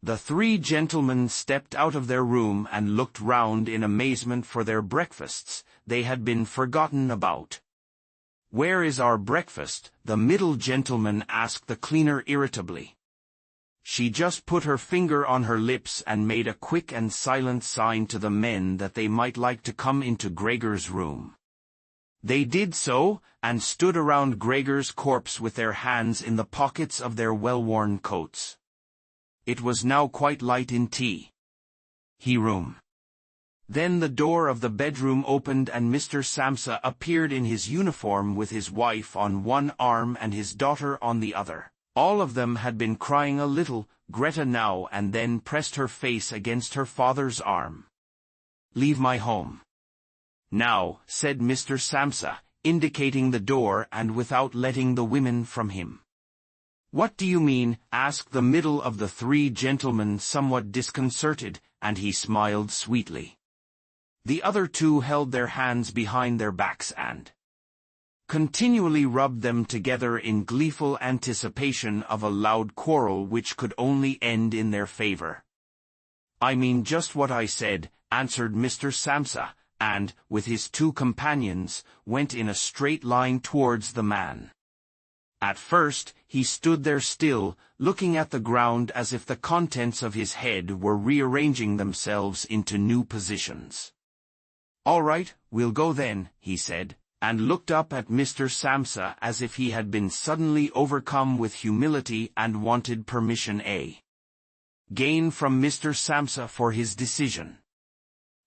A: The three gentlemen stepped out of their room and looked round in amazement, for their breakfasts they had been forgotten about. "Where is our breakfast?" the middle gentleman asked the cleaner irritably. She just put her finger on her lips and made a quick and silent sign to the men that they might like to come into Gregor's room. They did so, and stood around Gregor's corpse with their hands in the pockets of their well-worn coats. It was now quite light in T. room. Then the door of the bedroom opened and Mr. Samsa appeared in his uniform with his wife on one arm and his daughter on the other. All of them had been crying a little. Greta now and then pressed her face against her father's arm. "Leave my home now," said Mr. Samsa, indicating the door and without letting the women from him. "What do you mean?" asked the middle of the three gentlemen, somewhat disconcerted, and he smiled sweetly. The other two held their hands behind their backs and continually rubbed them together in gleeful anticipation of a loud quarrel which could only end in their favor. "I mean just what I said," answered Mr. Samsa, and, with his two companions, went in a straight line towards the man. At first, he stood there still, looking at the ground as if the contents of his head were rearranging themselves into new positions. "All right, we'll go then," he said, and looked up at Mr. Samsa as if he had been suddenly overcome with humility and wanted permission again from Mr. Samsa for his decision.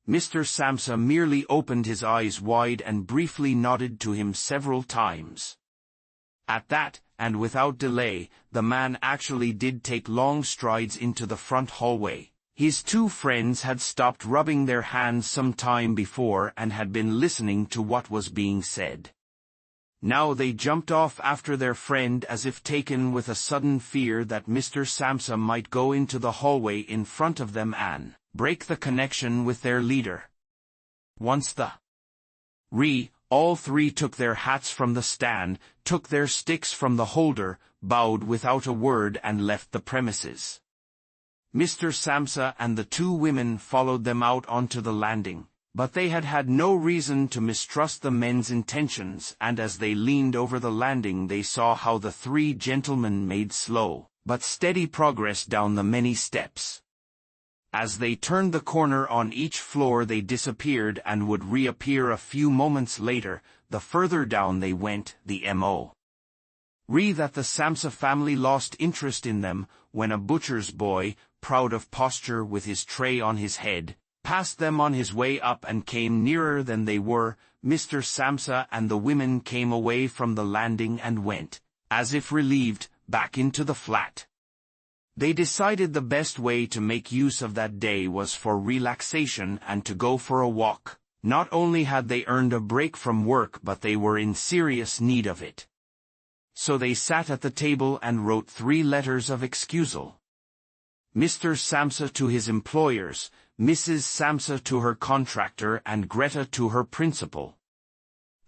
A: Mr. Samsa merely opened his eyes wide and briefly nodded to him several times. At that, and without delay, the man actually did take long strides into the front hallway. His two friends had stopped rubbing their hands some time before and had been listening to what was being said. Now they jumped off after their friend as if taken with a sudden fear that Mr. Samsa might go into the hallway in front of them and break the connection with their leader. Once all three took their hats from the stand, took their sticks from the holder, bowed without a word and left the premises. Mr. Samsa and the two women followed them out onto the landing, but they had had no reason to mistrust the men's intentions, and as they leaned over the landing they saw how the three gentlemen made slow, but steady progress down the many steps. As they turned the corner on each floor they disappeared and would reappear a few moments later. The further down they went, the M.O. that the Samsa family lost interest in them, when a butcher's boy, proud of posture with his tray on his head, passed them on his way up and came nearer than they were. Mr. Samsa and the women came away from the landing and went, as if relieved, back into the flat. They decided the best way to make use of that day was for relaxation and to go for a walk. Not only had they earned a break from work, but they were in serious need of it. So they sat at the table and wrote 3 letters of excusal. Mr. Samsa to his employers, Mrs. Samsa to her contractor, and Greta to her principal.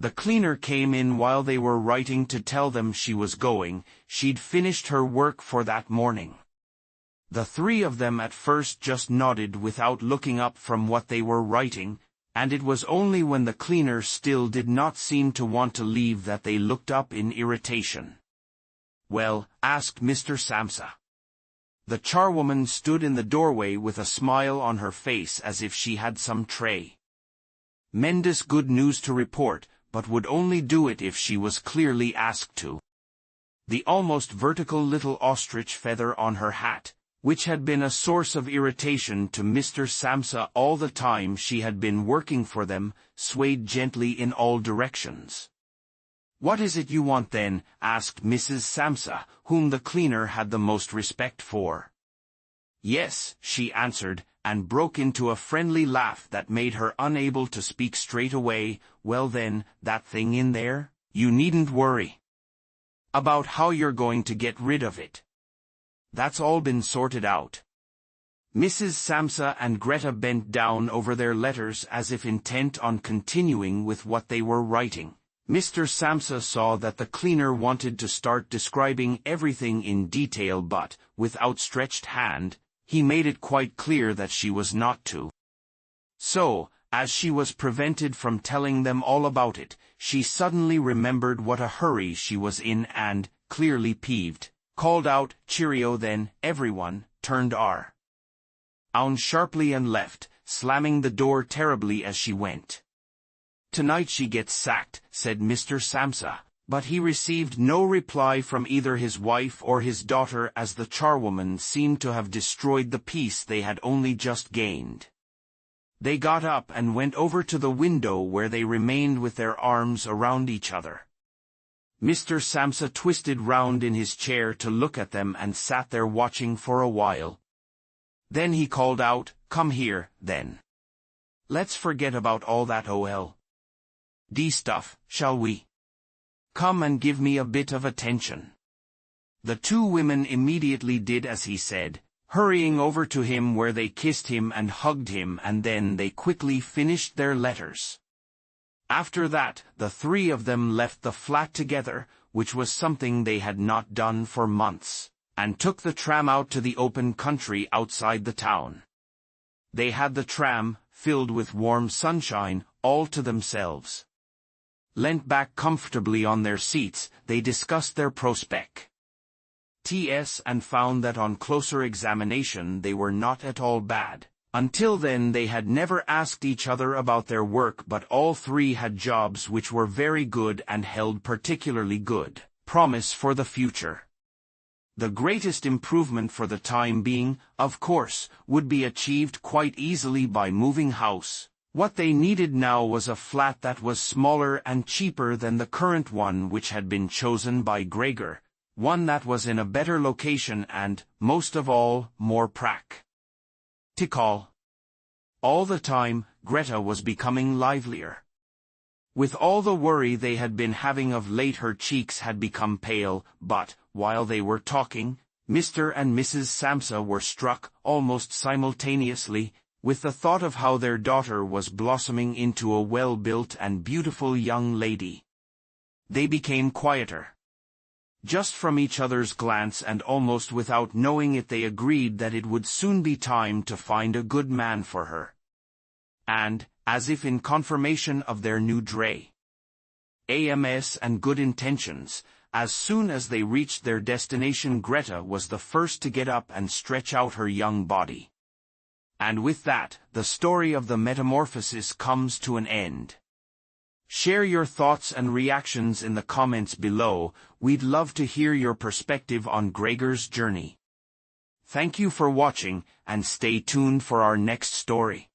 A: The cleaner came in while they were writing to tell them she was going. She'd finished her work for that morning. The 3 of them at first just nodded without looking up from what they were writing, and it was only when the cleaner still did not seem to want to leave that they looked up in irritation. "Well?" asked Mr. Samsa. The charwoman stood in the doorway with a smile on her face as if she had some tremendous good news to report, but would only do it if she was clearly asked to. The almost vertical little ostrich feather on her hat, which had been a source of irritation to Mr. Samsa all the time she had been working for them, swayed gently in all directions. "What is it you want then?" asked Mrs. Samsa, whom the cleaner had the most respect for. "Yes," she answered, and broke into a friendly laugh that made her unable to speak straight away. "Well then, that thing in there? You needn't worry about how you're going to get rid of it. That's all been sorted out." Mrs. Samsa and Greta bent down over their letters as if intent on continuing with what they were writing. Mr. Samsa saw that the cleaner wanted to start describing everything in detail, but, with outstretched hand, he made it quite clear that she was not to. So, as she was prevented from telling them all about it, she suddenly remembered what a hurry she was in and, clearly peeved, called out, "Cheerio then, everyone," turned around sharply and left, slamming the door terribly as she went. "Tonight she gets sacked," said Mr. Samsa, but he received no reply from either his wife or his daughter, as the charwoman seemed to have destroyed the peace they had only just gained. They got up and went over to the window, where they remained with their arms around each other. Mr. Samsa twisted round in his chair to look at them and sat there watching for a while. Then he called out, "Come here, then. Let's forget about all that OLD stuff, shall we? Come and give me a bit of attention." The 2 women immediately did as he said, hurrying over to him, where they kissed him and hugged him, and then they quickly finished their letters. After that, the 3 of them left the flat together, which was something they had not done for months, and took the tram out to the open country outside the town. They had the tram, filled with warm sunshine, all to themselves. Leant back comfortably on their seats, they discussed their prospects and found that on closer examination they were not at all bad. Until then they had never asked each other about their work, but all 3 had jobs which were very good and held particularly good promise for the future. The greatest improvement for the time being, of course, would be achieved quite easily by moving house. What they needed now was a flat that was smaller and cheaper than the current one which had been chosen by Gregor, one that was in a better location and, most of all, more practical. All the time, Greta was becoming livelier. With all the worry they had been having of late, her cheeks had become pale, but, while they were talking, Mr. and Mrs. Samsa were struck, almost simultaneously, with the thought of how their daughter was blossoming into a well-built and beautiful young lady. They became quieter. Just from each other's glance, and almost without knowing it, they agreed that it would soon be time to find a good man for her. And, as if in confirmation of their new AMS and good intentions, as soon as they reached their destination, Greta was the first to get up and stretch out her young body. And with that, the story of the Metamorphosis comes to an end. Share your thoughts and reactions in the comments below. We'd love to hear your perspective on Gregor's journey. Thank you for watching, and stay tuned for our next story.